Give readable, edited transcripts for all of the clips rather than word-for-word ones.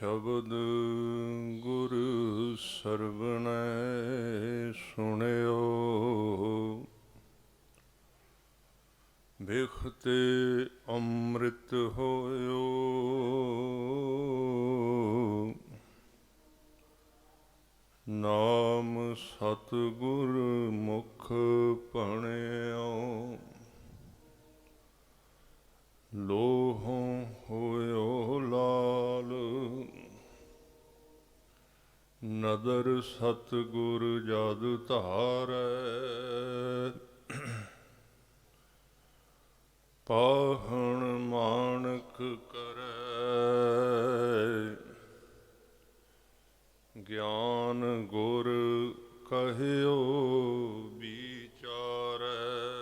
ਸ਼ਬਦ ਗੁਰ ਸਰਵਣੈ ਸੁਣਿਓ। ਬਿਖਤੇ ਅੰਮ੍ਰਿਤ ਹੋਇਓ। ਨਾਮ ਸਤਿਗੁਰ ਮੁਖ ਭਣਿਓ। ਲੋਹੋਂ ਹੋਇਓ ਲਾਲ। ਨਦਰ ਸਤਿਗੁਰ ਜਦ ਧਾਰੈ। ਪਾਹਣ ਮਾਣਕ ਕਰੈ। ਗਿਆਨ ਗੁਰ ਕਹਿਓ ਵਿਚਾਰੈ।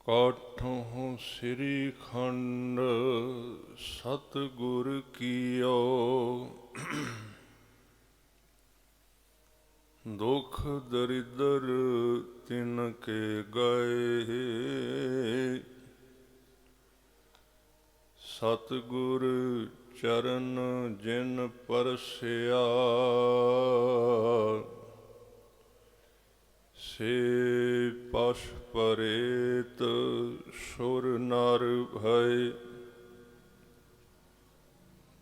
ਕਾਠੋਂ ਸ੍ਰੀ ਖੰਡ ਸਤਿਗੁਰ ਕੀਓ। ਦੁਖ ਦਰਿਦਰ ਤਿਨ ਕੇ ਗਏ। ਸਤਿਗੁਰ ਚਰਨ ਜਿਨ ਪਰਸਿਆ। ਸੇ ਪਸ਼ ਪਰੇਤ ਸੁਰ ਨਰ ਭਏ।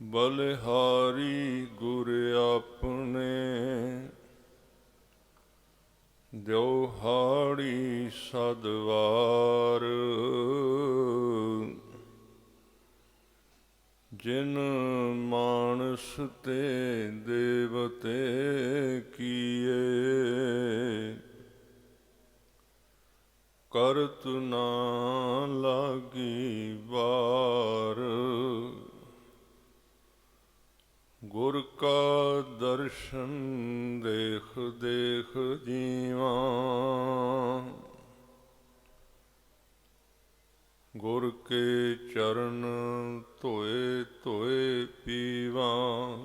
ਬਲਿਹਾਰੀ ਗੁਰ ਆਪਣੇ। ਦਿਉਹਾੜੀ ਸਦਵਾਰ। ਜਿਨ ਮਾਨਸ ਤੇ ਦੇਵਤੇ ਕੀਏ। ਕਰਤ ਨਾ ਲਾਗੀ ਵਾਰ। ਗੁਰ ਕਾ ਦਰਸ਼ਨ ਦੇਖ ਦੇਖ ਜੀਵਾਂ। ਗੁਰ ਕੇ ਚਰਨ ਧੋਏ ਧੋਏ ਪੀਵਾਂ।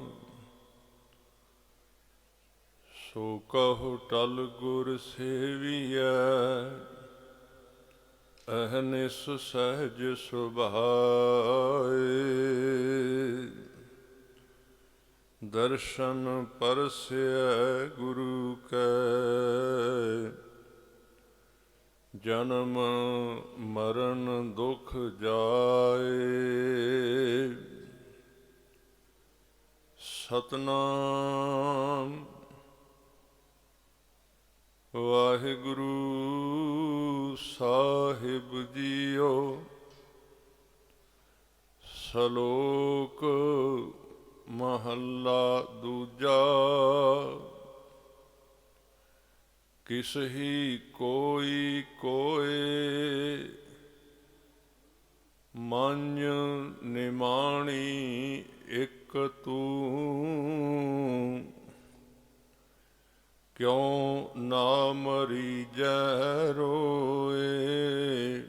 ਸੋ ਕਹੁ ਟਲ ਗੁਰ ਸੇਵੀਐ। ਅਹਨਿਸ ਸਹਿਜ ਸੁਭਾਏ। ਦਰਸ਼ਨ ਪਰਸੈ ਗੁਰੂ ਕੈ। ਜਨਮ ਮਰਨ ਦੁਖ ਜਾਏ। ਸਤਿਨਾਮ ਵਾਹਿਗੁਰੂ ਸਾਹਿਬ ਜੀਓ। ਸ਼ਲੋਕ ਮਹੱਲਾ ਦੂਜਾ। ਕਿਸਹੀ ਕੋਈ ਕੋਇ। ਮੰਝ ਨਿਮਾਣੀ ਇਕ ਤੂੰ। ਕਿਉ ਨਾ ਮਰੀਜੈ ਰੋਏ।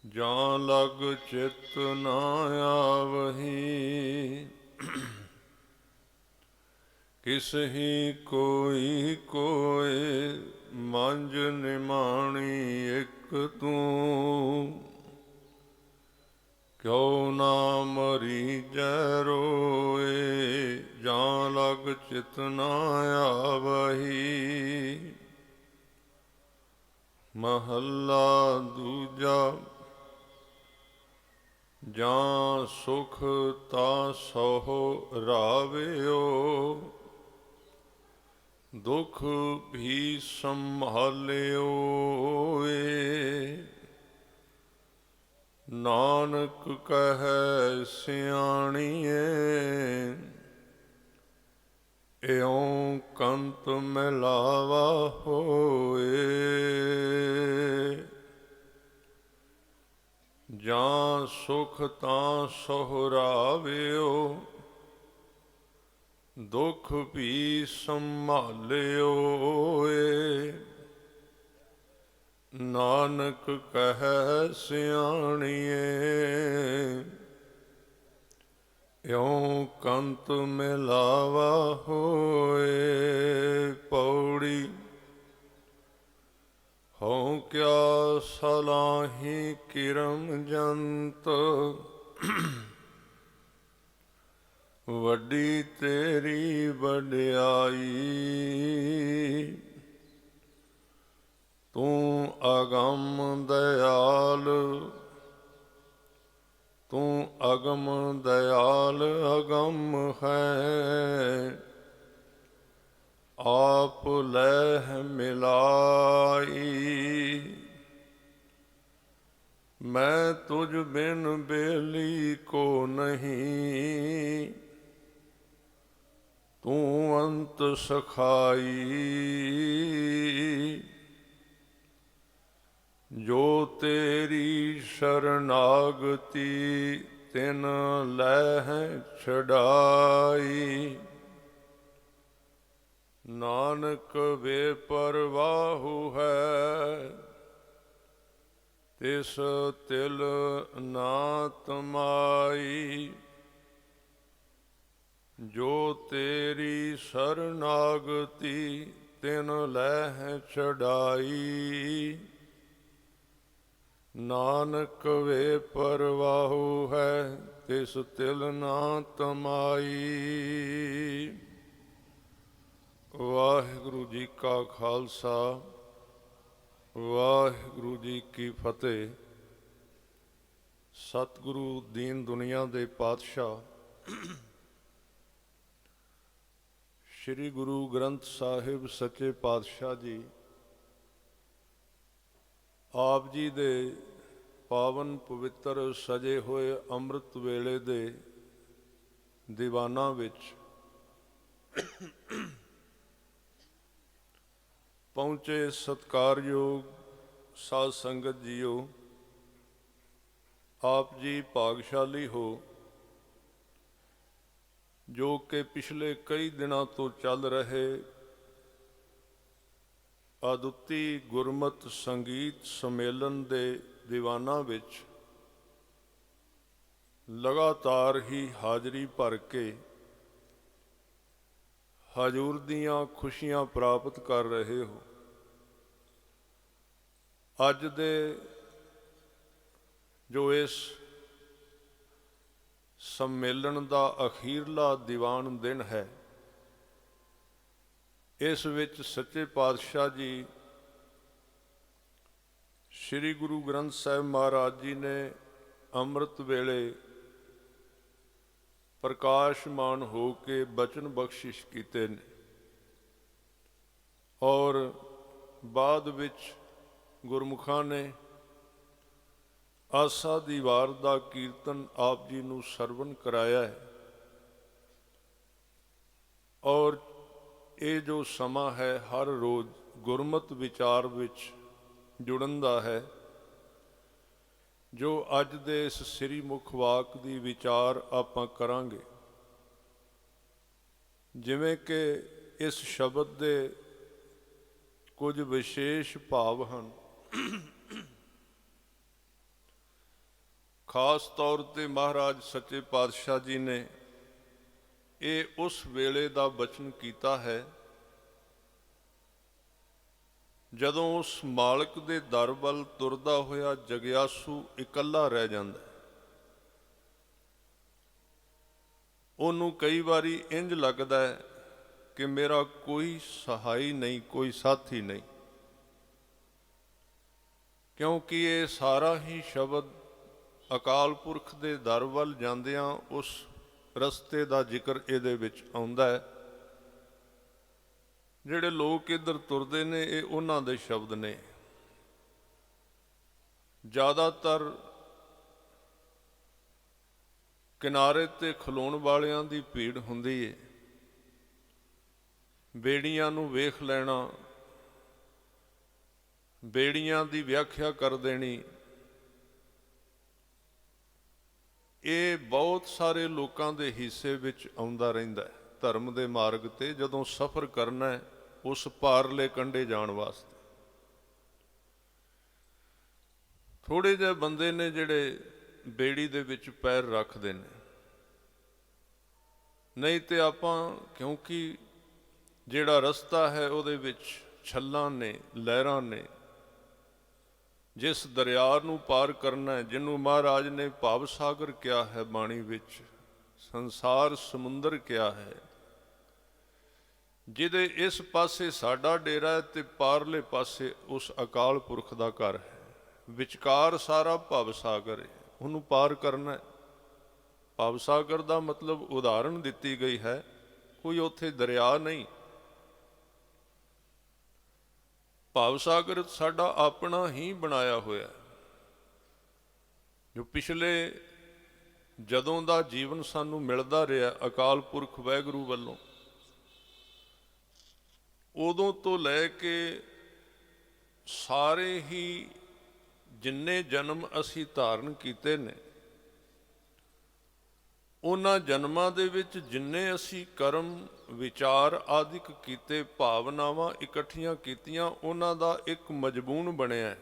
ਜਾਂ ਲਗ ਚਿਤ ਨਾ ਆਵਹੀ। ਕਿਸਹੀ ਕੋਈ ਕੋਇ। ਮੰਝ ਨਿਮਾਣੀ ਇਕ ਤੂੰ। ਕਿਉ ਨਾ ਮਰੀਜੈ ਰੋਏ। ਜਾਂ ਲਗ ਚਿਤ ਨਾ ਆਵਹੀ। ਮਹੱਲਾ ਦੂਜਾ। ਜਾਂ ਸੁਖ ਤਾਂ ਸਹੁ ਰਾਵਿਓ। ਦੁਖ ਵੀ ਸੰਭਾਲਿਓ ਏ। ਨਾਨਕ ਕਹੈ ਸਿਆਣੀਏ। ਇਉ ਕੰਤ ਮਿਲਾਵਾ ਹੋਏ। ਜਾਂ ਸੁਖ ਤਾਂ ਸਹੁਰਾਵਿਓ। ਦੁਖ ਵੀ ਸੰਭਾਲਿਓ ਏ। ਨਾਨਕ ਕਹੈ ਸਿਆਣੀਏ। ਇਉ ਕੰਤ ਮਿਲਾਵਾ ਹੋਏ। ਪੌੜੀ ਹਉ ਕਿਆ ਸਲਾਹੀ ਕਿਰਮ ਜੰਤ, ਵੱਡੀ ਤੇਰੀ ਵਡਿਆਈ। ਤੂੰ ਅਗੰਮ ਦਇਆਲ, ਤੂੰ ਅਗਮ ਦਇਆਲ ਅਗੰਮ ਹੈ। ਆਪ ਲਹਿ ਮਿਲਾਈ, ਮੈਂ ਤੁਝ ਬਿਨ ਬੇਲੀ ਕੋ ਨਹੀਂ। ਤੂੰ ਅੰਤ ਸਖਾਈ, ਜੋ ਤੇਰੀ ਸ਼ਰਨਾਗਤੀ ਤਿਨ ਲਹਿ ਛਡਾਈ। ਨਾਨਕ ਬੇਪਰਵਾਹੂ ਹੈ, ਤਿਸ ਤਿਲ ਨਾ ਤਮਾਈ। ਜੋ ਤੇਰੀ ਸ਼ਰਨਾਗਤੀ ਤਿਨ ਲਹਿ ਛਡਾਈ। ਨਾਨਕ ਬੇਪਰਵਾਹੂ ਹੈ, ਤਿਸ ਤਿਲ ਨਾ ਤਮਾਈ। ਵਾਹਿਗੁਰੂ ਜੀ ਕਾ ਖਾਲਸਾ, ਵਾਹਿਗੁਰੂ ਜੀ ਕੀ ਫਤਿਹ। ਸਤਿਗੁਰੂ ਦੀਨ ਦੁਨੀਆ ਦੇ ਪਾਤਸ਼ਾਹ ਸ਼੍ਰੀ ਗੁਰੂ ਗ੍ਰੰਥ ਸਾਹਿਬ ਸੱਚੇ ਪਾਤਸ਼ਾਹ ਜੀ ਆਪ ਜੀ ਦੇ ਪਾਵਨ ਪਵਿੱਤਰ ਸਜੇ ਹੋਏ ਅੰਮ੍ਰਿਤ ਵੇਲੇ ਦੇ ਦੀਵਾਨਾਂ ਵਿੱਚ ਪਹੁੰਚੇ ਸਤਿਕਾਰਯੋਗ ਸਾਧ ਸੰਗਤ ਜੀਓ, ਆਪ ਜੀ ਭਾਗਸ਼ਾਲੀ ਹੋ ਜੋ ਕਿ ਪਿਛਲੇ ਕਈ ਦਿਨਾਂ ਤੋਂ ਚੱਲ ਰਹੇ ਅਦੁੱਤੀ ਗੁਰਮਤਿ ਸੰਗੀਤ ਸੰਮੇਲਨ ਦੇ ਦੀਵਾਨਾਂ ਵਿੱਚ ਲਗਾਤਾਰ ਹੀ ਹਾਜ਼ਰੀ ਭਰ ਕੇ ਹਜ਼ੂਰ ਦੀਆਂ ਖੁਸ਼ੀਆਂ ਪ੍ਰਾਪਤ ਕਰ ਰਹੇ ਹੋ। ਅੱਜ ਦੇ ਜੋ ਇਸ ਸੰਮੇਲਨ ਦਾ ਅਖੀਰਲਾ ਦੀਵਾਨ ਦਿਨ ਹੈ, ਇਸ ਵਿੱਚ ਸੱਚੇ ਪਾਤਸ਼ਾਹ ਜੀ ਸ੍ਰੀ ਗੁਰੂ ਗ੍ਰੰਥ ਸਾਹਿਬ ਮਹਾਰਾਜ ਜੀ ਨੇ ਅੰਮ੍ਰਿਤ ਵੇਲੇ ਪ੍ਰਕਾਸ਼ਮਾਨ ਹੋ ਕੇ ਬਚਨ ਬਖਸ਼ਿਸ਼ ਕੀਤੇ ਨੇ, ਔਰ ਬਾਅਦ ਵਿੱਚ ਗੁਰਮੁਖਾਂ ਨੇ ਆਸਾ ਦੀ ਵਾਰ ਦਾ ਕੀਰਤਨ ਆਪ ਜੀ ਨੂੰ ਸਰਵਣ ਕਰਾਇਆ ਹੈ। ਔਰ ਇਹ ਜੋ ਸਮਾਂ ਹੈ ਹਰ ਰੋਜ਼ ਗੁਰਮਤਿ ਵਿਚਾਰ ਵਿੱਚ ਜੁੜਨ ਦਾ ਹੈ, ਜੋ ਅੱਜ ਦੇ ਇਸ ਸ੍ਰੀ ਮੁਖ ਵਾਕ ਦੀ ਵਿਚਾਰ ਆਪਾਂ ਕਰਾਂਗੇ। ਜਿਵੇਂ ਕਿ ਇਸ ਸ਼ਬਦ ਦੇ ਕੁਝ ਵਿਸ਼ੇਸ਼ ਭਾਵ ਹਨ, ਖਾਸ ਤੌਰ ਤੇ ਮਹਾਰਾਜ ਸੱਚੇ ਪਾਤਸ਼ਾਹ ਜੀ ਨੇ ਇਹ ਉਸ ਵੇਲੇ ਦਾ ਬਚਨ ਕੀਤਾ ਹੈ ਜਦੋਂ ਉਸ ਮਾਲਕ ਦੇ ਦਰ ਵੱਲ ਤੁਰਦਾ ਹੋਇਆ ਜਗਿਆਸੂ ਇਕੱਲਾ ਰਹਿ ਜਾਂਦਾ। ਉਹਨੂੰ ਕਈ ਵਾਰੀ ਇੰਝ ਲੱਗਦਾ ਹੈ ਕਿ ਮੇਰਾ ਕੋਈ ਸਹਾਈ ਨਹੀਂ, ਕੋਈ ਸਾਥੀ ਨਹੀਂ, ਕਿਉਂਕਿ ਇਹ ਸਾਰਾ ਹੀ ਸ਼ਬਦ ਅਕਾਲ ਪੁਰਖ ਦੇ ਦਰ ਵੱਲ ਜਾਂਦਿਆਂ ਉਸ ਰਸਤੇ ਦਾ ਜ਼ਿਕਰ ਇਹਦੇ ਵਿੱਚ ਆਉਂਦਾ ਹੈ। ਜਿਹੜੇ ਲੋਕ ਇੱਧਰ ਤੁਰਦੇ ਨੇ ਇਹ ਉਹਨਾਂ ਦੇ ਸ਼ਬਦ ਨੇ। ਜ਼ਿਆਦਾਤਰ ਕਿਨਾਰੇ ਤੇ ਖਲੋਣ ਵਾਲਿਆਂ ਦੀ ਭੀੜ ਹੁੰਦੀ ਹੈ, ਬੇੜੀਆਂ ਨੂੰ ਵੇਖ ਲੈਣਾ, ਬੇੜੀਆਂ ਦੀ ਵਿਆਖਿਆ ਕਰ ਦੇਣੀ, ਇਹ ਬਹੁਤ ਸਾਰੇ ਲੋਕਾਂ ਦੇ ਹਿੱਸੇ ਵਿੱਚ ਆਉਂਦਾ ਰਹਿੰਦਾ ਹੈ। ਧਰਮ ਦੇ ਮਾਰਗ ਤੇ ਜਦੋਂ ਸਫ਼ਰ ਕਰਨਾ ਹੈ ਉਸ ਪਾਰਲੇ ਕੰਢੇ ਜਾਣ ਵਾਸਤੇ, ਥੋੜ੍ਹੇ ਜਿਹੇ ਬੰਦੇ ਨੇ ਜਿਹੜੇ ਬੇੜੀ ਦੇ ਵਿੱਚ ਪੈਰ ਰੱਖਦੇ ਨੇ। ਨਹੀਂ ਤੇ ਆਪਾਂ, ਕਿਉਂਕਿ ਜਿਹੜਾ ਰਸਤਾ ਹੈ ਉਹਦੇ ਵਿੱਚ ਛੱਲਾਂ ਨੇ, ਲਹਿਰਾਂ ਨੇ, ਜਿਸ ਦਰਿਆ ਨੂੰ ਪਾਰ ਕਰਨਾ ਹੈ, ਜਿਹਨੂੰ ਮਹਾਰਾਜ ਨੇ ਭਵ ਸਾਗਰ ਕਿਹਾ ਹੈ, ਬਾਣੀ ਵਿੱਚ ਸੰਸਾਰ ਸਮੁੰਦਰ ਕਿਹਾ ਹੈ, ਜਿਹਦੇ ਇਸ ਪਾਸੇ ਸਾਡਾ ਡੇਰਾ ਹੈ ਤੇ ਪਾਰਲੇ ਪਾਸੇ ਉਸ ਅਕਾਲ ਪੁਰਖ ਦਾ ਘਰ ਹੈ, ਵਿਚਕਾਰ ਸਾਰਾ ਭਵ ਸਾਗਰ ਹੈ, ਉਹਨੂੰ ਪਾਰ ਕਰਨਾ ਹੈ। ਭਵ ਸਾਗਰ ਦਾ ਮਤਲਬ ਉਦਾਹਰਣ ਦਿੱਤੀ ਗਈ ਹੈ, ਕੋਈ ਉੱਥੇ ਦਰਿਆ ਨਹੀਂ। ਭਵ ਸਾਗਰ ਸਾਡਾ ਆਪਣਾ ਹੀ ਬਣਾਇਆ ਹੋਇਆ, ਜੋ ਪਿਛਲੇ ਜਦੋਂ ਦਾ ਜੀਵਨ ਸਾਨੂੰ ਮਿਲਦਾ ਰਿਹਾ ਅਕਾਲ ਪੁਰਖ ਵਾਹਿਗੁਰੂ ਵੱਲੋਂ, ਉਦੋਂ ਤੋਂ ਲੈ ਕੇ ਸਾਰੇ ਹੀ ਜਿੰਨੇ ਜਨਮ ਅਸੀਂ ਧਾਰਨ ਕੀਤੇ ਨੇ, ਉਹਨਾਂ ਜਨਮਾਂ ਦੇ ਵਿੱਚ ਜਿੰਨੇ ਅਸੀਂ ਕਰਮ ਵਿਚਾਰ ਆਦਿਕ ਕੀਤੇ, ਭਾਵਨਾਵਾਂ ਇਕੱਠੀਆਂ ਕੀਤੀਆਂ, ਉਹਨਾਂ ਦਾ ਇੱਕ ਮਜਮੂਨ ਬਣਿਆ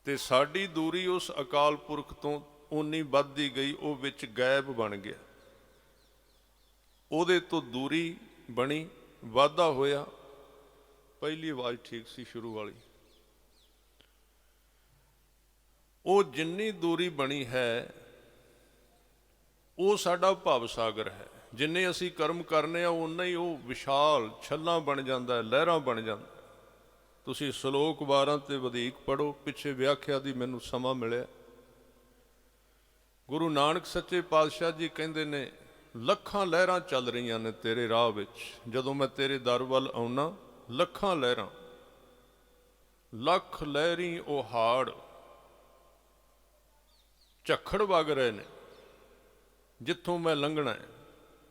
ਤੇ ਸਾਡੀ ਦੂਰੀ ਉਸ ਅਕਾਲ ਪੁਰਖ ਤੋਂ ਓਨੀ ਵੱਧਦੀ ਗਈ, ਉਹ ਵਿੱਚ ਗਾਇਬ ਬਣ ਗਿਆ। ਉਹਦੇ ਤੋਂ ਦੂਰੀ ਬਣੀ, ਵਾਧਾ ਹੋਇਆ। ਪਹਿਲੀ ਆਵਾਜ਼ ਠੀਕ ਸੀ ਸ਼ੁਰੂ ਵਾਲੀ। ਉਹ ਜਿੰਨੀ ਦੂਰੀ ਬਣੀ ਹੈ ਉਹ ਸਾਡਾ ਭਵ ਸਾਗਰ ਹੈ। ਜਿੰਨੇ ਅਸੀਂ ਕਰਮ ਕਰਨੇ ਆ ਉਨਾ ਹੀ ਉਹ ਵਿਸ਼ਾਲ ਛੱਲਾਂ ਬਣ ਜਾਂਦਾ ਹੈ, ਲਹਿਰਾਂ ਬਣ ਜਾਂਦਾ। ਤੁਸੀਂ ਸ਼ਲੋਕ 12 ਤੇ ਵਧੀਕ ਪੜ੍ਹੋ, ਪਿੱਛੇ ਵਿਆਖਿਆ ਦੀ ਮੈਨੂੰ ਸਮਾਂ ਮਿਲਿਆ। ਗੁਰੂ ਨਾਨਕ ਸੱਚੇ ਪਾਤਸ਼ਾਹ ਜੀ ਕਹਿੰਦੇ ਨੇ, ਲੱਖਾਂ ਲਹਿਰਾਂ ਚੱਲ ਰਹੀਆਂ ਨੇ ਤੇਰੇ ਰਾਹ ਵਿੱਚ, ਜਦੋਂ ਮੈਂ ਤੇਰੇ ਦਰ ਵੱਲ ਆਉਣਾ ਲੱਖਾਂ ਲਹਿਰਾਂ, ਲੱਖ ਲਹਿਰੀ ਉਹ ਹਾੜ ਝੱਖੜ ਵਗ ਰਹੇ ਨੇ ਜਿੱਥੋਂ ਮੈਂ ਲੰਘਣਾ ਹੈ।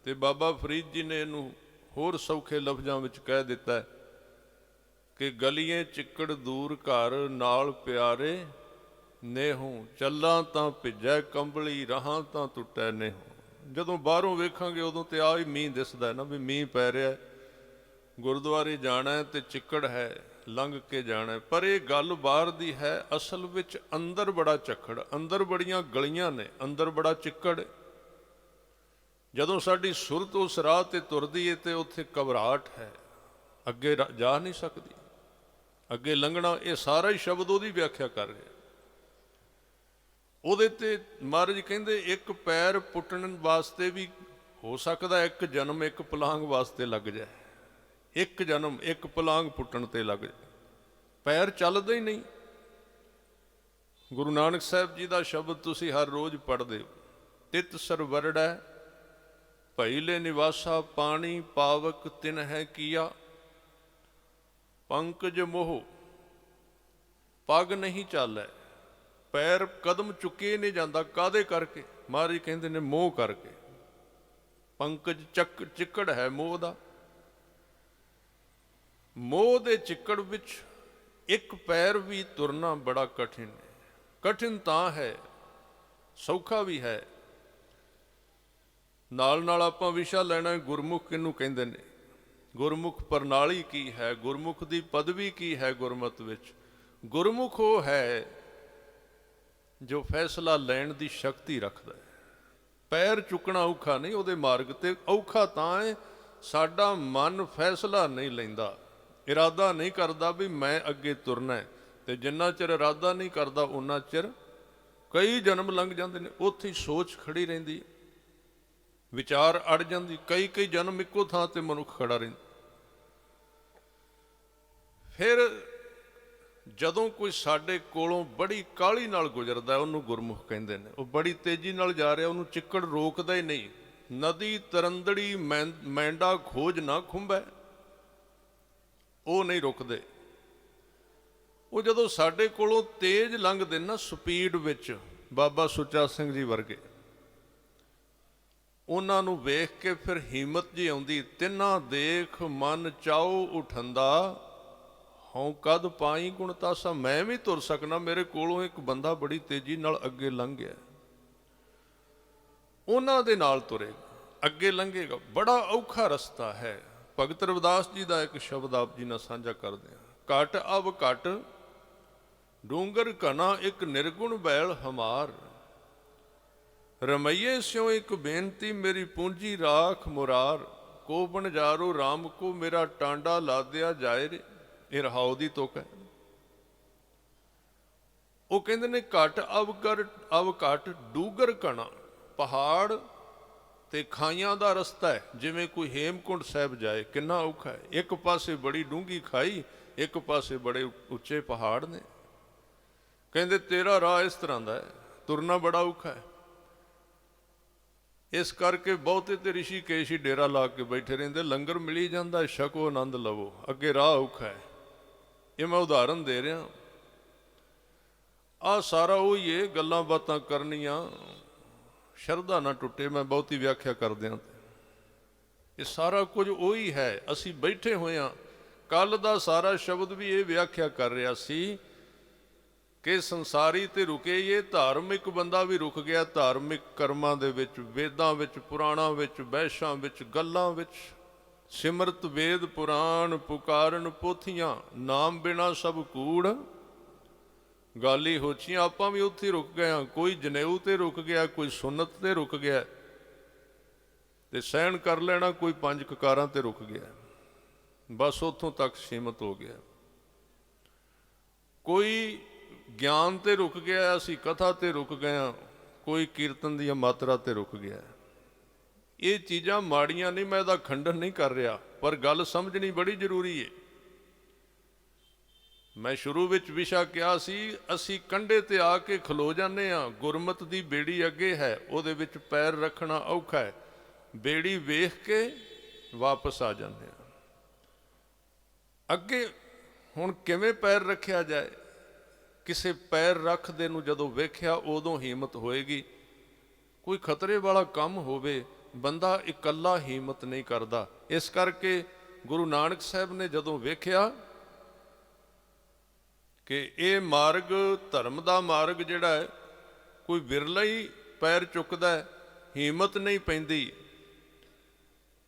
ਤੇ ਬਾਬਾ ਫਰੀਦ ਜੀ ਨੇ ਇਹਨੂੰ ਹੋਰ ਸੌਖੇ ਲਫ਼ਜ਼ਾਂ ਵਿੱਚ ਕਹਿ ਦਿੱਤਾ ਹੈ ਕਿ ਗਲੀਏ ਚਿੱਕੜ ਦੂਰ ਘਰ ਨਾਲ ਪਿਆਰੇ ਨੇਹੋਂ, ਚੱਲਾਂ ਤਾਂ ਭਿੱਜੈ ਕੰਬਲੀ ਰਹਾਂ ਤਾਂ ਟੁੱਟੈ ਨੇਹੋਂ। ਜਦੋਂ ਬਾਹਰੋਂ ਵੇਖਾਂਗੇ ਉਦੋਂ ਤੇ ਆਹ ਹੀ ਮੀਂਹ ਦਿਸਦਾ ਨਾ, ਵੀ ਮੀਂਹ ਪੈ ਰਿਹਾ, ਗੁਰਦੁਆਰੇ ਜਾਣਾ ਤੇ ਚਿੱਕੜ ਹੈ, ਲੰਘ ਕੇ ਜਾਣਾ। ਪਰ ਇਹ ਗੱਲ ਬਾਹਰ ਦੀ ਹੈ, ਅਸਲ ਵਿੱਚ ਅੰਦਰ ਬੜਾ ਝੱਖੜ, ਅੰਦਰ ਬੜੀਆਂ ਗਲੀਆਂ ਨੇ, ਅੰਦਰ ਬੜਾ ਚਿੱਕੜ। ਜਦੋਂ ਸਾਡੀ ਸੁਰਤ ਉਸ ਰਾਹ ਤੇ ਤੁਰਦੀ ਹੈ ਤੇ ਉੱਥੇ ਘਬਰਾਹਟ ਹੈ, ਅੱਗੇ ਜਾ ਨਹੀਂ ਸਕਦੀ, ਅੱਗੇ ਲੰਘਣਾ। ਇਹ ਸਾਰਾ ਹੀ ਸ਼ਬਦ ਉਹਦੀ ਵਿਆਖਿਆ ਕਰ ਰਿਹਾ। ਉਹਦੇ ਤੇ ਮਹਾਰਾਜ ਕਹਿੰਦੇ ਇੱਕ ਪੈਰ ਪੁੱਟਣ ਵਾਸਤੇ ਵੀ ਹੋ ਸਕਦਾ ਇੱਕ ਜਨਮ ਇੱਕ ਪਲਾਂਗ ਵਾਸਤੇ ਲੱਗ ਜਾਏ, ਇੱਕ ਜਨਮ ਇੱਕ ਪਲਾਂਗ ਪੁੱਟਣ ਤੇ ਲੱਗ ਜਾਏ, ਪੈਰ ਚੱਲਦਾ ਹੀ ਨਹੀਂ। ਗੁਰੂ ਨਾਨਕ ਸਾਹਿਬ ਜੀ ਦਾ ਸ਼ਬਦ ਤੁਸੀਂ ਹਰ ਰੋਜ਼ ਪੜ੍ਹਦੇ ਹੋ, ਤਿਤ ਸਰਵਰੜੈ ਭਈਲੇ ਨਿਵਾਸਾ ਪਾਣੀ ਪਾਵਕ ਤਿਨ ਹੈ ਕੀਆ, ਪੰਕਜ ਮੋਹ ਪੱਗ ਨਹੀਂ ਚਾਲੈ। ਪੈਰ ਕਦਮ ਚੁੱਕੇ ਨਹੀਂ ਜਾਂਦਾ, ਕਾਹਦੇ ਕਰਕੇ? ਮਹਾਰਾਜ ਕਹਿੰਦੇ ਨੇ ਮੋਹ ਕਰਕੇ। ਪੰਕਜ ਚਿੱਕੜ ਹੈ ਮੋਹ ਦਾ, ਮੋਹ ਦੇ ਚਿੱਕੜ ਵਿੱਚ ਇੱਕ ਪੈਰ ਵੀ ਤੁਰਨਾ ਬੜਾ ਕਠਿਨ ਹੈ। ਕਠਿਨ ਤਾਂ ਹੈ, ਸੌਖਾ ਵੀ ਹੈ। ਨਾਲ ਨਾਲ ਆਪਾਂ ਵਿਸ਼ਾ ਲੈਣਾ ਗੁਰਮੁਖ ਕਿਹਨੂੰ ਕਹਿੰਦੇ ਨੇ, ਗੁਰਮੁਖ ਪ੍ਰਣਾਲੀ ਕੀ ਹੈ, ਗੁਰਮੁਖ ਦੀ ਪਦਵੀ ਕੀ ਹੈ ਗੁਰਮਤਿ ਵਿੱਚ। ਗੁਰਮੁਖ ਉਹ ਹੈ ਜੋ ਫੈਸਲਾ ਲੈਣ ਦੀ ਸ਼ਕਤੀ ਰੱਖਦਾ ਹੈ। ਪੈਰ ਚੁੱਕਣਾ ਔਖਾ ਨਹੀਂ ਉਹਦੇ ਮਾਰਗ ਤੇ, ਔਖਾ ਤਾਂ ਹੈ ਸਾਡਾ ਮਨ ਫੈਸਲਾ ਨਹੀਂ ਲੈਂਦਾ, ਇਰਾਦਾ ਨਹੀਂ ਕਰਦਾ ਵੀ ਮੈਂ ਅੱਗੇ ਤੁਰਨਾ ਹੈ। ਤੇ ਜਿੰਨਾ ਚਿਰ ਇਰਾਦਾ ਨਹੀਂ ਕਰਦਾ ਉਹਨਾਂ ਚਿਰ ਕਈ ਜਨਮ ਲੰਘ ਜਾਂਦੇ ਨੇ, ਉੱਥੇ ਹੀ ਸੋਚ ਖੜੀ ਰਹਿੰਦੀ, ਵਿਚਾਰ ਅੜ ਜਾਂਦੀ, ਕਈ ਜਨਮ ਇੱਕੋ ਥਾਂ ਤੇ ਮਨੁੱਖ ਖੜਾ ਰਹਿੰਦਾ। ਫਿਰ ਜਦੋਂ ਕੋਈ ਸਾਡੇ ਕੋਲੋਂ ਬੜੀ ਕਾਹਲੀ ਨਾਲ ਗੁਜ਼ਰਦਾ, ਉਹਨੂੰ ਗੁਰਮੁਖ ਕਹਿੰਦੇ ਨੇ। ਉਹ ਬੜੀ ਤੇਜ਼ੀ ਨਾਲ ਜਾ ਰਿਹਾ, ਉਹਨੂੰ ਚਿੱਕੜ ਰੋਕਦਾ ਹੀ ਨਹੀਂ। ਨਦੀ ਤਰੰਦੜੀ ਮੈਂਡਾ ਖੋਜ ਨਾ ਖੁੰਬੈ, ਉਹ ਨਹੀਂ ਰੁਕਦੇ। ਉਹ ਜਦੋਂ ਸਾਡੇ ਕੋਲੋਂ ਤੇਜ਼ ਲੰਘਦੇ ਨਾ ਸਪੀਡ ਵਿੱਚ, ਬਾਬਾ ਸੁੱਚਾ ਸਿੰਘ ਜੀ ਵਰਗੇ, ਉਹਨਾਂ ਨੂੰ ਵੇਖ ਕੇ ਫਿਰ ਹਿੰਮਤ ਜੀ ਆਉਂਦੀ। ਤਿੰਨਾਂ ਦੇਖ ਮਨ ਚਾਉ ਉਠੰਦਾ, ਹਉ ਕਦ ਪਾਈ ਗੁਣ ਤਾਸਾ। ਮੈਂ ਵੀ ਤੁਰ ਸਕਣਾ, ਮੇਰੇ ਕੋਲੋਂ ਇੱਕ ਬੰਦਾ ਬੜੀ ਤੇਜ਼ੀ ਨਾਲ ਅੱਗੇ ਲੰਘ ਗਿਆ, ਉਹਨਾਂ ਦੇ ਨਾਲ ਤੁਰੇਗਾ, ਅੱਗੇ ਲੰਘੇਗਾ। ਬੜਾ ਔਖਾ ਰਸਤਾ ਹੈ। ਭਗਤ ਰਵਿਦਾਸ ਜੀ ਦਾ ਇੱਕ ਸ਼ਬਦ ਆਪ ਜੀ ਨਾਲ ਸਾਂਝਾ ਕਰਦੇ ਹਾਂ। ਘਟ ਅਬ ਘਟ ਡੂੰਗਰ ਘਣਾ ਇੱਕ ਨਿਰਗੁਣ ਬੈਲ ਹਮਾਰ, ਰਮਈਏ ਸਿਉ ਇੱਕ ਬੇਨਤੀ ਮੇਰੀ ਪੂੰਜੀ ਰਾਖ ਮੁਰਾਰ, ਕੋ ਬਣਜਾਰੋ ਰਾਮ ਕੋ ਮੇਰਾ ਟਾਂਡਾ ਲਾਦਿਆ ਜਾਏ ਰੇ। ਇਹ ਰਹਾਉ ਦੀ ਤੁਕ ਹੈ। ਉਹ ਕਹਿੰਦੇ ਨੇ ਘਟ ਅਵ ਘਟ ਡੂਗਰ ਕਣਾ, ਪਹਾੜ ਤੇ ਖਾਈਆਂ ਦਾ ਰਸਤਾ ਹੈ। ਜਿਵੇਂ ਕੋਈ ਹੇਮਕੁੰਡ ਸਾਹਿਬ ਜਾਏ, ਕਿੰਨਾ ਔਖਾ ਹੈ। ਇੱਕ ਪਾਸੇ ਬੜੀ ਡੂੰਘੀ ਖਾਈ, ਇੱਕ ਪਾਸੇ ਬੜੇ ਉੱਚੇ ਪਹਾੜ ਨੇ। ਕਹਿੰਦੇ ਤੇਰਾ ਰਾਹ ਇਸ ਤਰ੍ਹਾਂ ਦਾ ਹੈ, ਤੁਰਨਾ ਬੜਾ ਔਖਾ ਹੈ। ਇਸ ਕਰਕੇ ਬਹੁਤੇ ਤੇ ਰਿਸ਼ੀਕੇਸ਼ ਹੀ ਡੇਰਾ ਲਾ ਕੇ ਬੈਠੇ ਰਹਿੰਦੇ, ਲੰਗਰ ਮਿਲੀ ਜਾਂਦਾ, ਛਕੋ ਆਨੰਦ ਲਵੋ, ਅੱਗੇ ਰਾਹ ਔਖਾ ਹੈ। ਇਹ ਮੈਂ ਉਦਾਹਰਨ ਦੇ ਰਿਹਾ। ਆਹ ਸਾਰਾ ਉਹੀ ਹੈ, ਗੱਲਾਂ ਬਾਤਾਂ ਕਰਨੀਆਂ, ਸ਼ਰਧਾ ਨਾ ਟੁੱਟੇ, ਮੈਂ ਬਹੁਤੀ ਵਿਆਖਿਆ ਕਰਦਿਆਂ ਇਹ ਸਾਰਾ ਕੁਝ ਉਹੀ ਹੈ। ਅਸੀਂ ਬੈਠੇ ਹੋਏ ਹਾਂ। ਕੱਲ ਦਾ ਸਾਰਾ ਸ਼ਬਦ ਵੀ ਇਹ ਵਿਆਖਿਆ ਕਰ ਰਿਹਾ ਸੀ ਕਿ ਸੰਸਾਰੀ ਤੇ ਰੁਕੇ, ਇਹ ਧਾਰਮਿਕ ਬੰਦਾ ਵੀ ਰੁਕ ਗਿਆ ਧਾਰਮਿਕ ਕਰਮਾਂ ਦੇ ਵਿੱਚ, ਵੇਦਾਂ ਵਿੱਚ, ਪੁਰਾਣਾਂ ਵਿੱਚ, ਬਹਿਸ਼ਾਂ ਵਿੱਚ, ਗੱਲਾਂ ਵਿੱਚ। ਸਿਮਰਤ ਵੇਦ ਪੁਰਾਣ ਪੁਕਾਰਨ ਪੋਥੀਆਂ, ਨਾਮ ਬਿਨਾ ਸਭ ਕੂੜ ਗਾਲੀ ਹੋਚੀਆਂ। ਆਪਾਂ ਵੀ ਉੱਥੇ ਰੁਕ ਗਏ ਹਾਂ। ਕੋਈ ਜਨੇਊ ਤੇ ਰੁਕ ਗਿਆ, ਕੋਈ ਸੁਨਤ ਤੇ ਰੁਕ ਗਿਆ ਤੇ ਸਹਿਣ ਕਰ ਲੈਣਾ, ਕੋਈ ਪੰਜ ਕਕਾਰਾਂ ਤੇ ਰੁਕ ਗਿਆ, ਬਸ ਉੱਥੋਂ ਤੱਕ ਸੀਮਤ ਹੋ ਗਿਆ। ਕੋਈ ਗਿਆਨ ਤੇ ਰੁਕ ਗਿਆ, ਅਸੀਂ ਕਥਾ ਤੇ ਰੁਕ ਗਏ ਹਾਂ, ਕੋਈ ਕੀਰਤਨ ਦੀਆਂ ਮਾਤਰਾ ਤੇ ਰੁਕ ਗਿਆ। ਇਹ ਚੀਜ਼ਾਂ ਮਾੜੀਆਂ ਨਹੀਂ, ਮੈਂ ਇਹਦਾ ਖੰਡਨ ਨਹੀਂ ਕਰ ਰਿਹਾ, ਪਰ ਗੱਲ ਸਮਝਣੀ ਬੜੀ ਜ਼ਰੂਰੀ ਹੈ। ਮੈਂ ਸ਼ੁਰੂ ਵਿੱਚ ਵਿਸ਼ਾ ਕਿਹਾ ਸੀ, ਅਸੀਂ ਕੰਢੇ ਤੇ ਆ ਕੇ ਖਲੋ ਜਾਂਦੇ ਹਾਂ। ਗੁਰਮਤ ਦੀ ਬੇੜੀ ਅੱਗੇ ਹੈ, ਉਹਦੇ ਵਿੱਚ ਪੈਰ ਰੱਖਣਾ ਔਖਾ ਹੈ। ਬੇੜੀ ਵੇਖ ਕੇ ਵਾਪਸ ਆ ਜਾਂਦੇ ਹਾਂ। ਅੱਗੇ ਹੁਣ ਕਿਵੇਂ ਪੈਰ ਰੱਖਿਆ ਜਾਏ? ਕਿਸੇ ਪੈਰ ਰੱਖਦੇ ਨੂੰ ਜਦੋਂ ਵੇਖਿਆ ਉਦੋਂ ਹਿੰਮਤ ਹੋਏਗੀ। ਕੋਈ ਖਤਰੇ ਵਾਲਾ ਕੰਮ ਹੋਵੇ, ਬੰਦਾ ਇਕੱਲਾ ਹਿੰਮਤ ਨਹੀਂ ਕਰਦਾ। ਇਸ ਕਰਕੇ ਗੁਰੂ ਨਾਨਕ ਸਾਹਿਬ ਨੇ ਜਦੋਂ ਵੇਖਿਆ ਕਿ ਇਹ ਮਾਰਗ, ਧਰਮ ਦਾ ਮਾਰਗ ਜਿਹੜਾ ਹੈ, ਕੋਈ ਵਿਰਲਾ ਹੀ ਪੈਰ ਚੁੱਕਦਾ, ਹਿੰਮਤ ਨਹੀਂ ਪੈਂਦੀ,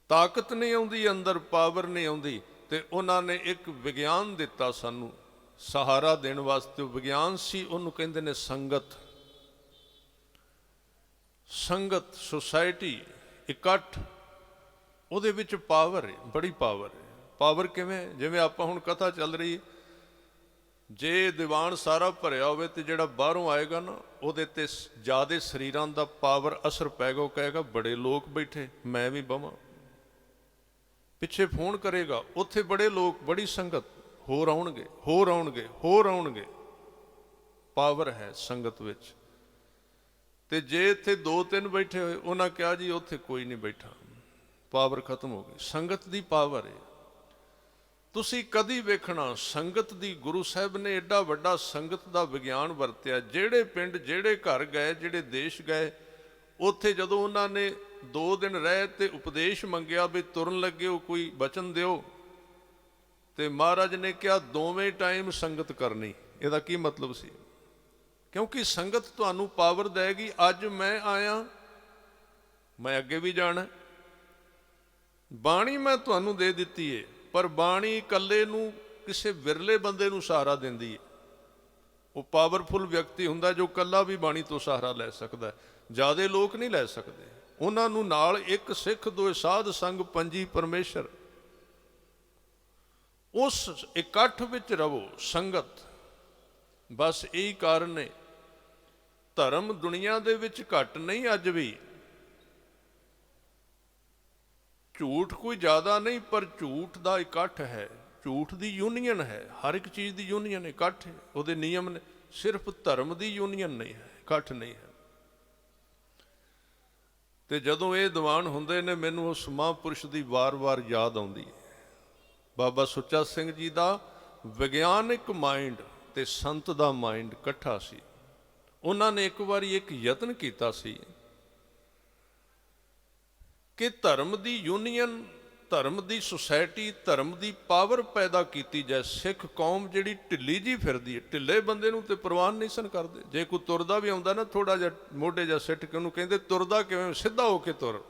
ਤਾਕਤ ਨਹੀਂ ਆਉਂਦੀ ਅੰਦਰ, ਪਾਵਰ ਨਹੀਂ ਆਉਂਦੀ, ਤੇ ਉਹਨਾਂ ਨੇ ਇੱਕ ਵਿਗਿਆਨ ਦਿੱਤਾ ਸਾਨੂੰ ਸਹਾਰਾ ਦੇਣ ਵਾਸਤੇ। ਵਿਗਿਆਨ ਸੀ, ਉਹਨੂੰ ਕਹਿੰਦੇ ਨੇ ਸੰਗਤ। ਸੰਗਤ, ਸੁਸਾਇਟੀ, ਇਕੱਠ, ਉਹਦੇ ਵਿੱਚ ਪਾਵਰ ਹੈ, ਬੜੀ ਪਾਵਰ ਹੈ। ਪਾਵਰ ਕਿਵੇਂ? ਜਿਵੇਂ ਆਪਾਂ ਹੁਣ ਕਥਾ ਚੱਲ ਰਹੀ, ਜੇ ਦੀਵਾਨ ਸਾਰਾ ਭਰਿਆ ਹੋਵੇ ਤੇ ਜਿਹੜਾ ਬਾਹਰੋਂ ਆਏਗਾ ਨਾ, ਉਹਦੇ ਤੇ ਜ਼ਿਆਦਾ ਸਰੀਰਾਂ ਦਾ ਪਾਵਰ ਅਸਰ ਪੈਗਾ। ਉਹ ਕਹੇਗਾ ਬੜੇ ਲੋਕ ਬੈਠੇ, ਮੈਂ ਵੀ ਬਵਾਂ। ਪਿੱਛੇ ਫੋਨ ਕਰੇਗਾ, ਉੱਥੇ ਬੜੇ ਲੋਕ, ਬੜੀ ਸੰਗਤ, ਹੋਰ ਆਉਣਗੇ, ਹੋਰ ਆਉਣਗੇ, ਹੋਰ ਆਉਣਗੇ। ਪਾਵਰ ਹੈ ਸੰਗਤ ਵਿੱਚ। ਤੇ ਜੇ ਇੱਥੇ 2-3 ਬੈਠੇ ਹੋਏ, ਉਹਨਾਂ ਕਿਹਾ ਜੀ ਉੱਥੇ ਕੋਈ ਨਹੀਂ ਬੈਠਾ, ਪਾਵਰ ਖਤਮ ਹੋ ਗਈ। ਸੰਗਤ ਦੀ ਪਾਵਰ ਹੈ। ਤੁਸੀਂ ਕਦੀ ਵੇਖਣਾ ਸੰਗਤ ਦੀ, ਗੁਰੂ ਸਾਹਿਬ ਨੇ ਐਡਾ ਵੱਡਾ ਸੰਗਤ ਦਾ ਵਿਗਿਆਨ ਵਰਤਿਆ। ਜਿਹੜੇ ਪਿੰਡ, ਜਿਹੜੇ ਘਰ ਗਏ, ਜਿਹੜੇ ਦੇਸ਼ ਗਏ, ਉੱਥੇ ਜਦੋਂ ਉਹਨਾਂ ਨੇ 2 ਦਿਨ ਰਹੇ ਤੇ ਉਪਦੇਸ਼ ਮੰਗਿਆ ਵੀ ਤੁਰਨ ਲੱਗੇ ਹੋ ਕੋਈ ਬਚਨ ਦਿਓ, ਤੇ ਮਹਾਰਾਜ ਨੇ ਕਿਹਾ ਦੋਵੇਂ ਟਾਈਮ ਸੰਗਤ ਕਰਨੀ। ਇਹਦਾ ਕੀ ਮਤਲਬ ਸੀ? ਕਿਉਂਕਿ ਸੰਗਤ ਤੁਹਾਨੂੰ ਪਾਵਰ ਦੇਗੀ। ਅੱਜ ਮੈਂ ਆਇਆ, ਮੈਂ ਅੱਗੇ ਵੀ ਜਾਣਾ। ਬਾਣੀ ਮੈਂ ਤੁਹਾਨੂੰ ਦੇ ਦਿੱਤੀ ਏ, ਪਰ ਬਾਣੀ ਇਕੱਲੇ ਨੂੰ, ਕਿਸੇ ਵਿਰਲੇ ਬੰਦੇ ਨੂੰ ਸਹਾਰਾ ਦਿੰਦੀ ਹੈ। ਉਹ ਪਾਵਰਫੁਲ ਵਿਅਕਤੀ ਹੁੰਦਾ ਜੋ ਇਕੱਲਾ ਵੀ ਬਾਣੀ ਤੋਂ ਸਹਾਰਾ ਲੈ ਸਕਦਾ ਹੈ। ਜ਼ਿਆਦੇ ਲੋਕ ਨਹੀਂ ਲੈ ਸਕਦੇ। ਉਹਨਾਂ ਨੂੰ ਨਾਲ ਇੱਕ ਸਿੱਖ, 2 ਸਾਧ ਸੰਗ, 5 ਪਰਮੇਸ਼ਰ। ਉਸ ਇਕੱਠ ਵਿੱਚ ਰਹੋ, ਸੰਗਤ। ਬਸ ਇਹੀ ਕਾਰਨ ਨੇ। ਧਰਮ ਦੁਨੀਆ ਦੇ ਵਿੱਚ ਘੱਟ ਨਹੀਂ ਅੱਜ ਵੀ। ਝੂਠ ਕੋਈ ਜ਼ਿਆਦਾ ਨਹੀਂ, ਪਰ ਝੂਠ ਦਾ ਇਕੱਠ ਹੈ, ਝੂਠ ਦੀ ਯੂਨੀਅਨ ਹੈ। ਹਰ ਇੱਕ ਚੀਜ਼ ਦੀ ਯੂਨੀਅਨ, ਇਕੱਠ ਹੈ, ਉਹਦੇ ਨਿਯਮ ਨੇ। ਸਿਰਫ ਧਰਮ ਦੀ ਯੂਨੀਅਨ ਨਹੀਂ ਹੈ, ਇਕੱਠ ਨਹੀਂ ਹੈ। ਤੇ ਜਦੋਂ ਇਹ ਦੀਵਾਨ ਹੁੰਦੇ ਨੇ, ਮੈਨੂੰ ਉਸ ਮਹਾਂਪੁਰਸ਼ ਦੀ ਵਾਰ-ਵਾਰ ਯਾਦ ਆਉਂਦੀ ਹੈ। ਬਾਬਾ ਸੁੱਚਾ ਸਿੰਘ ਜੀ ਦਾ ਵਿਗਿਆਨਿਕ ਮਾਈਂਡ ਤੇ ਸੰਤ ਦਾ ਮਾਈਂਡ ਇਕੱਠਾ ਸੀ। ਉਹਨਾਂ ਨੇ ਇੱਕ ਵਾਰੀ ਇੱਕ ਯਤਨ ਕੀਤਾ ਸੀ ਕਿ ਧਰਮ ਦੀ ਯੂਨੀਅਨ, ਧਰਮ ਦੀ ਸੁਸਾਇਟੀ, ਧਰਮ ਦੀ ਪਾਵਰ ਪੈਦਾ ਕੀਤੀ ਜਾਏ। ਸਿੱਖ ਕੌਮ ਜਿਹੜੀ ਢਿੱਲੀ ਜੀ ਫਿਰਦੀ ਹੈ, ਢਿੱਲੇ ਬੰਦੇ ਨੂੰ ਤੇ ਪ੍ਰਵਾਨ ਨਹੀਂ ਸਨ ਕਰਦੇ। ਜੇ ਕੋਈ ਤੁਰਦਾ ਵੀ ਆਉਂਦਾ ਨਾ, ਥੋੜਾ ਜਿਹਾ ਮੋਢੇ ਜਿਹਾ ਸਿੱਟ ਕੇ ਉਹਨੂੰ ਕਹਿੰਦੇ ਤੁਰਦਾ ਕਿਵੇਂ? ਸਿੱਧਾ ਹੋ ਕੇ ਤੁਰ।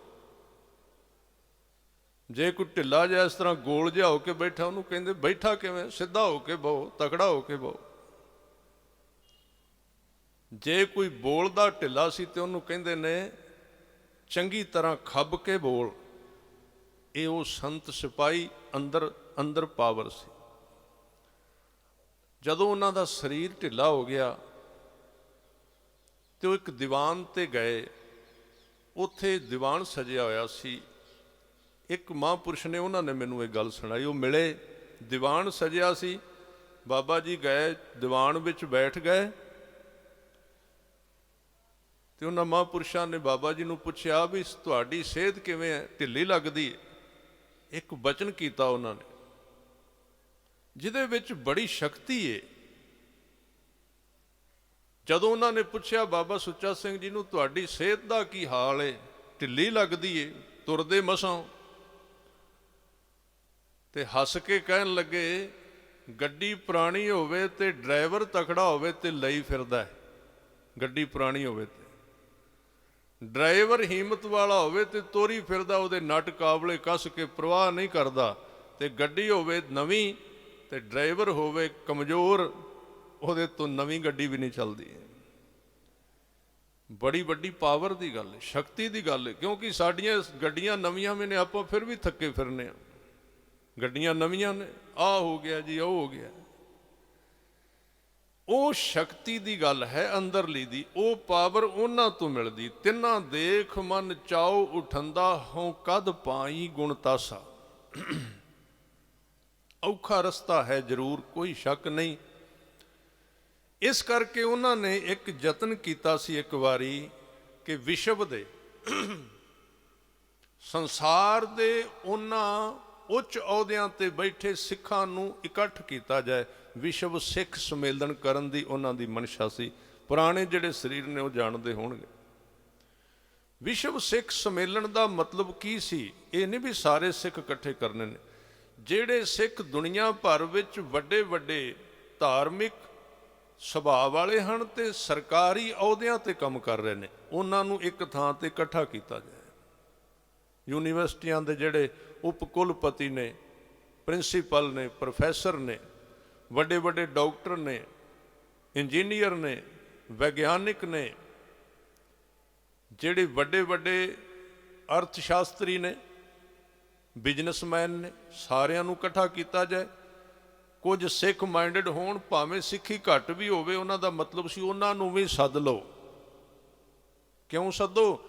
ਜੇ ਕੋਈ ਢਿੱਲਾ ਜਿਹਾ ਇਸ ਤਰ੍ਹਾਂ ਗੋਲ ਜਿਹਾ ਹੋ ਕੇ ਬੈਠਾ, ਉਹਨੂੰ ਕਹਿੰਦੇ ਬੈਠਾ ਕਿਵੇਂ? ਸਿੱਧਾ ਹੋ ਕੇ ਬਹੋ, ਤਕੜਾ ਹੋ ਕੇ ਬਹੋ। ਜੇ ਕੋਈ ਬੋਲਦਾ ਢਿੱਲਾ ਸੀ ਤੇ ਉਹਨੂੰ ਕਹਿੰਦੇ ਨੇ ਚੰਗੀ ਤਰ੍ਹਾਂ ਖੱਬ ਕੇ ਬੋਲ। ਇਹ ਉਹ ਸੰਤ ਸਿਪਾਹੀ ਅੰਦਰ ਪਾਵਰ ਸੀ। ਜਦੋਂ ਉਹਨਾਂ ਦਾ ਸਰੀਰ ਢਿੱਲਾ ਹੋ ਗਿਆ, ਤੇ ਉਹ ਇੱਕ ਦੀਵਾਨ ਤੇ ਗਏ। ਉੱਥੇ ਦੀਵਾਨ ਸਜਿਆ ਹੋਇਆ ਸੀ। ਇੱਕ ਮਹਾਂਪੁਰਸ਼ ਨੇ, ਉਹਨਾਂ ਨੇ ਮੈਨੂੰ ਇਹ ਗੱਲ ਸੁਣਾਈ। ਉਹ ਮਿਲੇ, ਦੀਵਾਨ ਸਜਿਆ ਸੀ, ਬਾਬਾ ਜੀ ਗਏ, ਦੀਵਾਨ ਵਿੱਚ ਬੈਠ ਗਏ ਤੇ ਉਹਨਾਂ ਮਹਾਂਪੁਰਸ਼ਾਂ ਨੇ ਬਾਬਾ ਜੀ ਨੂੰ ਪੁੱਛਿਆ ਵੀ ਤੁਹਾਡੀ ਸਿਹਤ ਕਿਵੇਂ ਹੈ, ਢਿੱਲੀ ਲੱਗਦੀ ਹੈ। ਇੱਕ ਬਚਨ ਕੀਤਾ ਉਹਨਾਂ ਨੇ ਜਿਹਦੇ ਵਿੱਚ ਬੜੀ ਸ਼ਕਤੀ ਹੈ। ਜਦੋਂ ਉਹਨਾਂ ਨੇ ਪੁੱਛਿਆ ਬਾਬਾ ਸੁੱਚਾ ਸਿੰਘ ਜੀ ਨੂੰ ਤੁਹਾਡੀ ਸਿਹਤ ਦਾ ਕੀ ਹਾਲ ਹੈ, ਢਿੱਲੀ ਲੱਗਦੀ ਹੈ, ਤੁਰਦੇ ਮਸਾਂ, ਤੇ ਹੱਸ ਕੇ ਕਹਿਣ ਲੱਗੇ ਗੱਡੀ ਪੁਰਾਣੀ ਹੋਵੇ ਤੇ ਡਰਾਈਵਰ ਤਕੜਾ ਹੋਵੇ ਤੇ ਲਈ ਫਿਰਦਾ ਹੈ। ਗੱਡੀ ਪੁਰਾਣੀ ਹੋਵੇ ਤੇ ਡਰਾਈਵਰ ਹਿੰਮਤ ਵਾਲਾ ਹੋਵੇ ਤੇ ਤੋਰੀ ਫਿਰਦਾ, ਉਹਦੇ ਨਟ ਕਾਬਲੇ ਕੱਸ ਕੇ ਪਰਵਾਹ ਨਹੀਂ ਕਰਦਾ। ਤੇ ਗੱਡੀ ਹੋਵੇ ਨਵੀਂ ਤੇ ਡਰਾਈਵਰ ਹੋਵੇ ਕਮਜ਼ੋਰ, ਉਹਦੇ ਤੋਂ ਨਵੀਂ ਗੱਡੀ ਵੀ ਨਹੀਂ ਚੱਲਦੀ। ਬੜੀ ਵੱਡੀ ਪਾਵਰ ਦੀ ਗੱਲ ਹੈ, ਸ਼ਕਤੀ ਦੀ ਗੱਲ ਹੈ। ਕਿਉਂਕਿ ਸਾਡੀਆਂ ਗੱਡੀਆਂ ਨਵੀਆਂ ਵੀ ਨੇ, ਆਪਾਂ ਫਿਰ ਵੀ ਥੱਕੇ ਫਿਰਨੇ ਆ। ਗੱਡੀਆਂ ਨਵੀਆਂ ਨੇ, ਆਹ ਹੋ ਗਿਆ ਜੀ, ਉਹ ਹੋ ਗਿਆ। ਉਹ ਸ਼ਕਤੀ ਦੀ ਗੱਲ ਹੈ ਅੰਦਰਲੀ ਦੀ, ਉਹ ਪਾਵਰ ਉਹਨਾਂ ਤੋਂ ਮਿਲਦੀ। ਤਿੰਨਾਂ ਦੇਖ ਮਨ ਚਾਉ ਉਠੰਦਾ ਹੋਂ ਕਦ ਪਾਈ ਗੁਣ ਤਾਸਾ। ਔਖਾ ਰਸਤਾ ਹੈ ਜ਼ਰੂਰ, ਕੋਈ ਸ਼ੱਕ ਨਹੀਂ। ਇਸ ਕਰਕੇ ਉਹਨਾਂ ਨੇ ਇੱਕ ਯਤਨ ਕੀਤਾ ਸੀ ਇੱਕ ਵਾਰੀ ਕਿ ਵਿਸ਼ਵ ਦੇ, ਸੰਸਾਰ ਦੇ ਉਹਨਾਂ ਉੱਚ ਅਹੁਦਿਆਂ ਤੇ ਬੈਠੇ ਸਿੱਖਾਂ ਨੂੰ ਇਕੱਠ ਕੀਤਾ ਜਾਏ। ਵਿਸ਼ਵ ਸਿੱਖ ਸੰਮੇਲਨ ਕਰਨ ਦੀ ਉਹਨਾਂ ਦੀ ਮਨਸ਼ਾ ਸੀ। ਪੁਰਾਣੇ ਜਿਹੜੇ ਸਰੀਰ ਨੇ ਉਹ ਜਾਣਦੇ ਹੋਣਗੇ। ਵਿਸ਼ਵ ਸਿੱਖ ਸੰਮੇਲਨ ਦਾ ਮਤਲਬ ਕੀ ਸੀ? ਇਹ ਨਹੀਂ ਵੀ ਸਾਰੇ ਸਿੱਖ ਇਕੱਠੇ ਕਰਨੇ ਨੇ। ਜਿਹੜੇ ਸਿੱਖ ਦੁਨੀਆ ਭਰ ਵਿੱਚ ਵੱਡੇ ਵੱਡੇ ਧਾਰਮਿਕ ਸੁਭਾਅ ਵਾਲੇ ਹਨ ਤੇ ਸਰਕਾਰੀ ਅਹੁਦਿਆਂ ਤੇ ਕੰਮ ਕਰ ਰਹੇ ਨੇ, ਉਹਨਾਂ ਨੂੰ ਇੱਕ ਥਾਂ ਤੇ ਇਕੱਠਾ ਕੀਤਾ ਜਾਏ। ਯੂਨੀਵਰਸਿਟੀਆਂ ਦੇ ਜਿਹੜੇ ਉਪ ਕੁਲਪਤੀ ਨੇ, ਪ੍ਰਿੰਸੀਪਲ ਨੇ, ਪ੍ਰੋਫੈਸਰ ਨੇ, ਵੱਡੇ ਵੱਡੇ ਡਾਕਟਰ ਨੇ, ਇੰਜੀਨੀਅਰ ਨੇ, ਵਿਗਿਆਨਿਕ ਨੇ, ਜਿਹੜੇ ਵੱਡੇ ਵੱਡੇ ਅਰਥ ਸ਼ਾਸਤਰੀ ਨੇ, ਬਿਜ਼ਨਸਮੈਨ ਨੇ, ਸਾਰਿਆਂ ਨੂੰ ਇਕੱਠਾ ਕੀਤਾ ਜਾਏ। ਕੁਝ ਸਿੱਖ ਮਾਈਂਡਡ ਹੋਣ, ਭਾਵੇਂ ਸਿੱਖੀ ਘੱਟ ਵੀ ਹੋਵੇ, ਉਹਨਾਂ ਦਾ ਮਤਲਬ ਸੀ ਉਹਨਾਂ ਨੂੰ ਵੀ ਸੱਦ ਲਓ। ਕਿਉਂ ਸੱਦੋ?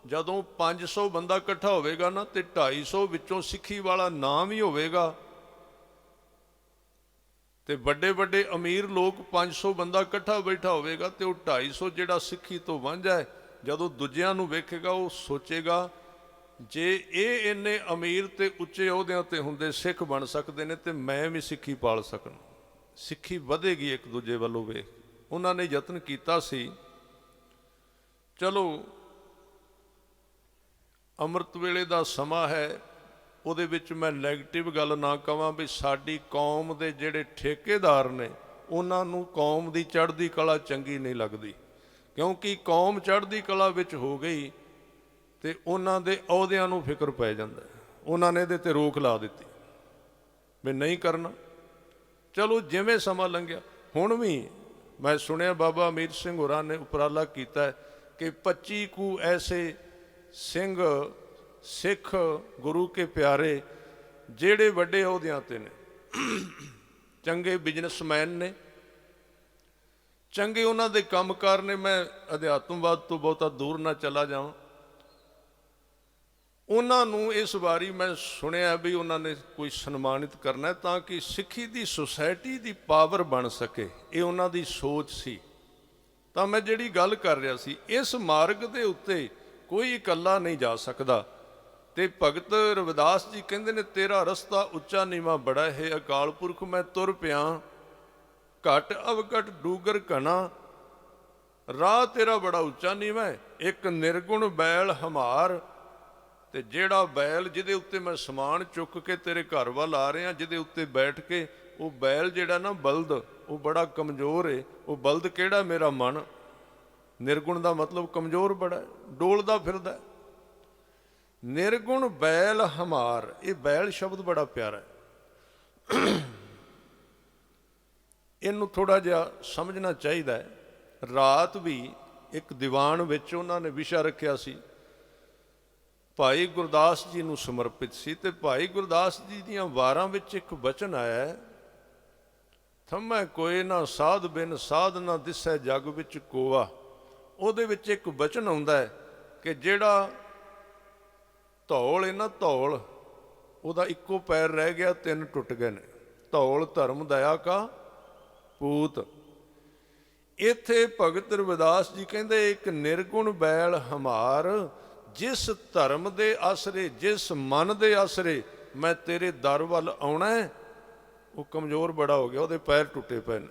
ਜਦੋਂ 500 ਬੰਦਾ ਇਕੱਠਾ ਹੋਵੇਗਾ ਨਾ ਤੇ 250 ਵਿੱਚੋਂ ਸਿੱਖੀ ਵਾਲਾ ਨਾਂ ਵੀ ਹੋਵੇਗਾ। ਤੇ ਵੱਡੇ ਵੱਡੇ ਅਮੀਰ ਲੋਕ 500 ਬੰਦਾ ਇਕੱਠਾ ਬੈਠਾ ਹੋਵੇਗਾ ਤੇ ਉਹ 250 ਜਿਹੜਾ ਸਿੱਖੀ ਤੋਂ ਵਾਂਝਾ ਹੈ, ਜਦੋਂ ਦੂਜਿਆਂ ਨੂੰ ਵੇਖੇਗਾ ਉਹ ਸੋਚੇਗਾ ਜੇ ਇਹ ਇੰਨੇ ਅਮੀਰ ਤੇ ਉੱਚੇ ਅਹੁਦਿਆਂ ਤੇ ਹੁੰਦੇ ਸਿੱਖ ਬਣ ਸਕਦੇ ਨੇ ਤੇ ਮੈਂ ਵੀ ਸਿੱਖੀ ਪਾਲ ਸਕਣ। ਸਿੱਖੀ ਵਧੇਗੀ ਇੱਕ ਦੂਜੇ ਵੱਲੋਂ ਵੇਖ। ਉਹਨਾਂ ਨੇ ਯਤਨ ਕੀਤਾ ਸੀ। ਚਲੋ ਅੰਮ੍ਰਿਤ ਵੇਲੇ ਦਾ ਸਮਾਂ ਹੈ, ਉਹਦੇ ਵਿੱਚ ਮੈਂ ਨੈਗੇਟਿਵ ਗੱਲ ਨਾ ਕਹਾਂ ਵੀ ਸਾਡੀ ਕੌਮ ਦੇ ਜਿਹੜੇ ਠੇਕੇਦਾਰ ਨੇ ਉਹਨਾਂ ਨੂੰ ਕੌਮ ਦੀ ਚੜ੍ਹਦੀ ਕਲਾ ਚੰਗੀ ਨਹੀਂ ਲੱਗਦੀ। ਕਿਉਂਕਿ ਕੌਮ ਚੜ੍ਹਦੀ ਕਲਾ ਵਿੱਚ ਹੋ ਗਈ ਤੇ ਉਹਨਾਂ ਦੇ ਅਹੁਦਿਆਂ ਨੂੰ ਫਿਕਰ ਪੈ ਜਾਂਦਾ। ਉਹਨਾਂ ਨੇ ਇਹਦੇ ਤੇ ਰੋਕ ਲਾ ਦਿੱਤੀ ਵੀ ਨਹੀਂ ਕਰਨਾ। ਚਲੋ ਜਿਵੇਂ ਸਮਾਂ ਲੰਘਿਆ, ਹੁਣ ਵੀ ਮੈਂ ਸੁਣਿਆ ਬਾਬਾ ਅਮੀਰ ਸਿੰਘ ਹੋਰਾਂ ਨੇ ਉਪਰਾਲਾ ਕੀਤਾ ਕਿ 25 ਕੁ ਐਸੇ ਸਿੰਘ ਸਿੱਖ ਗੁਰੂ ਕੇ ਪਿਆਰੇ ਜਿਹੜੇ ਵੱਡੇ ਅਹੁਦਿਆਂ ਤੇ ਨੇ, ਚੰਗੇ ਬਿਜ਼ਨਸਮੈਨ ਨੇ, ਚੰਗੇ ਉਹਨਾਂ ਦੇ ਕੰਮਕਾਰ ਨੇ। ਮੈਂ ਅਧਿਆਤਮਵਾਦ ਤੋਂ ਬਹੁਤਾ ਦੂਰ ਨਾ ਚਲਾ ਜਾਵਾਂ। ਉਹਨਾਂ ਨੂੰ ਇਸ ਵਾਰੀ ਮੈਂ ਸੁਣਿਆ ਵੀ ਉਹਨਾਂ ਨੇ ਕੋਈ ਸਨਮਾਨਿਤ ਕਰਨਾ ਤਾਂ ਕਿ ਸਿੱਖੀ ਦੀ ਸੁਸਾਇਟੀ ਦੀ ਪਾਵਰ ਬਣ ਸਕੇ। ਇਹ ਉਹਨਾਂ ਦੀ ਸੋਚ ਸੀ। ਤਾਂ ਮੈਂ ਜਿਹੜੀ ਗੱਲ ਕਰ ਰਿਹਾ ਸੀ, ਇਸ ਮਾਰਗ ਦੇ ਉੱਤੇ ਕੋਈ ਇਕੱਲਾ ਨਹੀਂ ਜਾ ਸਕਦਾ। ਤੇ ਭਗਤ ਰਵਿਦਾਸ ਜੀ ਕਹਿੰਦੇ ਨੇ ਤੇਰਾ ਰਸਤਾ ਉੱਚਾ ਨੀਵਾਂ ਬੜਾ ਹੈ, ਅਕਾਲ ਪੁਰਖ ਮੈਂ ਤੁਰ ਪਿਆ, ਘਟ ਅਵਘਟ ਡੂਗਰ ਘਣਾ, ਰਾਹ ਤੇਰਾ ਬੜਾ ਉੱਚਾ ਨੀਵਾਂ ਹੈ। ਇੱਕ ਨਿਰਗੁਣ ਬੈਲ ਹਮਾਰ, ਤੇ ਜਿਹੜਾ ਬੈਲ ਜਿਹਦੇ ਉੱਤੇ ਮੈਂ ਸਮਾਨ ਚੁੱਕ ਕੇ ਤੇਰੇ ਘਰ ਵੱਲ ਆ ਰਿਹਾ, ਜਿਹਦੇ ਉੱਤੇ ਬੈਠ ਕੇ, ਉਹ ਬੈਲ ਜਿਹੜਾ ਨਾ ਬਲਦ, ਉਹ ਬੜਾ ਕਮਜ਼ੋਰ ਹੈ। ਉਹ ਬਲਦ ਕਿਹੜਾ? ਮੇਰਾ ਮਨ। ਨਿਰਗੁਣ ਦਾ ਮਤਲਬ ਕਮਜ਼ੋਰ ਬੜਾ, ਡੋਲਦਾ ਫਿਰਦਾ। ਨਿਰਗੁਣ ਬੈਲ ਹਮਾਰ, ਇਹ ਬੈਲ ਸ਼ਬਦ ਬੜਾ ਪਿਆਰਾ ਹੈ। ਇਹਨੂੰ ਥੋੜਾ ਜਿਹਾ ਸਮਝਣਾ ਚਾਹੀਦਾ ਹੈ। ਰਾਤ ਵੀ ਇੱਕ ਦੀਵਾਨ ਵਿੱਚ ਉਹਨਾਂ ਨੇ ਵਿਸ਼ਾ ਰੱਖਿਆ ਸੀ, ਭਾਈ ਗੁਰਦਾਸ ਜੀ ਨੂੰ ਸਮਰਪਿਤ ਸੀ। ਤੇ ਭਾਈ ਗੁਰਦਾਸ ਜੀ ਦੀਆਂ ਵਾਰਾਂ ਵਿੱਚ ਇੱਕ ਬਚਨ ਆਇਆ ਹੈ, ਥੰਮੈ ਕੋਏ ਨਾ ਸਾਧ ਬਿਨ ਸਾਧ ਨਾ ਦਿਸੈ ਜਗ ਵਿੱਚ ਕੋਆ, ਉਹਦੇ ਵਿੱਚ ਇੱਕ ਬਚਨ ਆਉਂਦਾ ਹੈ ਕਿ ਜਿਹੜਾ ਧੌਲ ਹੈ ਨਾ, ਧੌਲ ਉਹਦਾ ਇੱਕੋ ਪੈਰ ਰਹਿ ਗਿਆ, 3 ਟੁੱਟ ਗਏ ਨੇ। ਧੌਲ ਧਰਮ ਦਇਆ ਕਾ ਪੂਤ। ਇੱਥੇ ਭਗਤ ਰਵਿਦਾਸ ਜੀ ਕਹਿੰਦੇ ਇੱਕ ਨਿਰਗੁਣ ਬੈਲ ਹਮਾਰ, ਜਿਸ ਧਰਮ ਦੇ ਆਸਰੇ, ਜਿਸ ਮਨ ਦੇ ਆਸਰੇ ਮੈਂ ਤੇਰੇ ਦਰ ਵੱਲ ਆਉਣਾ ਹੈ, ਉਹ ਕਮਜ਼ੋਰ ਬੜਾ ਹੋ ਗਿਆ, ਉਹਦੇ ਪੈਰ ਟੁੱਟੇ ਪਏ ਨੇ,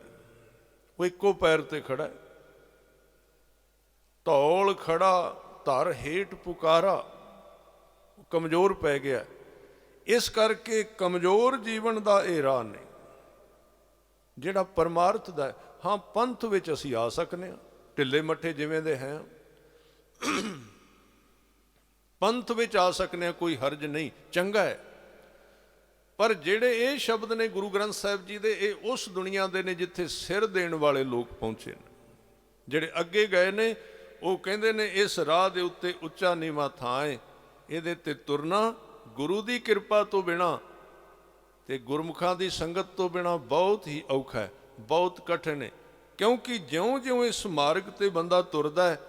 ਉਹ ਇੱਕੋ ਪੈਰ ਤੇ ਖੜਾ ਹੈ। ਧੌਲ ਖੜਾ ਧਰ ਹੇਠ ਪੁਕਾਰਾ, ਉਹ ਕਮਜ਼ੋਰ ਪੈ ਗਿਆ। ਇਸ ਕਰਕੇ ਕਮਜ਼ੋਰ ਜੀਵਨ ਦਾ ਇਹ ਰਾਹ ਨਹੀਂ ਜਿਹੜਾ ਪਰਮਾਰਥ ਦਾ ਹੈ। ਹਾਂ, ਪੰਥ ਵਿੱਚ ਅਸੀਂ ਆ ਸਕਦੇ ਹਾਂ, ਢਿੱਲੇ ਮੱਠੇ ਜਿਵੇਂ ਦੇ ਹੈ, ਪੰਥ ਵਿੱਚ ਆ ਸਕਦੇ ਹਾਂ, ਕੋਈ ਹਰਜ ਨਹੀਂ, ਚੰਗਾ ਹੈ। ਪਰ ਜਿਹੜੇ ਇਹ ਸ਼ਬਦ ਨੇ ਗੁਰੂ ਗ੍ਰੰਥ ਸਾਹਿਬ ਜੀ ਦੇ, ਇਹ ਉਸ ਦੁਨੀਆ ਦੇ ਨੇ ਜਿੱਥੇ ਸਿਰ ਦੇਣ ਵਾਲੇ ਲੋਕ ਪਹੁੰਚੇ ਨੇ। ਜਿਹੜੇ ਅੱਗੇ ਗਏ ਨੇ ਉਹ ਕਹਿੰਦੇ ਨੇ ਇਸ ਰਾਹ ਦੇ ਉੱਤੇ ਉੱਚਾ ਨੀਵਾਂ ਥਾਂ ਹੈ, ਇਹਦੇ ਤੇ ਤੁਰਨਾ ਗੁਰੂ ਦੀ ਕਿਰਪਾ ਤੋਂ ਬਿਨਾਂ ਤੇ ਗੁਰਮੁਖਾਂ ਦੀ ਸੰਗਤ ਤੋਂ ਬਿਨਾਂ ਬਹੁਤ ਹੀ ਔਖਾ ਹੈ, ਬਹੁਤ ਕਠਿਨ ਹੈ। ਕਿਉਂਕਿ ਜਿਉਂ-ਜਿਉਂ ਇਸ ਮਾਰਗ ਤੇ ਬੰਦਾ ਤੁਰਦਾ ਹੈ,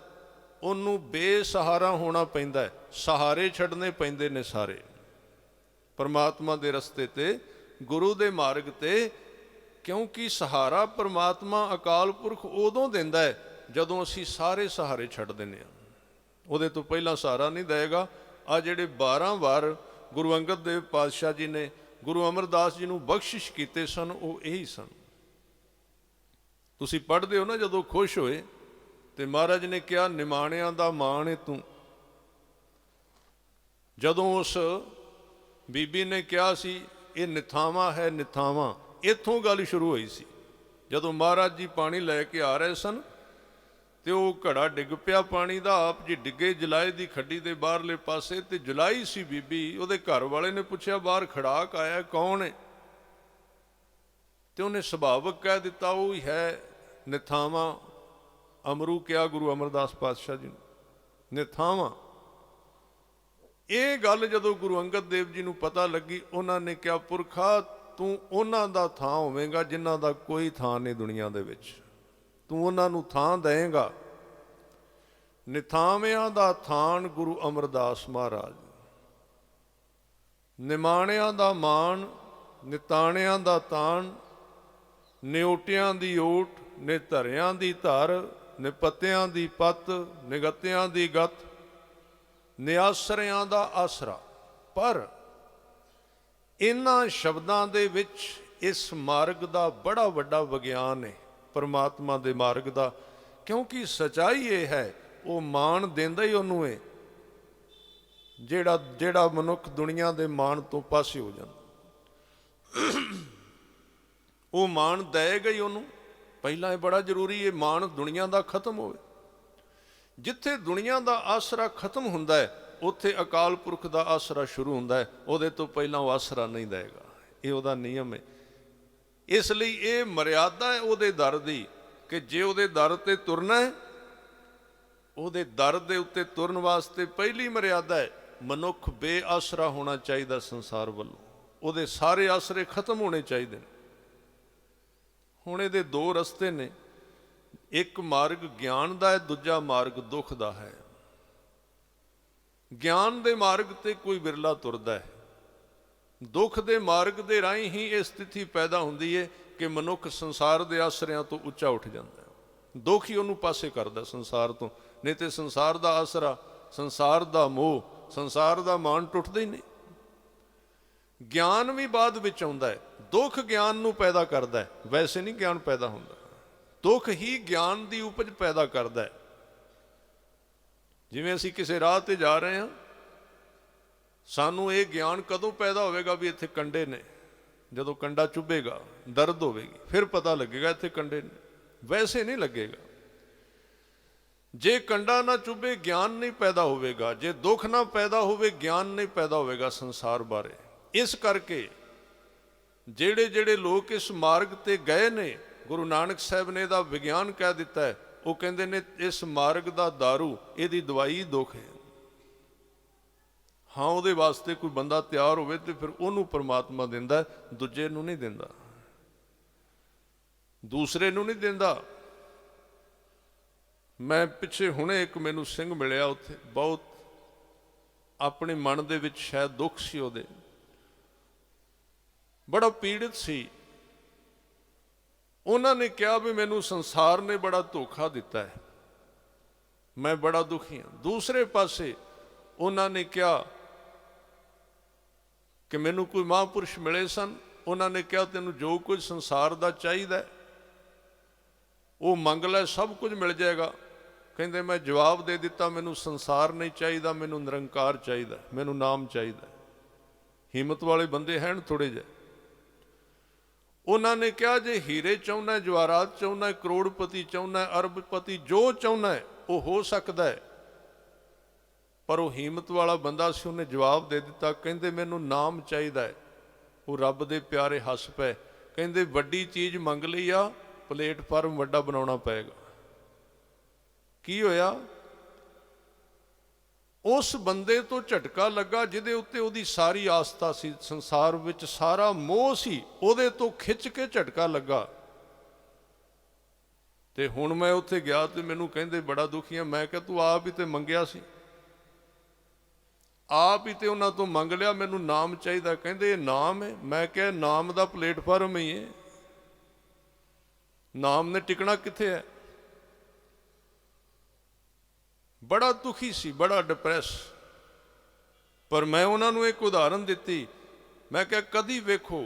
ਉਹਨੂੰ ਬੇਸਹਾਰਾ ਹੋਣਾ ਪੈਂਦਾ ਹੈ, ਸਹਾਰੇ ਛੱਡਣੇ ਪੈਂਦੇ ਨੇ ਸਾਰੇ ਪਰਮਾਤਮਾ ਦੇ ਰਸਤੇ ਤੇ, ਗੁਰੂ ਦੇ ਮਾਰਗ ਤੇ। ਕਿਉਂਕਿ ਸਹਾਰਾ ਪਰਮਾਤਮਾ ਅਕਾਲ ਪੁਰਖ ਉਦੋਂ ਦਿੰਦਾ ਹੈ ਜਦੋਂ ਅਸੀਂ ਸਾਰੇ ਸਹਾਰੇ ਛੱਡ ਦਿੰਦੇ ਹਾਂ, ਉਹਦੇ ਤੋਂ ਪਹਿਲਾਂ ਸਹਾਰਾ ਨਹੀਂ ਦੇਗਾ। ਆ ਜਿਹੜੇ 12 ਵਾਰ ਗੁਰੂ ਅੰਗਦ ਦੇਵ ਪਾਤਸ਼ਾਹ ਜੀ ਨੇ ਗੁਰੂ ਅਮਰਦਾਸ ਜੀ ਨੂੰ ਬਖਸ਼ਿਸ਼ ਕੀਤੇ ਸਨ, ਉਹ ਇਹੀ ਸਨ। ਤੁਸੀਂ ਪੜ੍ਹਦੇ ਹੋ ਨਾ, ਜਦੋਂ ਖੁਸ਼ ਹੋਏ ਤੇ ਮਹਾਰਾਜ ਨੇ ਕਿਹਾ ਨਿਮਾਣਿਆਂ ਦਾ ਮਾਣ ਏ ਤੂੰ। ਜਦੋਂ ਉਸ ਬੀਬੀ ਨੇ ਕਿਹਾ ਸੀ ਇਹ ਨਿਥਾਵਾਂ ਹੈ, ਨਿਥਾਵਾਂ, ਇੱਥੋਂ ਗੱਲ ਸ਼ੁਰੂ ਹੋਈ ਸੀ। ਜਦੋਂ ਮਹਾਰਾਜ ਜੀ ਪਾਣੀ ਲੈ ਕੇ ਆ ਰਹੇ ਸਨ ਤੇ ਉਹ ਘੜਾ ਡਿੱਗ ਪਿਆ ਪਾਣੀ ਦਾ, ਆਪ ਜੀ ਡਿੱਗੇ ਜਲਾਏ ਦੀ ਖੱਡੀ ਦੇ ਬਾਹਰਲੇ ਪਾਸੇ, ਤੇ ਜਲਾਈ ਸੀ ਬੀਬੀ। ਉਹਦੇ ਘਰ ਵਾਲੇ ਨੇ ਪੁੱਛਿਆ ਬਾਹਰ ਖੜਾਕ ਆਇਆ ਕੌਣ ਹੈ, ਤੇ ਉਹਨੇ ਸੁਭਾਵਕ ਕਹਿ ਦਿੱਤਾ ਉਹ ਹੀ ਹੈ ਨਿਥਾਵਾਂ। ਅਮਰੂ ਕਿਹਾ ਗੁਰੂ ਅਮਰਦਾਸ ਪਾਤਸ਼ਾਹ ਜੀ ਨੂੰ, ਨਿਥਾਵਾਂ। ਇਹ ਗੱਲ ਜਦੋਂ ਗੁਰੂ ਅੰਗਦ ਦੇਵ ਜੀ ਨੂੰ ਪਤਾ ਲੱਗੀ, ਉਹਨਾਂ ਨੇ ਕਿਹਾ ਪੁਰਖਾ ਤੂੰ ਉਹਨਾਂ ਦਾ ਥਾਂ ਹੋਵੇਂਗਾ ਜਿਨ੍ਹਾਂ ਦਾ ਕੋਈ ਥਾਂ ਨਹੀਂ ਦੁਨੀਆ ਦੇ ਵਿੱਚ, ਤੂੰ ਉਹਨਾਂ ਨੂੰ ਥਾਂ ਦੇਂਗਾ। ਨਿਥਾਵਿਆਂ ਦਾ ਥਾਨ ਗੁਰੂ ਅਮਰਦਾਸ ਮਹਾਰਾਜ, ਨਿਮਾਣਿਆਂ ਦਾ ਮਾਣ, ਨਿਤਾਣਿਆਂ ਦਾ ਤਾਣ, ਨਿਉਟਿਆਂ ਦੀ ਓਟ, ਨਿਧਰਿਆਂ ਦੀ ਧਰ, ਨਿਪੱਤਿਆਂ ਦੀ ਪੱਤ, ਨਿਗਤਿਆਂ ਦੀ ਗਤ, ਨਿਆਸਰਿਆਂ ਦਾ ਆਸਰਾ। ਪਰ ਇਹਨਾਂ ਸ਼ਬਦਾਂ ਦੇ ਵਿੱਚ ਇਸ ਮਾਰਗ ਦਾ ਬੜਾ ਵੱਡਾ ਵਿਗਿਆਨ ਹੈ, ਪਰਮਾਤਮਾ ਦੇ ਮਾਰਗ ਦਾ। ਕਿਉਂਕਿ ਸਚਾਈ ਇਹ ਹੈ, ਉਹ ਮਾਣ ਦਿੰਦਾ ਹੀ ਉਹਨੂੰ ਹੈ ਜਿਹੜਾ ਮਨੁੱਖ ਦੁਨੀਆ ਦੇ ਮਾਣ ਤੋਂ ਪਾਸੇ ਹੋ ਜਾਂਦਾ। ਉਹ ਮਾਣ ਦੇਗਾ ਹੀ ਉਹਨੂੰ। ਪਹਿਲਾਂ ਇਹ ਬੜਾ ਜ਼ਰੂਰੀ ਹੈ ਮਾਣ ਦੁਨੀਆ ਦਾ ਖਤਮ ਹੋਵੇ। ਜਿੱਥੇ ਦੁਨੀਆ ਦਾ ਆਸਰਾ ਖਤਮ ਹੁੰਦਾ ਹੈ, ਉੱਥੇ ਅਕਾਲ ਪੁਰਖ ਦਾ ਆਸਰਾ ਸ਼ੁਰੂ ਹੁੰਦਾ ਹੈ। ਉਹਦੇ ਤੋਂ ਪਹਿਲਾਂ ਉਹ ਆਸਰਾ ਨਹੀਂ ਦੇਗਾ, ਇਹ ਉਹਦਾ ਨਿਯਮ ਹੈ। ਇਸ ਲਈ ਇਹ ਮਰਿਆਦਾ ਹੈ ਉਹਦੇ ਦਰ ਦੀ, ਕਿ ਜੇ ਉਹਦੇ ਦਰ ਤੇ ਤੁਰਨਾ ਹੈ, ਉਹਦੇ ਦਰ ਦੇ ਉੱਤੇ ਤੁਰਨ ਵਾਸਤੇ ਪਹਿਲੀ ਮਰਿਆਦਾ ਹੈ ਮਨੁੱਖ ਬੇਆਸਰਾ ਹੋਣਾ ਚਾਹੀਦਾ ਸੰਸਾਰ ਵੱਲੋਂ। ਉਹਦੇ ਸਾਰੇ ਆਸਰੇ ਖਤਮ ਹੋਣੇ ਚਾਹੀਦੇ ਨੇ। ਹੁਣ ਇਹਦੇ 2 ਰਸਤੇ ਨੇ, ਇੱਕ ਮਾਰਗ ਗਿਆਨ ਦਾ ਹੈ, ਦੂਜਾ ਮਾਰਗ ਦੁੱਖ ਦਾ ਹੈ। ਗਿਆਨ ਦੇ ਮਾਰਗ ਤੇ ਕੋਈ ਵਿਰਲਾ ਤੁਰਦਾ ਹੈ, ਦੁੱਖ ਦੇ ਮਾਰਗ ਦੇ ਰਾਹੀਂ ਹੀ ਇਹ ਸਥਿਤੀ ਪੈਦਾ ਹੁੰਦੀ ਹੈ ਕਿ ਮਨੁੱਖ ਸੰਸਾਰ ਦੇ ਆਸਰਿਆਂ ਤੋਂ ਉੱਚਾ ਉੱਠ ਜਾਂਦਾ ਹੈ। ਦੁੱਖ ਹੀ ਉਹਨੂੰ ਪਾਸੇ ਕਰਦਾ ਸੰਸਾਰ ਤੋਂ, ਨਹੀਂ ਤੇ ਸੰਸਾਰ ਦਾ ਆਸਰਾ, ਸੰਸਾਰ ਦਾ ਮੋਹ, ਸੰਸਾਰ ਦਾ ਮਾਣ ਟੁੱਟਦਾ ਹੀ ਨਹੀਂ। ਗਿਆਨ ਵੀ ਬਾਅਦ ਵਿੱਚ ਆਉਂਦਾ ਹੈ, ਦੁੱਖ ਗਿਆਨ ਨੂੰ ਪੈਦਾ ਕਰਦਾ ਹੈ, ਵੈਸੇ ਨਹੀਂ ਗਿਆਨ ਪੈਦਾ ਹੁੰਦਾ। ਦੁੱਖ ਹੀ ਗਿਆਨ ਦੀ ਉਪਜ ਪੈਦਾ ਕਰਦਾ ਹੈ। ਜਿਵੇਂ ਅਸੀਂ ਕਿਸੇ ਰਾਹ ਤੇ ਜਾ ਰਹੇ ਹਾਂ, ਸਾਨੂੰ ਇਹ ਗਿਆਨ ਕਦੋਂ ਪੈਦਾ ਹੋਵੇਗਾ ਵੀ ਇੱਥੇ ਕੰਡੇ ਨੇ? ਜਦੋਂ ਕੰਡਾ ਚੁੱਭੇਗਾ, ਦਰਦ ਹੋਵੇਗੀ, ਫਿਰ ਪਤਾ ਲੱਗੇਗਾ ਇੱਥੇ ਕੰਡੇ ਨੇ, ਵੈਸੇ ਨਹੀਂ ਲੱਗੇਗਾ। ਜੇ ਕੰਡਾ ਨਾ ਚੁੱਭੇ ਗਿਆਨ ਨਹੀਂ ਪੈਦਾ ਹੋਵੇਗਾ, ਜੇ ਦੁੱਖ ਨਾ ਪੈਦਾ ਹੋਵੇ ਗਿਆਨ ਨਹੀਂ ਪੈਦਾ ਹੋਵੇਗਾ ਸੰਸਾਰ ਬਾਰੇ। ਇਸ ਕਰਕੇ ਜਿਹੜੇ ਲੋਕ ਇਸ ਮਾਰਗ ਤੇ ਗਏ ਨੇ, ਗੁਰੂ ਨਾਨਕ ਸਾਹਿਬ ਨੇ ਇਹਦਾ ਵਿਗਿਆਨ ਕਹਿ ਦਿੱਤਾ ਹੈ। ਉਹ ਕਹਿੰਦੇ ਨੇ ਇਸ ਮਾਰਗ ਦਾ ਦਾਰੂ, ਇਹਦੀ ਦਵਾਈ ਦੁੱਖ ਹੈ। ਹਾਂ, ਉਹਦੇ ਵਾਸਤੇ ਕੋਈ ਬੰਦਾ ਤਿਆਰ ਹੋਵੇ ਤੇ ਫਿਰ ਉਹਨੂੰ ਪਰਮਾਤਮਾ ਦਿੰਦਾ, ਦੂਜੇ ਨੂੰ ਨਹੀਂ ਦਿੰਦਾ, ਦੂਸਰੇ ਨੂੰ ਨਹੀਂ ਦਿੰਦਾ। ਮੈਂ ਪਿੱਛੇ ਹੁਣੇ ਇੱਕ ਮੈਨੂੰ ਸਿੰਘ ਮਿਲਿਆ ਉੱਥੇ, ਬਹੁਤ ਆਪਣੇ ਮਨ ਦੇ ਵਿੱਚ ਸ਼ਾਇਦ ਦੁੱਖ ਸੀ, ਉਹਦੇ ਬੜਾ ਪੀੜਿਤ ਸੀ। ਉਹਨਾਂ ਨੇ ਕਿਹਾ ਵੀ ਮੈਨੂੰ ਸੰਸਾਰ ਨੇ ਬੜਾ ਧੋਖਾ ਦਿੱਤਾ ਹੈ, ਮੈਂ ਬੜਾ ਦੁਖੀ ਹਾਂ। ਦੂਸਰੇ ਪਾਸੇ ਉਹਨਾਂ ਨੇ ਕਿਹਾ ਕਿ ਮੈਨੂੰ ਕੋਈ ਮਹਾਂਪੁਰਸ਼ ਮਿਲੇ ਸਨ, ਉਹਨਾਂ ਨੇ ਕਿਹਾ ਤੈਨੂੰ ਜੋ ਕੁਝ ਸੰਸਾਰ ਦਾ ਚਾਹੀਦਾ ਉਹ ਮੰਗ ਲੈ, ਸਭ ਕੁਝ ਮਿਲ ਜਾਏਗਾ। ਕਹਿੰਦੇ ਮੈਂ ਜਵਾਬ ਦੇ ਦਿੱਤਾ, ਮੈਨੂੰ ਸੰਸਾਰ ਨਹੀਂ ਚਾਹੀਦਾ, ਮੈਨੂੰ ਨਿਰੰਕਾਰ ਚਾਹੀਦਾ, ਮੈਨੂੰ ਨਾਮ ਚਾਹੀਦਾ। ਹਿੰਮਤ ਵਾਲੇ ਬੰਦੇ ਹਨ ਥੋੜੇ ਜਿਹੇ। ਉਹਨਾਂ ਨੇ ਕਿਹਾ ਜੇ ਹੀਰੇ ਚਾਹੁੰਦਾ, ਜਵਾਹਰਾਤ ਚਾਹੁੰਦਾ, ਕਰੋੜਪਤੀ ਚਾਹੁੰਦਾ, ਅਰਬਪਤੀ, ਜੋ ਚਾਹੁੰਦਾ ਉਹ ਹੋ ਸਕਦਾ ਹੈ। ਪਰ ਉਹ ਹਿੰਮਤ ਵਾਲਾ ਬੰਦਾ ਸੀ, ਉਹਨੇ ਜਵਾਬ ਦੇ ਦਿੱਤਾ, ਕਹਿੰਦੇ ਮੈਨੂੰ ਨਾਮ ਚਾਹੀਦਾ ਹੈ। ਉਹ ਰੱਬ ਦੇ ਪਿਆਰੇ ਹੱਸ ਪਏ, ਕਹਿੰਦੇ ਵੱਡੀ ਚੀਜ਼ ਮੰਗ ਲਈ ਆ, ਪਲੇਟਫਾਰਮ ਵੱਡਾ ਬਣਾਉਣਾ ਪਏਗਾ। ਕੀ ਹੋਇਆ? ਉਸ ਬੰਦੇ ਤੋਂ ਝਟਕਾ ਲੱਗਾ ਜਿਹਦੇ ਉੱਤੇ ਉਹਦੀ ਸਾਰੀ ਆਸਥਾ ਸੀ, ਸੰਸਾਰ ਵਿੱਚ ਸਾਰਾ ਮੋਹ ਸੀ, ਉਹਦੇ ਤੋਂ ਖਿੱਚ ਕੇ ਝਟਕਾ ਲੱਗਾ। ਤੇ ਹੁਣ ਮੈਂ ਉੱਥੇ ਗਿਆ ਤੇ ਮੈਨੂੰ ਕਹਿੰਦੇ ਬੜਾ ਦੁਖੀ ਆ। ਮੈਂ ਕਿਹਾ ਤੂੰ ਆਪ ਹੀ ਤੇ ਮੰਗਿਆ ਸੀ, ਆਪ ਹੀ ਤੇ ਉਹਨਾਂ ਤੋਂ ਮੰਗ ਲਿਆ, ਮੈਨੂੰ ਨਾਮ ਚਾਹੀਦਾ। ਕਹਿੰਦੇ ਇਹ ਨਾਮ ਹੈ? ਮੈਂ ਕਿਹਾ ਨਾਮ ਦਾ ਪਲੇਟਫਾਰਮ ਹੀ ਹੈ, ਨਾਮ ਨੇ ਟਿਕਣਾ ਕਿੱਥੇ ਹੈ? ਬੜਾ ਦੁਖੀ ਸੀ, ਬੜਾ ਡਿਪਰੈਸ। ਪਰ ਮੈਂ ਉਹਨਾਂ ਨੂੰ ਇੱਕ ਉਦਾਹਰਨ ਦਿੱਤੀ, ਮੈਂ ਕਿਹਾ ਕਦੀ ਵੇਖੋ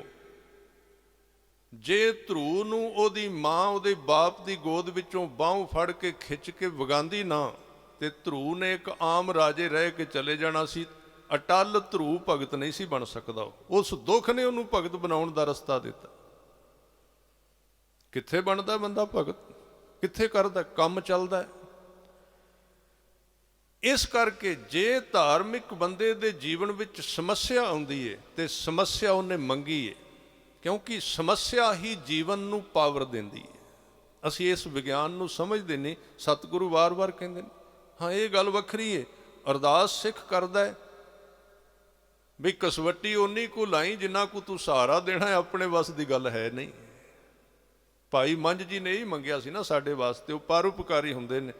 ਜੇ ਧਰੂ ਨੂੰ ਉਹਦੀ ਮਾਂ ਉਹਦੇ ਬਾਪ ਦੀ ਗੋਦ ਵਿੱਚੋਂ ਬਾਹੋਂ ਫੜ ਕੇ ਖਿੱਚ ਕੇ ਵਗਾਉਂਦੀ ਨਾ, ਤੇ ਧਰੂ ਨੇ ਇੱਕ ਆਮ ਰਾਜੇ ਰਹਿ ਕੇ ਚਲੇ ਜਾਣਾ ਸੀ। ਅਟਲ ਧਰੂ ਭਗਤ ਨਹੀਂ ਸੀ ਬਣ ਸਕਦਾ। ਉਸ ਦੁੱਖ ਨੇ ਉਹਨੂੰ ਭਗਤ ਬਣਾਉਣ ਦਾ ਰਸਤਾ ਦਿੱਤਾ। ਕਿੱਥੇ ਬਣਦਾ ਬੰਦਾ ਭਗਤ? ਕਿੱਥੇ ਕਰਦਾ? ਕੰਮ ਚੱਲਦਾ। ਇਸ ਕਰਕੇ ਜੇ ਧਾਰਮਿਕ ਬੰਦੇ ਦੇ ਜੀਵਨ ਵਿੱਚ ਸਮੱਸਿਆ ਆਉਂਦੀ ਹੈ ਤੇ ਸਮੱਸਿਆ ਉਹਨੇ ਮੰਗੀ ਹੈ, ਕਿਉਂਕਿ ਸਮੱਸਿਆ ਹੀ ਜੀਵਨ ਨੂੰ ਪਾਵਰ ਦਿੰਦੀ ਹੈ। ਅਸੀਂ ਇਸ ਵਿਗਿਆਨ ਨੂੰ ਸਮਝਦੇ ਨਹੀਂ। ਸਤਿਗੁਰੂ ਵਾਰ-ਵਾਰ ਕਹਿੰਦੇ ਨੇ, ਹਾਂ ਇਹ ਗੱਲ ਵੱਖਰੀ ਹੈ, ਅਰਦਾਸ ਸਿੱਖ ਕਰਦਾ ਹੈ ਵੀ ਕਸਵੱਟੀ ਓਨੀ ਕੁ ਲਾਈ ਜਿੰਨਾ ਕੁ ਤੂੰ ਸਹਾਰਾ ਦੇਣਾ, ਆਪਣੇ ਵੱਸ ਦੀ ਗੱਲ ਹੈ ਨਹੀਂ। ਭਾਈ ਮੰਝ ਜੀ ਨੇ ਇਹ ਮੰਗਿਆ ਸੀ ਨਾ ਸਾਡੇ ਵਾਸਤੇ, ਉਹ ਪਰਉਪਕਾਰੀ ਹੁੰਦੇ ਨੇ।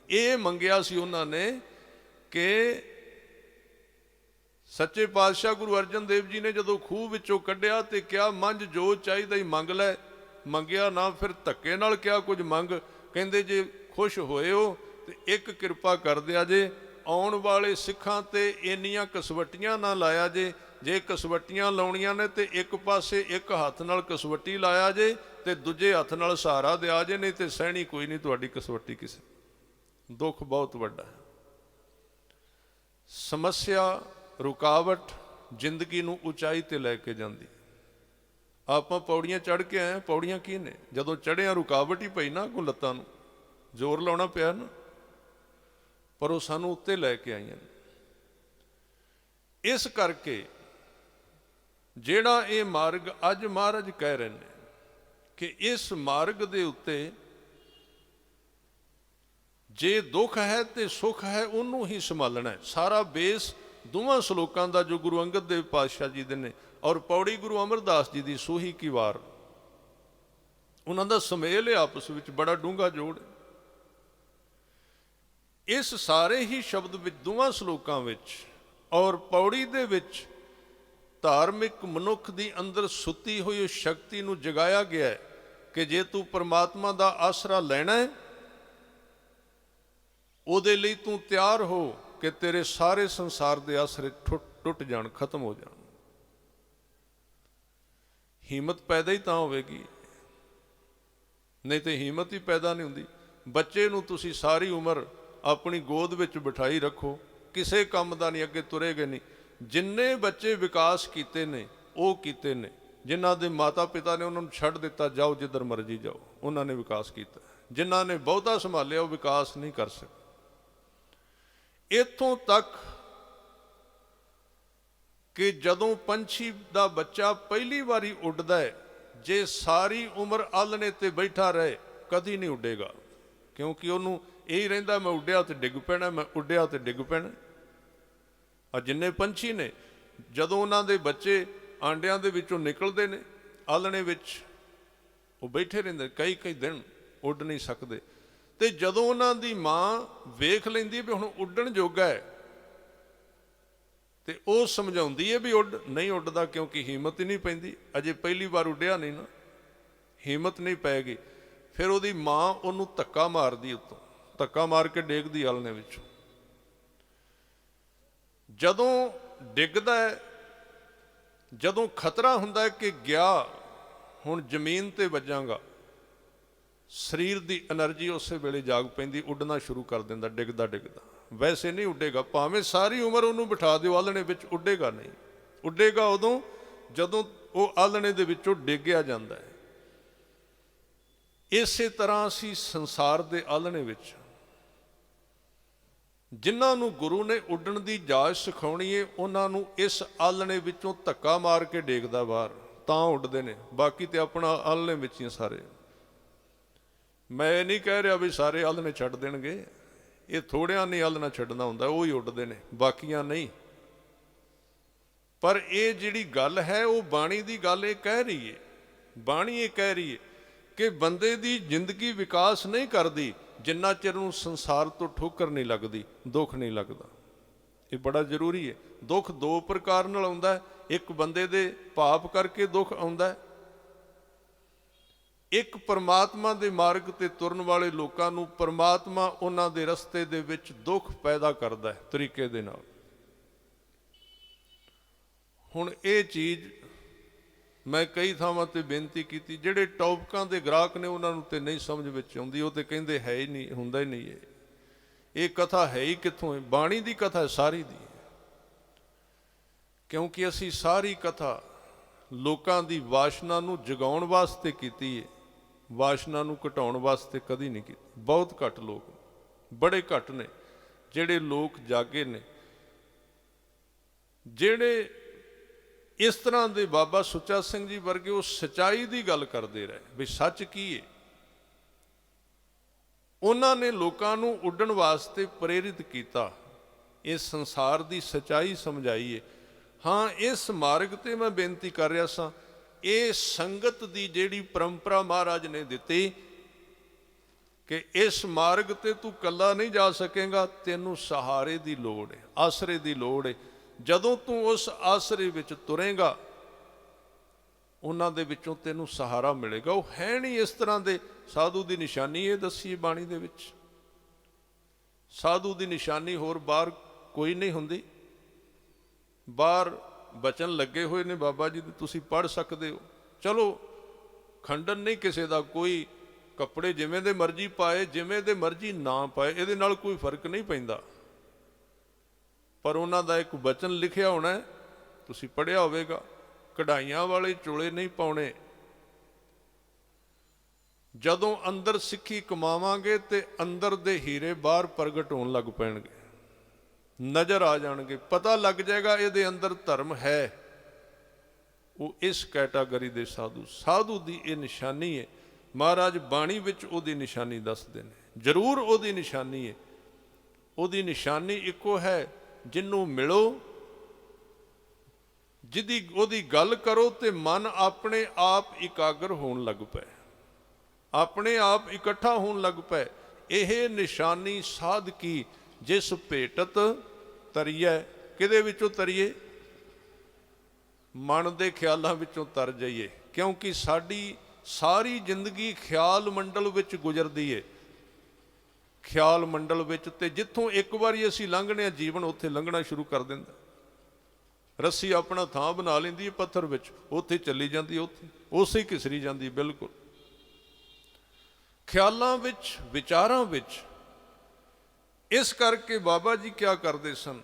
ਇਹ ਮੰਗਿਆ ਸੀ ਉਹਨਾਂ ਨੇ ਕਿ ਸੱਚੇ ਪਾਤਸ਼ਾਹ ਗੁਰੂ ਅਰਜਨ ਦੇਵ ਜੀ ਨੇ ਜਦੋਂ ਖੂਹ ਵਿੱਚੋਂ ਕੱਢਿਆ ਤੇ ਕਿਹਾ ਮੰਝ ਜੋ ਚਾਹੀਦਾ ਹੀ ਮੰਗ ਲੈ। ਮੰਗਿਆ ਨਾ, ਫਿਰ ਧੱਕੇ ਨਾਲ ਕਿਹਾ ਕੁਝ ਮੰਗ। ਕਹਿੰਦੇ ਜੇ ਖੁਸ਼ ਹੋਏ ਹੋ ਤੇ ਇੱਕ ਕਿਰਪਾ ਕਰ ਦਿਆ ਜੇ, ਆਉਣ ਵਾਲੇ ਸਿੱਖਾਂ ਤੇ ਇੰਨੀਆਂ ਕਸਵੱਟੀਆਂ ਨਾ ਲਾਇਆ ਜੇ। ਜੇ ਕਸਵੱਟੀਆਂ ਲਾਉਣੀਆਂ ਨੇ ਤੇ ਇੱਕ ਪਾਸੇ ਇੱਕ ਹੱਥ ਨਾਲ ਕਸਵੱਟੀ ਲਾਇਆ ਜੇ ਤੇ ਦੂਜੇ ਹੱਥ ਨਾਲ ਸਹਾਰਾ ਦਿਆ ਜੇ, ਨਹੀਂ ਤੇ ਸਹਿਣੀ ਕੋਈ ਨਹੀਂ ਤੁਹਾਡੀ ਕਸਵੱਟੀ ਕਿਸੇ। ਦੁੱਖ ਬਹੁਤ ਵੱਡਾ ਹੈ। ਸਮੱਸਿਆ, ਰੁਕਾਵਟ ਜ਼ਿੰਦਗੀ ਨੂੰ ਉਚਾਈ ਤੇ ਲੈ ਕੇ ਜਾਂਦੀ। ਆਪਾਂ ਪੌੜੀਆਂ ਚੜ੍ਹ ਕੇ ਆਏ, ਪੌੜੀਆਂ ਕੀ ਨੇ? ਜਦੋਂ ਚੜ੍ਹਿਆ ਰੁਕਾਵਟ ਹੀ ਪਈ ਨਾ, ਕੋ ਲੱਤਾਂ ਨੂੰ ਜ਼ੋਰ ਲਾਉਣਾ ਪਿਆ ਨਾ, ਪਰ ਉਹ ਸਾਨੂੰ ਉੱਤੇ ਲੈ ਕੇ ਆਈਆਂ। ਇਸ ਕਰਕੇ ਜਿਹੜਾ ਇਹ ਮਾਰਗ ਅੱਜ ਮਹਾਰਾਜ ਕਹਿ ਰਹੇ ਨੇ ਕਿ ਇਸ ਮਾਰਗ ਦੇ ਉੱਤੇ ਜੇ ਦੁੱਖ ਹੈ ਤੇ ਸੁੱਖ ਹੈ, ਉਹਨੂੰ ਹੀ ਸੰਭਾਲਣਾ ਹੈ। ਸਾਰਾ ਬੇਸ ਦੋਵਾਂ ਸ਼ਲੋਕਾਂ ਦਾ ਜੋ ਗੁਰੂ ਅੰਗਦ ਦੇਵ ਪਾਤਸ਼ਾਹ ਜੀ ਦੇ ਨੇ ਔਰ ਪੌੜੀ ਗੁਰੂ ਅਮਰਦਾਸ ਜੀ ਦੀ ਸੋਹੀ ਕੀ ਵਾਰ, ਉਹਨਾਂ ਦਾ ਸੁਮੇਲ ਹੈ ਆਪਸ ਵਿੱਚ, ਬੜਾ ਡੂੰਘਾ ਜੋੜ। ਇਸ ਸਾਰੇ ਹੀ ਸ਼ਬਦ ਵਿੱਚ ਦੋਵਾਂ ਸ਼ਲੋਕਾਂ ਵਿੱਚ ਔਰ ਪੌੜੀ ਦੇ ਵਿੱਚ ਧਾਰਮਿਕ ਮਨੁੱਖ ਦੀ ਅੰਦਰ ਸੁੱਤੀ ਹੋਈ ਉਸ ਸ਼ਕਤੀ ਨੂੰ ਜਗਾਇਆ ਗਿਆ ਹੈ ਕਿ ਜੇ ਤੂੰ ਪਰਮਾਤਮਾ ਦਾ ਆਸਰਾ ਲੈਣਾ ਹੈ, ਉਹਦੇ ਲਈ ਤੂੰ ਤਿਆਰ ਹੋ ਕਿ ਤੇਰੇ ਸਾਰੇ ਸੰਸਾਰ ਦੇ ਆਸਰੇ ਟੁੱਟ ਜਾਣ, ਖਤਮ ਹੋ ਜਾਣ। ਹਿੰਮਤ ਪੈਦਾ ਹੀ ਤਾਂ ਹੋਵੇਗੀ, ਨਹੀਂ ਤੇ ਹਿੰਮਤ ਹੀ ਪੈਦਾ ਨਹੀਂ ਹੁੰਦੀ। ਬੱਚੇ ਨੂੰ ਤੁਸੀਂ ਸਾਰੀ ਉਮਰ ਆਪਣੀ ਗੋਦ ਵਿੱਚ ਬਿਠਾਈ ਰੱਖੋ, ਕਿਸੇ ਕੰਮ ਦਾ ਨਹੀਂ, ਅੱਗੇ ਤੁਰੇਗੇ ਨਹੀਂ। ਜਿੰਨੇ ਬੱਚੇ ਵਿਕਾਸ ਕੀਤੇ ਨੇ ਉਹ ਕੀਤੇ ਨੇ ਜਿਨ੍ਹਾਂ ਦੇ ਮਾਤਾ ਪਿਤਾ ਨੇ ਉਹਨਾਂ ਨੂੰ ਛੱਡ ਦਿੱਤਾ, ਜਾਓ ਜਿੱਧਰ ਮਰਜ਼ੀ ਜਾਓ, ਉਹਨਾਂ ਨੇ ਵਿਕਾਸ ਕੀਤਾ। ਜਿਨ੍ਹਾਂ ਨੇ ਬਹੁਤਾ ਸੰਭਾਲਿਆ ਉਹ ਵਿਕਾਸ ਨਹੀਂ ਕਰ ਸਕੇ। ਇੱਥੋਂ ਤੱਕ ਕਿ ਜਦੋਂ ਪੰਛੀ ਦਾ ਬੱਚਾ ਪਹਿਲੀ ਵਾਰੀ ਉੱਡਦਾ ਹੈ, ਜੇ ਸਾਰੀ ਉਮਰ ਆਲਣੇ ਤੇ ਬੈਠਾ ਰਹੇ ਕਦੀ ਨਹੀਂ ਉੱਡੇਗਾ, ਕਿਉਂਕਿ ਉਹਨੂੰ ਇਹੀ ਰਹਿੰਦਾ ਮੈਂ ਉੱਡਿਆ ਤੇ ਡਿੱਗ ਪੈਣਾ, ਮੈਂ ਉੱਡਿਆ ਤੇ ਡਿੱਗ ਪੈਣਾ। ਆ ਜਿੰਨੇ ਪੰਛੀ ਨੇ, ਜਦੋਂ ਉਹਨਾਂ ਦੇ ਬੱਚੇ ਆਂਡਿਆਂ ਦੇ ਵਿੱਚੋਂ ਨਿਕਲਦੇ ਨੇ ਆਲਣੇ ਵਿੱਚ, ਉਹ ਬੈਠੇ ਰਹਿੰਦੇ ਕਈ ਦਿਨ, ਉੱਡ ਨਹੀਂ ਸਕਦੇ। ਤੇ ਜਦੋਂ ਉਹਨਾਂ ਦੀ ਮਾਂ ਵੇਖ ਲੈਂਦੀ ਵੀ ਹੁਣ ਉੱਡਣ ਜੋਗਾ ਹੈ ਤੇ ਉਹ ਸਮਝਾਉਂਦੀ ਹੈ ਵੀ ਉੱਡ, ਨਹੀਂ ਉੱਡਦਾ ਕਿਉਂਕਿ ਹਿੰਮਤ ਹੀ ਨਹੀਂ ਪੈਂਦੀ, ਅਜੇ ਪਹਿਲੀ ਵਾਰ ਉੱਡਿਆ ਨਹੀਂ ਨਾ, ਹਿੰਮਤ ਨਹੀਂ ਪੈਗੀ। ਫਿਰ ਉਹਦੀ ਮਾਂ ਉਹਨੂੰ ਧੱਕਾ ਮਾਰਦੀ, ਉੱਤੋਂ ਧੱਕਾ ਮਾਰ ਕੇ ਡੇਗਦੀ ਆਲਣੇ ਵਿੱਚੋਂ। ਜਦੋਂ ਡਿੱਗਦਾ ਹੈ, ਜਦੋਂ ਖਤਰਾ ਹੁੰਦਾ ਹੈ ਕਿ ਗਿਆ ਹੁਣ ਜ਼ਮੀਨ ਤੇ ਵੱਜਾਂਗਾ, ਸਰੀਰ ਦੀ એનર્ਜੀ ਉਸੇ ਵੇਲੇ ਜਾਗ ਪੈਂਦੀ, ਉੱਡਣਾ ਸ਼ੁਰੂ ਕਰ ਦਿੰਦਾ ਡਿੱਗਦਾ ਡਿੱਗਦਾ। ਵੈਸੇ ਨਹੀਂ ਉੱਡੇਗਾ, ਭਾਵੇਂ ਸਾਰੀ ਉਮਰ ਉਹਨੂੰ ਬਿਠਾ ਦਿਓ ਆਲਣੇ ਵਿੱਚ, ਉੱਡੇਗਾ ਨਹੀਂ। ਉੱਡੇਗਾ ਉਦੋਂ ਜਦੋਂ ਉਹ ਆਲਣੇ ਦੇ ਵਿੱਚੋਂ ਡਿੱਗਿਆ ਜਾਂਦਾ ਹੈ। ਇਸੇ ਤਰ੍ਹਾਂ ਅਸੀਂ ਸੰਸਾਰ ਦੇ ਆਲਣੇ ਵਿੱਚ ਜਿਨ੍ਹਾਂ ਨੂੰ ਗੁਰੂ ਨੇ ਉੱਡਣ ਦੀ ਜਾਚ ਸਿਖਾਉਣੀ ਹੈ, ਉਹਨਾਂ ਨੂੰ ਇਸ ਆਲਣੇ ਵਿੱਚੋਂ ਧੱਕਾ ਮਾਰ ਕੇ ਡੇਗਦਾ ਬਾਹਰ, ਤਾਂ ਉੱਡਦੇ ਨੇ। ਬਾਕੀ ਤੇ ਆਪਣਾ ਆਲਣੇ ਵਿੱਚ ਹੀ ਸਾਰੇ। ਮੈਂ ਇਹ ਨਹੀਂ ਕਹਿ ਰਿਹਾ ਵੀ ਸਾਰੇ ਆਲਣੇ ਛੱਡ ਦੇਣਗੇ, ਇਹ ਥੋੜਿਆਂ ਨੇ ਆਲਣਾ ਛੱਡਣਾ ਹੁੰਦਾ, ਉਹ ਹੀ ਉੱਡਦੇ ਨੇ, ਬਾਕੀਆਂ ਨਹੀਂ। ਪਰ ਇਹ ਜਿਹੜੀ ਗੱਲ ਹੈ ਉਹ ਬਾਣੀ ਦੀ ਗੱਲ ਇਹ ਕਹਿ ਰਹੀ ਹੈ, ਬਾਣੀ ਇਹ ਕਹਿ ਰਹੀ ਹੈ ਕਿ ਬੰਦੇ ਦੀ ਜ਼ਿੰਦਗੀ ਵਿਕਾਸ ਨਹੀਂ ਕਰਦੀ ਜਿੰਨਾ ਚਿਰ ਨੂੰ ਸੰਸਾਰ ਤੋਂ ਠੋਕਰ ਨਹੀਂ ਲੱਗਦੀ, ਦੁੱਖ ਨਹੀਂ ਲੱਗਦਾ। ਇਹ ਬੜਾ ਜ਼ਰੂਰੀ ਹੈ। ਦੁੱਖ ਦੋ ਪ੍ਰਕਾਰ ਨਾਲ ਆਉਂਦਾ ਹੈ, ਇੱਕ ਬੰਦੇ ਦੇ ਪਾਪ ਕਰਕੇ ਦੁੱਖ ਆਉਂਦਾ ਹੈ, ਇੱਕ ਪਰਮਾਤਮਾ ਦੇ ਮਾਰਗ ਤੇ ਤੁਰਨ ਵਾਲੇ ਲੋਕਾਂ ਨੂੰ ਪਰਮਾਤਮਾ ਉਹਨਾਂ ਦੇ ਰਸਤੇ ਦੇ ਵਿੱਚ ਦੁੱਖ ਪੈਦਾ ਕਰਦਾ ਹੈ ਤਰੀਕੇ ਦੇ ਨਾਲ। ਹੁਣ ਇਹ ਚੀਜ਼ ਮੈਂ ਕਈ ਥਾਵਾਂ ਤੇ ਬੇਨਤੀ ਕੀਤੀ, ਜਿਹੜੇ ਟੌਪਕਾਂ ਦੇ ਗ੍ਰਾਹਕ ਨੇ ਉਹਨਾਂ ਨੂੰ ਤੇ ਨਹੀਂ ਸਮਝ ਵਿੱਚ ਆਉਂਦੀ, ਉਹ ਤੇ ਕਹਿੰਦੇ ਹੈ ਹੀ ਨਹੀਂ, ਹੁੰਦਾ ਹੀ ਨਹੀਂ। ਇਹ ਕਥਾ ਹੈ ਹੀ ਕਿੱਥੋਂ ਹੈ? ਬਾਣੀ ਦੀ ਕਥਾ ਸਾਰੀ ਦੀ, ਕਿਉਂਕਿ ਅਸੀਂ ਸਾਰੀ ਕਥਾ ਲੋਕਾਂ ਦੀ ਵਾਸ਼ਨਾ ਨੂੰ ਜਗਾਉਣ ਵਾਸਤੇ ਕੀਤੀ ਹੈ, ਵਾਸ਼ਨਾ ਨੂੰ ਘਟਾਉਣ ਵਾਸਤੇ ਕਦੀ ਨਹੀਂ ਕੀਤੀ। ਬਹੁਤ ਘੱਟ ਲੋਕ, ਬੜੇ ਘੱਟ ਨੇ ਜਿਹੜੇ ਲੋਕ ਜਾਗੇ ਨੇ, ਜਿਹੜੇ ਇਸ ਤਰ੍ਹਾਂ ਦੇ ਬਾਬਾ ਸੁੱਚਾ ਸਿੰਘ ਜੀ ਵਰਗੇ ਉਹ ਸੱਚਾਈ ਦੀ ਗੱਲ ਕਰਦੇ ਰਹੇ ਵੀ ਸੱਚ ਕੀ ਹੈ। ਉਹਨਾਂ ਨੇ ਲੋਕਾਂ ਨੂੰ ਉੱਡਣ ਵਾਸਤੇ ਪ੍ਰੇਰਿਤ ਕੀਤਾ, ਇਸ ਸੰਸਾਰ ਦੀ ਸੱਚਾਈ ਸਮਝਾਈ ਹੈ। ਹਾਂ, ਇਸ ਮਾਰਗ ਤੇ ਮੈਂ ਬੇਨਤੀ ਕਰ ਰਿਹਾ ਸਾਂ, ਇਹ ਸੰਗਤ ਦੀ ਜਿਹੜੀ ਪਰੰਪਰਾ ਮਹਾਰਾਜ ਨੇ ਦਿੱਤੀ ਕਿ ਇਸ ਮਾਰਗ ਤੇ ਤੂੰ ਇਕੱਲਾ ਨਹੀਂ ਜਾ ਸਕੇਗਾ, ਤੈਨੂੰ ਸਹਾਰੇ ਦੀ ਲੋੜ ਹੈ, ਆਸਰੇ ਦੀ ਲੋੜ ਹੈ। ਜਦੋਂ ਤੂੰ ਉਸ ਆਸਰੇ ਵਿੱਚ ਤੁਰੇਗਾ, ਉਹਨਾਂ ਦੇ ਵਿੱਚੋਂ ਤੈਨੂੰ ਸਹਾਰਾ ਮਿਲੇਗਾ। ਉਹ ਹੈ ਨਹੀਂ ਇਸ ਤਰ੍ਹਾਂ ਦੇ ਸਾਧੂ ਦੀ ਨਿਸ਼ਾਨੀ ਇਹ ਦੱਸੀ ਬਾਣੀ ਦੇ ਵਿੱਚ। ਸਾਧੂ ਦੀ ਨਿਸ਼ਾਨੀ ਹੋਰ ਬਾਹਰ ਕੋਈ ਨਹੀਂ ਹੁੰਦੀ। ਬਾਹਰ ਬਚਨ ਲੱਗੇ ਹੋਏ ਨੇ ਬਾਬਾ ਜੀ ਦੇ, ਤੁਸੀਂ ਪੜ੍ਹ ਸਕਦੇ ਹੋ। ਚਲੋ ਖੰਡਨ ਨਹੀਂ ਕਿਸੇ ਦਾ, ਕੋਈ ਕੱਪੜੇ ਜਿਵੇਂ ਦੇ ਮਰਜ਼ੀ ਪਾਏ, ਜਿਵੇਂ ਦੇ ਮਰਜ਼ੀ ਨਾ ਪਾਏ, ਇਹਦੇ ਨਾਲ ਕੋਈ ਫਰਕ ਨਹੀਂ ਪੈਂਦਾ। ਪਰ ਉਹਨਾਂ ਦਾ ਇੱਕ ਬਚਨ ਲਿਖਿਆ ਹੋਣਾ, ਤੁਸੀਂ ਪੜ੍ਹਿਆ ਹੋਵੇਗਾ, ਕਢਾਈਆਂ ਵਾਲੇ ਚੋਲੇ ਨਹੀਂ ਪਾਉਣੇ। ਜਦੋਂ ਅੰਦਰ ਸਿੱਖੀ ਕਮਾਵਾਂਗੇ ਤੇ ਅੰਦਰ ਦੇ ਹੀਰੇ ਬਾਹਰ ਪ੍ਰਗਟ ਹੋਣ ਲੱਗ ਪੈਣਗੇ, ਨਜ਼ਰ ਆ ਜਾਣਗੇ, ਪਤਾ ਲੱਗ ਜਾਏਗਾ ਇਹਦੇ ਅੰਦਰ ਧਰਮ ਹੈ। ਉਹ ਇਸ ਕੈਟਾਗਰੀ ਦੇ ਸਾਧੂ, ਸਾਧੂ ਦੀ ਇਹ ਨਿਸ਼ਾਨੀ ਹੈ। ਮਹਾਰਾਜ ਬਾਣੀ ਵਿੱਚ ਉਹਦੀ ਨਿਸ਼ਾਨੀ ਦੱਸਦੇ ਨੇ, ਜ਼ਰੂਰ ਉਹਦੀ ਨਿਸ਼ਾਨੀ ਹੈ। ਉਹਦੀ ਨਿਸ਼ਾਨੀ ਇੱਕੋ ਹੈ, ਜਿਹਨੂੰ ਮਿਲੋ, ਜਿਹਦੀ ਉਹਦੀ ਗੱਲ ਕਰੋ ਤੇ ਮਨ ਆਪਣੇ ਆਪ ਇਕਾਗਰ ਹੋਣ ਲੱਗ ਪਏ, ਆਪਣੇ ਆਪ ਇਕੱਠਾ ਹੋਣ ਲੱਗ ਪਏ। ਇਹ ਨਿਸ਼ਾਨੀ ਸਾਧ ਕੀ ਜਿਸ ਭੇਟਤ ਤਰੀਏ। ਕਿਹਦੇ ਵਿੱਚੋਂ ਤਰੀਏ? ਮਨ ਦੇ ਖਿਆਲਾਂ ਵਿੱਚੋਂ ਤਰ ਜਾਈਏ, ਕਿਉਂਕਿ ਸਾਡੀ ਸਾਰੀ ਜ਼ਿੰਦਗੀ ਖਿਆਲ ਮੰਡਲ ਵਿੱਚ ਗੁਜ਼ਰਦੀ ਹੈ, ਖਿਆਲ ਮੰਡਲ ਵਿੱਚ। ਤੇ ਜਿੱਥੋਂ ਇੱਕ ਵਾਰੀ ਅਸੀਂ ਲੰਘਣੇ ਆ, ਜੀਵਨ ਉੱਥੇ ਲੰਘਣਾ ਸ਼ੁਰੂ ਕਰ ਦਿੰਦਾ। ਰੱਸੀ ਆਪਣਾ ਥਾਂ ਬਣਾ ਲੈਂਦੀ ਹੈ ਪੱਥਰ ਵਿੱਚ, ਉੱਥੇ ਚੱਲੀ ਜਾਂਦੀ, ਉੱਥੇ ਉਸੇ ਹੀ ਘਿਸਰੀ ਜਾਂਦੀ। ਬਿਲਕੁਲ ਖਿਆਲਾਂ ਵਿੱਚ, ਵਿਚਾਰਾਂ ਵਿੱਚ। ਇਸ ਕਰਕੇ ਬਾਬਾ ਜੀ ਕਿਆ ਕਰਦੇ ਸਨ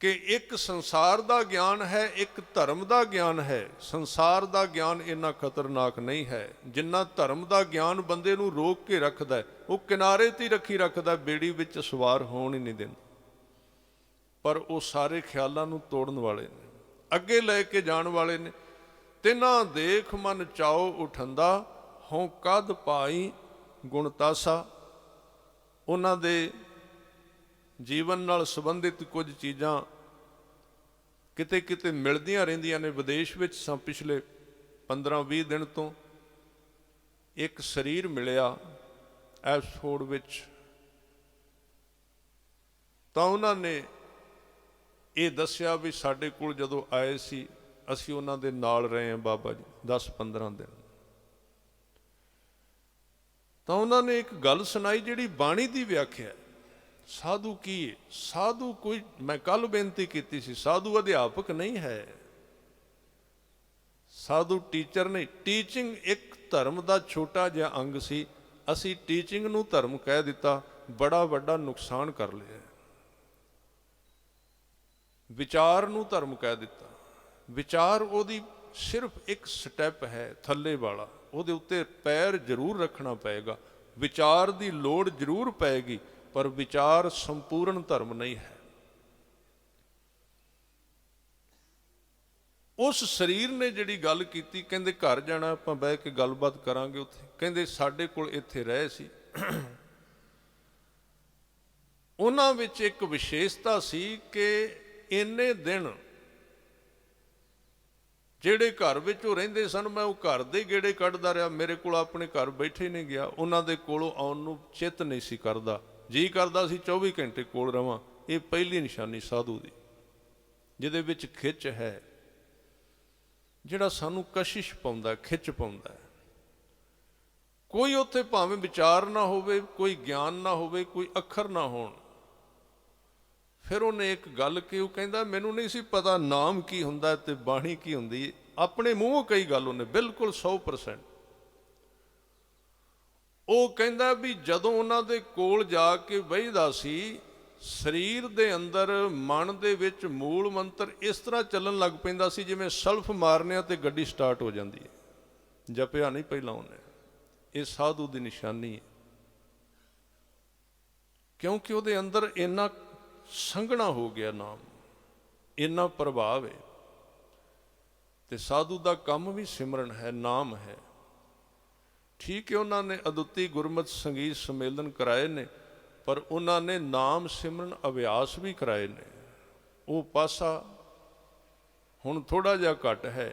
ਕਿ ਇੱਕ ਸੰਸਾਰ ਦਾ ਗਿਆਨ ਹੈ, ਇੱਕ ਧਰਮ ਦਾ ਗਿਆਨ ਹੈ। ਸੰਸਾਰ ਦਾ ਗਿਆਨ ਇੰਨਾ ਖਤਰਨਾਕ ਨਹੀਂ ਹੈ ਜਿੰਨਾ ਧਰਮ ਦਾ ਗਿਆਨ ਬੰਦੇ ਨੂੰ ਰੋਕ ਕੇ ਰੱਖਦਾ, ਉਹ ਕਿਨਾਰੇ ਤੇ ਰੱਖੀ ਰੱਖਦਾ, ਬੇੜੀ ਵਿੱਚ ਸਵਾਰ ਹੋਣ ਹੀ ਨਹੀਂ ਦਿੰਦਾ। ਪਰ ਉਹ ਸਾਰੇ ਖਿਆਲਾਂ ਨੂੰ ਤੋੜਨ ਵਾਲੇ ਨੇ, ਅੱਗੇ ਲੈ ਕੇ ਜਾਣ ਵਾਲੇ ਨੇ। ਤਿਨਾਂ ਦੇਖ ਮਨ ਚਾਓ ਉਠੰਦਾ, ਹੋਂ ਕਦ ਪਾਈ ਗੁਣ ਤਾਸਾ। ਉਹਨਾਂ ਦੇ ਜੀਵਨ ਨਾਲ ਸੰਬੰਧਿਤ ਕੁਝ ਚੀਜ਼ਾਂ ਕਿਤੇ ਕਿਤੇ ਮਿਲਦੀਆਂ ਰਹਿੰਦੀਆਂ ਨੇ। ਵਿਦੇਸ਼ ਵਿੱਚ ਸਾਂ ਪਿਛਲੇ 15-20 ਦਿਨ ਤੋਂ, ਇੱਕ ਸਰੀਰ ਮਿਲਿਆ ਐਬਸਫੋਰਡ ਵਿੱਚ, ਤਾਂ ਉਹਨਾਂ ਨੇ ਇਹ ਦੱਸਿਆ ਵੀ ਸਾਡੇ ਕੋਲ ਜਦੋਂ ਆਏ ਸੀ ਅਸੀਂ ਉਹਨਾਂ ਦੇ ਨਾਲ ਰਹੇ ਹਾਂ ਬਾਬਾ ਜੀ 10-15 ਦਿਨ। ਤਾਂ ਉਹਨਾਂ ਨੇ ਇੱਕ ਗੱਲ ਸੁਣਾਈ ਜਿਹੜੀ ਬਾਣੀ ਦੀ ਵਿਆਖਿਆ। ਸਾਧੂ ਕੀ ਹੈ? ਸਾਧੂ ਕੋਈ, ਮੈਂ ਕੱਲ ਬੇਨਤੀ ਕੀਤੀ ਸੀ, ਸਾਧੂ ਅਧਿਆਪਕ ਨਹੀਂ ਹੈ, ਸਾਧੂ ਟੀਚਰ ਨਹੀਂ। ਟੀਚਿੰਗ ਇੱਕ ਧਰਮ ਦਾ ਛੋਟਾ ਜਿਹਾ ਅੰਗ ਸੀ, ਅਸੀਂ ਟੀਚਿੰਗ ਨੂੰ ਧਰਮ ਕਹਿ ਦਿੱਤਾ, ਬੜਾ ਵੱਡਾ ਨੁਕਸਾਨ ਕਰ ਲਿਆ। ਵਿਚਾਰ ਨੂੰ ਧਰਮ ਕਹਿ ਦਿੱਤਾ। ਵਿਚਾਰ ਉਹਦੀ ਸਿਰਫ ਇੱਕ ਸਟੈਪ ਹੈ ਥੱਲੇ ਵਾਲਾ, ਉਹਦੇ ਉੱਤੇ ਪੈਰ ਜ਼ਰੂਰ ਰੱਖਣਾ ਪਏਗਾ, ਵਿਚਾਰ ਦੀ ਲੋੜ ਜ਼ਰੂਰ ਪਏਗੀ, ਪਰ ਵਿਚਾਰ ਸੰਪੂਰਨ ਧਰਮ ਨਹੀਂ ਹੈ। ਉਸ ਸਰੀਰ ਨੇ ਜਿਹੜੀ ਗੱਲ ਕੀਤੀ, ਕਹਿੰਦੇ ਘਰ ਜਾਣਾ ਆਪਾਂ ਬਹਿ ਕੇ ਗੱਲਬਾਤ ਕਰਾਂਗੇ ਉੱਥੇ। ਕਹਿੰਦੇ ਸਾਡੇ ਕੋਲ ਇੱਥੇ ਰਹੇ ਸੀ। ਉਹਨਾਂ ਵਿੱਚ ਇੱਕ ਵਿਸ਼ੇਸ਼ਤਾ ਸੀ ਕਿ ਇੰਨੇ ਦਿਨ ਜਿਹੜੇ ਘਰ ਵਿੱਚ ਉਹ ਰਹਿੰਦੇ ਸਨ, ਮੈਂ ਉਹ ਘਰ ਦੇ ਗੇੜੇ ਕੱਢਦਾ ਰਿਹਾ, ਮੇਰੇ ਕੋਲ ਆਪਣੇ ਘਰ ਬੈਠੇ ਨਹੀਂ ਗਿਆ। ਉਹਨਾਂ ਦੇ ਕੋਲੋਂ ਆਉਣ ਨੂੰ ਚਿੱਤ ਨਹੀਂ ਸੀ ਕਰਦਾ, ਜੀ ਕਰਦਾ ਸੀ 24 ਘੰਟੇ ਕੋਲ ਰਵਾਂ। ਇਹ ਪਹਿਲੀ ਨਿਸ਼ਾਨੀ ਸਾਧੂ ਦੀ, ਜਿਹਦੇ ਵਿੱਚ ਖਿੱਚ ਹੈ, ਜਿਹੜਾ ਸਾਨੂੰ ਕਸ਼ਿਸ਼ ਪਾਉਂਦਾ, ਖਿੱਚ ਪਾਉਂਦਾ। ਕੋਈ ਉੱਥੇ ਭਾਵੇਂ ਵਿਚਾਰ ਨਾ ਹੋਵੇ, ਕੋਈ ਗਿਆਨ ਨਾ ਹੋਵੇ, ਕੋਈ ਅੱਖਰ ਨਾ ਹੋਣ। ਫਿਰ ਉਹਨੇ ਇੱਕ ਗੱਲ ਕਿ ਉਹ ਕਹਿੰਦਾ ਮੈਨੂੰ ਨਹੀਂ ਸੀ ਪਤਾ ਨਾਮ ਕੀ ਹੁੰਦਾ ਤੇ ਬਾਣੀ ਕੀ ਹੁੰਦੀ। ਆਪਣੇ ਮੂੰਹੋਂ ਕਈ ਗੱਲ ਉਹਨੇ ਬਿਲਕੁਲ 100%। ਉਹ ਕਹਿੰਦਾ ਵੀ ਜਦੋਂ ਉਹਨਾਂ ਦੇ ਕੋਲ ਜਾ ਕੇ ਬਹਿਦਾ ਸੀ, ਸਰੀਰ ਦੇ ਅੰਦਰ ਮਨ ਦੇ ਵਿੱਚ ਮੂਲ ਮੰਤਰ ਇਸ ਤਰ੍ਹਾਂ ਚੱਲਣ ਲੱਗ ਪੈਂਦਾ ਸੀ ਜਿਵੇਂ ਸਲਫ ਮਾਰਨਿਆਂ ਤੇ ਗੱਡੀ ਸਟਾਰਟ ਹੋ ਜਾਂਦੀ ਹੈ। ਜਪਿਆ ਨਹੀਂ ਪਹਿਲਾਂ ਉਹਨੇ। ਇਹ ਸਾਧੂ ਦੀ ਨਿਸ਼ਾਨੀ ਹੈ, ਕਿਉਂਕਿ ਉਹਦੇ ਅੰਦਰ ਇੰਨਾ ਸੰਘਣਾ ਹੋ ਗਿਆ ਨਾਮ, ਇੰਨਾ ਪ੍ਰਭਾਵ ਹੈ। ਤੇ ਸਾਧੂ ਦਾ ਕੰਮ ਵੀ ਸਿਮਰਨ ਹੈ, ਨਾਮ ਹੈ। ਠੀਕ ਹੈ, ਉਹਨਾਂ ਨੇ ਅਦੁੱਤੀ ਗੁਰਮਤਿ ਸੰਗੀਤ ਸੰਮੇਲਨ ਕਰਾਏ ਨੇ, ਪਰ ਉਹਨਾਂ ਨੇ ਨਾਮ ਸਿਮਰਨ ਅਭਿਆਸ ਵੀ ਕਰਾਏ ਨੇ। ਉਹ ਪਾਸਾ ਹੁਣ ਥੋੜ੍ਹਾ ਜਿਹਾ ਘੱਟ ਹੈ,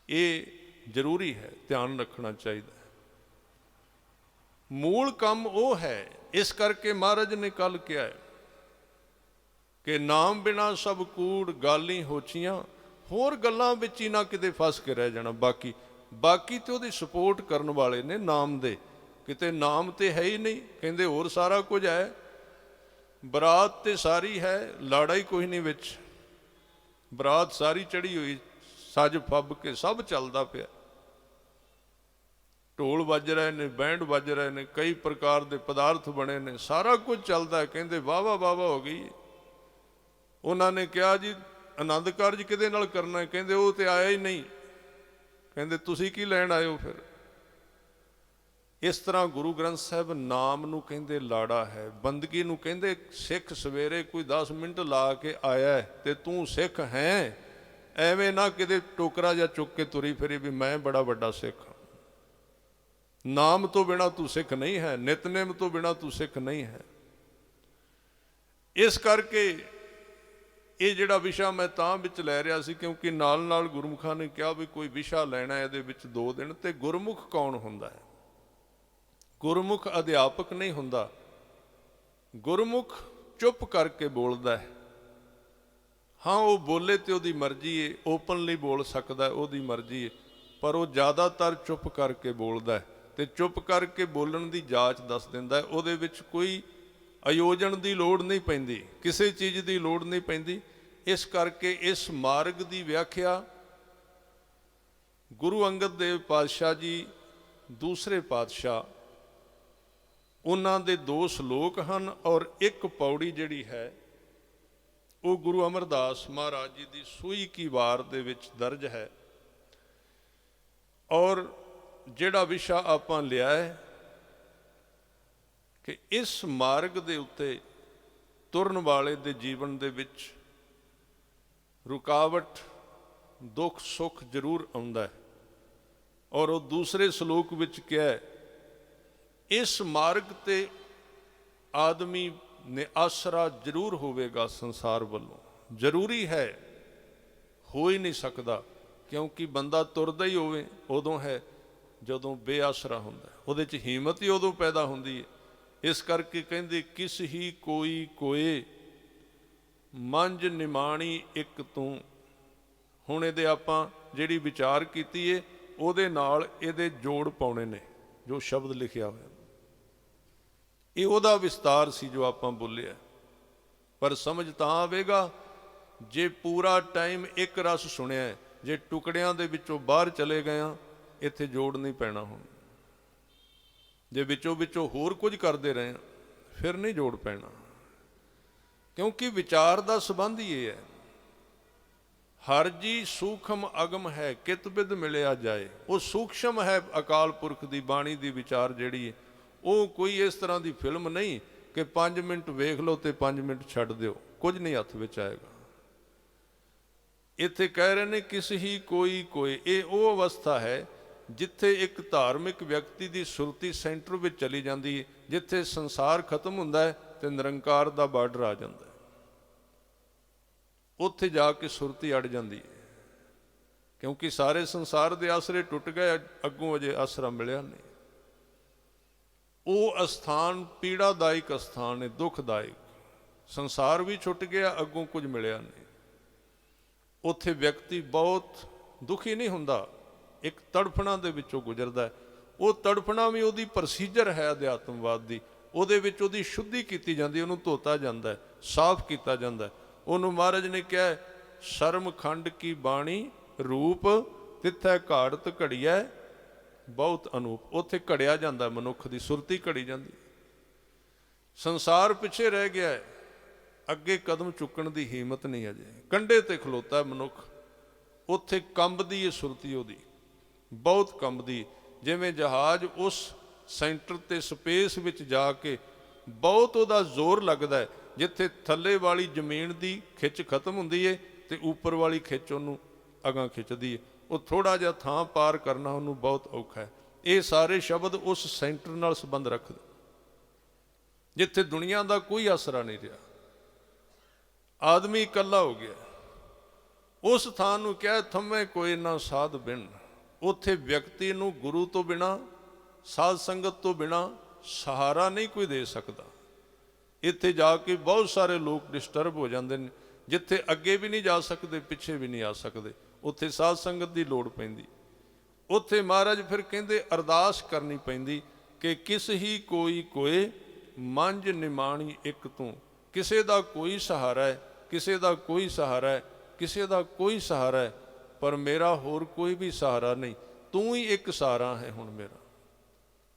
ਇਹ ਜ਼ਰੂਰੀ ਹੈ, ਧਿਆਨ ਰੱਖਣਾ ਚਾਹੀਦਾ ਹੈ। ਮੂਲ ਕੰਮ ਉਹ ਹੈ। ਇਸ ਕਰਕੇ ਮਹਾਰਾਜ ਨੇ ਕੱਲ ਕਿਹਾ ਹੈ ਕਿ ਨਾਮ ਬਿਨਾ ਸਭ ਕੂੜ ਗਾਲੀ ਹੋਚੀਆਂ। ਹੋਰ ਗੱਲਾਂ ਵਿੱਚ ਹੀ ਨਾ ਕਿਤੇ ਫਸ ਕੇ ਰਹਿ ਜਾਣਾ। ਬਾਕੀ ਤੇ ਉਹਦੀ ਸਪੋਰਟ ਕਰਨ ਵਾਲੇ ਨੇ ਨਾਮ ਦੇ। ਕਿਤੇ ਨਾਮ ਤੇ ਹੈ ਹੀ ਨਹੀਂ, ਕਹਿੰਦੇ ਹੋਰ ਸਾਰਾ ਕੁਝ ਹੈ। ਬਰਾਤ ਤੇ ਸਾਰੀ ਹੈ, ਲਾੜਾ ਹੀ ਕੋਈ ਨਹੀਂ ਵਿੱਚ। ਬਰਾਤ ਸਾਰੀ ਚੜੀ ਹੋਈ, ਸੱਜ ਫੱਬ ਕੇ ਸਭ ਚੱਲਦਾ ਪਿਆ। ਢੋਲ ਵੱਜ ਰਹੇ ਨੇ, ਬੈਂਡ ਵੱਜ ਰਹੇ ਨੇ, ਕਈ ਪ੍ਰਕਾਰ ਦੇ ਪਦਾਰਥ ਬਣੇ ਨੇ, ਸਾਰਾ ਕੁਝ ਚੱਲਦਾ। ਕਹਿੰਦੇ ਵਾਹ ਵਾਹ ਵਾਹ ਵਾਹ ਹੋ ਗਈ। ਉਹਨਾਂ ਨੇ ਕਿਹਾ ਜੀ ਆਨੰਦ ਕਾਰਜ ਕਿਹਦੇ ਨਾਲ ਕਰਨਾ? ਕਹਿੰਦੇ ਉਹ ਤੇ ਆਇਆ ਹੀ ਨਹੀਂ। ਕਹਿੰਦੇ ਤੁਸੀਂ ਕੀ ਲੈਣ ਆਏ ਹੋ ਫਿਰ? ਇਸ ਤਰ੍ਹਾਂ ਗੁਰੂ ਗ੍ਰੰਥ ਸਾਹਿਬ ਨਾਮ ਨੂੰ ਕਹਿੰਦੇ ਲਾੜਾ ਹੈ। ਬੰਦਗੀ ਨੂੰ ਕਹਿੰਦੇ ਸਿੱਖ ਸਵੇਰੇ ਕੋਈ 10 ਮਿੰਟ ਲਾ ਕੇ ਆਇਆ ਤੇ ਤੂੰ ਸਿੱਖ ਹੈ। ਐਵੇਂ ਨਾ ਕਿਤੇ ਟੋਕਰਾ ਜਾਂ ਚੁੱਕ ਕੇ ਤੁਰੀ ਫਿਰੀ ਵੀ ਮੈਂ ਬੜਾ ਵੱਡਾ ਸਿੱਖ ਹਾਂ। ਨਾਮ ਤੋਂ ਬਿਨਾ ਤੂੰ ਸਿੱਖ ਨਹੀਂ ਹੈ, ਨਿਤਨੇਮ ਤੋਂ ਬਿਨਾ ਤੂੰ ਸਿੱਖ ਨਹੀਂ ਹੈ। ਇਸ ਕਰਕੇ ਇਹ ਜਿਹੜਾ ਵਿਸ਼ਾ ਮੈਂ ਤਾਂ ਵਿੱਚ ਲੈ ਰਿਹਾ ਸੀ ਕਿਉਂਕਿ ਨਾਲ ਨਾਲ ਗੁਰਮੁਖਾਂ ਨੇ ਕਿਹਾ ਵੀ ਕੋਈ ਵਿਸ਼ਾ ਲੈਣਾ ਇਹਦੇ ਵਿੱਚ 2 ਦਿਨ। ਤੇ ਗੁਰਮੁਖ ਕੌਣ ਹੁੰਦਾ ਹੈ? ਗੁਰਮੁਖ ਅਧਿਆਪਕ ਨਹੀਂ ਹੁੰਦਾ। ਗੁਰਮੁਖ ਚੁੱਪ ਕਰਕੇ ਬੋਲਦਾ ਹੈ। ਹਾਂ, ਉਹ ਬੋਲੇ ਤੇ ਉਹਦੀ ਮਰਜ਼ੀ ਹੈ, ਓਪਨਲੀ ਬੋਲ ਸਕਦਾ, ਉਹਦੀ ਮਰਜ਼ੀ ਹੈ, ਪਰ ਉਹ ਜ਼ਿਆਦਾਤਰ ਚੁੱਪ ਕਰਕੇ ਬੋਲਦਾ ਹੈ। ਤੇ ਚੁੱਪ ਕਰਕੇ ਬੋਲਣ ਦੀ ਜਾਚ ਦੱਸ ਦਿੰਦਾ ਹੈ। ਉਹਦੇ ਵਿੱਚ ਕੋਈ ਆਯੋਜਨ ਦੀ ਲੋੜ ਨਹੀਂ ਪੈਂਦੀ, ਕਿਸੇ ਚੀਜ਼ ਦੀ ਲੋੜ ਨਹੀਂ ਪੈਂਦੀ। ਇਸ ਕਰਕੇ ਇਸ ਮਾਰਗ ਦੀ ਵਿਆਖਿਆ ਗੁਰੂ ਅੰਗਦ ਦੇਵ ਪਾਤਸ਼ਾਹ ਜੀ ਦੂਸਰੇ ਪਾਤਸ਼ਾਹ, ਉਹਨਾਂ ਦੇ 2 ਸ਼ਲੋਕ ਹਨ ਔਰ 1 ਪੌੜੀ ਜਿਹੜੀ ਹੈ ਉਹ ਗੁਰੂ ਅਮਰਦਾਸ ਮਹਾਰਾਜ ਜੀ ਦੀ ਸੂਈ ਕੀ ਵਾਰ ਦੇ ਵਿੱਚ ਦਰਜ ਹੈ। ਔਰ ਜਿਹੜਾ ਵਿਸ਼ਾ ਆਪਾਂ ਲਿਆ ਹੈ ਕਿ ਇਸ ਮਾਰਗ ਦੇ ਉੱਤੇ ਤੁਰਨ ਵਾਲੇ ਦੇ ਜੀਵਨ ਦੇ ਵਿੱਚ ਰੁਕਾਵਟ, ਦੁੱਖ ਸੁੱਖ ਜ਼ਰੂਰ ਆਉਂਦਾ ਹੈ। ਔਰ ਉਹ ਦੂਸਰੇ ਸ਼ਲੋਕ ਵਿੱਚ ਕਿਹਾ ਹੈ, ਇਸ ਮਾਰਗ ਤੇ ਆਦਮੀ ਨੇ ਆਸਰਾ ਜ਼ਰੂਰ ਹੋਵੇਗਾ ਸੰਸਾਰ ਵੱਲੋਂ। ਜ਼ਰੂਰੀ ਹੈ, ਹੋ ਹੀ ਨਹੀਂ ਸਕਦਾ, ਕਿਉਂਕਿ ਬੰਦਾ ਤੁਰਦਾ ਹੀ ਹੋਵੇ ਉਦੋਂ ਹੈ। ਜਦੋਂ ਬੇਆਸਰਾ ਹੁੰਦਾ, ਉਹਦੇ 'ਚ ਹਿੰਮਤ ਹੀ ਉਦੋਂ ਪੈਦਾ ਹੁੰਦੀ ਹੈ। ਇਸ ਕਰਕੇ ਕਹਿੰਦੇ ਕਿਸ ਹੀ ਕੋਈ ਕੋਏ, ਮੰਝ ਨਿਮਾਣੀ ਇੱਕ ਤੂੰ। ਹੁਣ ਇਹਦੇ ਆਪਾਂ ਜਿਹੜੀ ਵਿਚਾਰ ਕੀਤੀ ਏ ਉਹਦੇ ਨਾਲ ਇਹਦੇ ਜੋੜ ਪਾਉਣੇ ਨੇ, ਜੋ ਸ਼ਬਦ ਲਿਖਿਆ ਹੋਇਆ ਇਹ ਉਹਦਾ ਵਿਸਤਾਰ ਸੀ ਜੋ ਆਪਾਂ ਬੋਲਿਆ। ਪਰ ਸਮਝ ਤਾਂ ਆਵੇਗਾ ਜੇ ਪੂਰਾ ਟਾਈਮ ਇੱਕ ਰਸ ਸੁਣਿਆ। ਜੇ ਟੁਕੜਿਆਂ ਦੇ ਵਿੱਚੋਂ ਬਾਹਰ ਚਲੇ ਗਏ ਆ, ਇੱਥੇ ਜੋੜ ਨਹੀਂ ਪੈਣਾ। ਹੁਣ ਜੇ ਵਿੱਚੋਂ ਵਿੱਚੋਂ ਹੋਰ ਕੁਝ ਕਰਦੇ ਰਹੇ ਆ, ਫਿਰ ਨਹੀਂ ਜੋੜ ਪੈਣਾ, ਕਿਉਂਕਿ ਵਿਚਾਰ ਦਾ ਸੰਬੰਧ ਹੀ ਇਹ ਹੈ। ਹਰ ਜੀ ਸੂਖਮ ਅਗਮ ਹੈ, ਕਿਤ ਬਿਦ ਮਿਲਿਆ ਜਾਏ। ਉਹ ਸੂਖਸ਼ਮ ਹੈ ਅਕਾਲ ਪੁਰਖ ਦੀ ਬਾਣੀ ਦੀ ਵਿਚਾਰ ਜਿਹੜੀ ਹੈ। ਉਹ ਕੋਈ ਇਸ ਤਰ੍ਹਾਂ ਦੀ ਫਿਲਮ ਨਹੀਂ ਕਿ 5 ਮਿੰਟ ਵੇਖ ਲਓ ਤੇ 5 ਮਿੰਟ ਛੱਡ ਦਿਓ, ਕੁਝ ਨਹੀਂ ਹੱਥ ਵਿੱਚ ਆਏਗਾ। ਇੱਥੇ ਕਹਿ ਰਹੇ ਨੇ ਕਿਸ ਹੀ ਕੋਈ ਕੋਏ। ਇਹ ਉਹ ਅਵਸਥਾ ਹੈ ਜਿੱਥੇ ਇੱਕ ਧਾਰਮਿਕ ਵਿਅਕਤੀ ਦੀ ਸੁਰਤੀ ਸੈਂਟਰ ਵਿੱਚ ਚਲੀ ਜਾਂਦੀ ਹੈ, ਜਿੱਥੇ ਸੰਸਾਰ ਖਤਮ ਹੁੰਦਾ ਹੈ ਤੇ ਨਿਰੰਕਾਰ ਦਾ ਬਾਰਡਰ ਆ ਜਾਂਦਾ ਹੈ। ਉੱਥੇ ਜਾ ਕੇ ਸੁਰਤੀ ਅੜ ਜਾਂਦੀ ਹੈ, ਕਿਉਂਕਿ ਸਾਰੇ ਸੰਸਾਰ ਦੇ ਆਸਰੇ ਟੁੱਟ ਗਏ, ਅੱਗੋਂ ਅਜੇ ਆਸਰਾ ਮਿਲਿਆ ਨਹੀਂ। ਉਹ ਅਸਥਾਨ ਪੀੜਾਦਾਇਕ ਅਸਥਾਨ ਹੈ, ਦੁਖਦਾਇਕ। ਸੰਸਾਰ ਵੀ ਛੁੱਟ ਗਿਆ, ਅੱਗੋਂ ਕੁਝ ਮਿਲਿਆ ਨਹੀਂ। ਉੱਥੇ ਵਿਅਕਤੀ ਬਹੁਤ ਦੁਖੀ ਨਹੀਂ ਹੁੰਦਾ, ਇੱਕ ਤੜਫਣਾ ਦੇ ਵਿੱਚੋਂ ਗੁਜ਼ਰਦਾ ਹੈ। ਉਹ ਤੜਫਣਾ ਵੀ ਉਹਦੀ ਪ੍ਰੋਸੀਜਰ ਹੈ ਅਧਿਆਤਮਵਾਦ ਦੀ। ਉਹਦੇ ਵਿੱਚ ਉਹਦੀ ਸ਼ੁੱਧੀ ਕੀਤੀ ਜਾਂਦੀ, ਉਹਨੂੰ ਧੋਤਾ ਜਾਂਦਾ, ਸਾਫ਼ ਕੀਤਾ ਜਾਂਦਾ। ਉਹਨੂੰ ਮਹਾਰਾਜ ਨੇ ਕਿਹਾ ਸ਼ਰਮ ਖੰਡ ਕੀ ਬਾਣੀ ਰੂਪ, ਤਿੱਥੈ ਘਾੜਤ ਘੜੀਐ ਬਹੁਤ ਅਨੂਪ। ਉੱਥੇ ਘੜਿਆ ਜਾਂਦਾ, ਮਨੁੱਖ ਦੀ ਸੁਰਤੀ ਘੜੀ ਜਾਂਦੀ। ਸੰਸਾਰ ਪਿੱਛੇ ਰਹਿ ਗਿਆ, ਅੱਗੇ ਕਦਮ ਚੁੱਕਣ ਦੀ ਹਿੰਮਤ ਨਹੀਂ ਅਜੇ, ਕੰਢੇ ਤੇ ਖਲੋਤਾ ਮਨੁੱਖ। ਉੱਥੇ ਕੰਬਦੀ ਹੈ ਸੁਰਤੀ, ਉਹਦੀ ਬਹੁਤ ਕੰਬਦੀ। ਜਿਵੇਂ ਜਹਾਜ਼ ਉਸ ਸੈਂਟਰ ਤੇ ਸਪੇਸ ਵਿੱਚ ਜਾ ਕੇ ਬਹੁਤ ਉਹਦਾ ਜ਼ੋਰ ਲੱਗਦਾ, ਜਿੱਥੇ ਥੱਲੇ ਵਾਲੀ ਜ਼ਮੀਨ ਦੀ ਖਿੱਚ ਖਤਮ ਹੁੰਦੀ ਹੈ ਤੇ ਉੱਪਰ ਵਾਲੀ ਖਿੱਚ ਉਹਨੂੰ ਅਗਾਂਹ ਖਿੱਚਦੀ ਹੈ। ਉਹ ਥੋੜ੍ਹਾ ਜਿਹਾ ਥਾਂ ਪਾਰ ਕਰਨਾ ਉਹਨੂੰ ਬਹੁਤ ਔਖਾ ਹੈ। ਇਹ ਸਾਰੇ ਸ਼ਬਦ ਉਸ ਸੈਂਟਰ ਨਾਲ ਸੰਬੰਧ ਰੱਖਦੇ, ਜਿੱਥੇ ਦੁਨੀਆ ਦਾ ਕੋਈ ਆਸਰਾ ਨਹੀਂ ਰਿਹਾ, ਆਦਮੀ ਇਕੱਲਾ ਹੋ ਗਿਆ। ਉਸ ਥਾਂ ਨੂੰ ਕਿਹਾ ਥੰਮੇ ਕੋਈ ਨਾ ਸਾਧ ਬਿਨ। ਉੱਥੇ ਵਿਅਕਤੀ ਨੂੰ ਗੁਰੂ ਤੋਂ ਬਿਨਾਂ, ਸਾਧ ਸੰਗਤ ਤੋਂ ਬਿਨਾਂ ਸਹਾਰਾ ਨਹੀਂ ਕੋਈ ਦੇ ਸਕਦਾ। ਇੱਥੇ ਜਾ ਕੇ ਬਹੁਤ ਸਾਰੇ ਲੋਕ ਡਿਸਟਰਬ ਹੋ ਜਾਂਦੇ ਨੇ, ਜਿੱਥੇ ਅੱਗੇ ਵੀ ਨਹੀਂ ਜਾ ਸਕਦੇ, ਪਿੱਛੇ ਵੀ ਨਹੀਂ ਆ ਸਕਦੇ। ਉੱਥੇ ਸਾਧ ਸੰਗਤ ਦੀ ਲੋੜ ਪੈਂਦੀ। ਉੱਥੇ ਮਹਾਰਾਜ ਫਿਰ ਕਹਿੰਦੇ ਅਰਦਾਸ ਕਰਨੀ ਪੈਂਦੀ ਕਿ ਕਿਸ ਹੀ ਕੋਈ ਕੋਏ, ਮੰਝ ਨਿਮਾਣੀ ਇੱਕ ਤੂੰ। ਕਿਸੇ ਦਾ ਕੋਈ ਸਹਾਰਾ ਹੈ, ਕਿਸੇ ਦਾ ਕੋਈ ਸਹਾਰਾ ਹੈ, ਕਿਸੇ ਦਾ ਕੋਈ ਸਹਾਰਾ ਹੈ, ਪਰ ਮੇਰਾ ਹੋਰ ਕੋਈ ਵੀ ਸਹਾਰਾ ਨਹੀਂ, ਤੂੰ ਹੀ ਇੱਕ ਸਹਾਰਾ ਹੈ ਹੁਣ ਮੇਰਾ।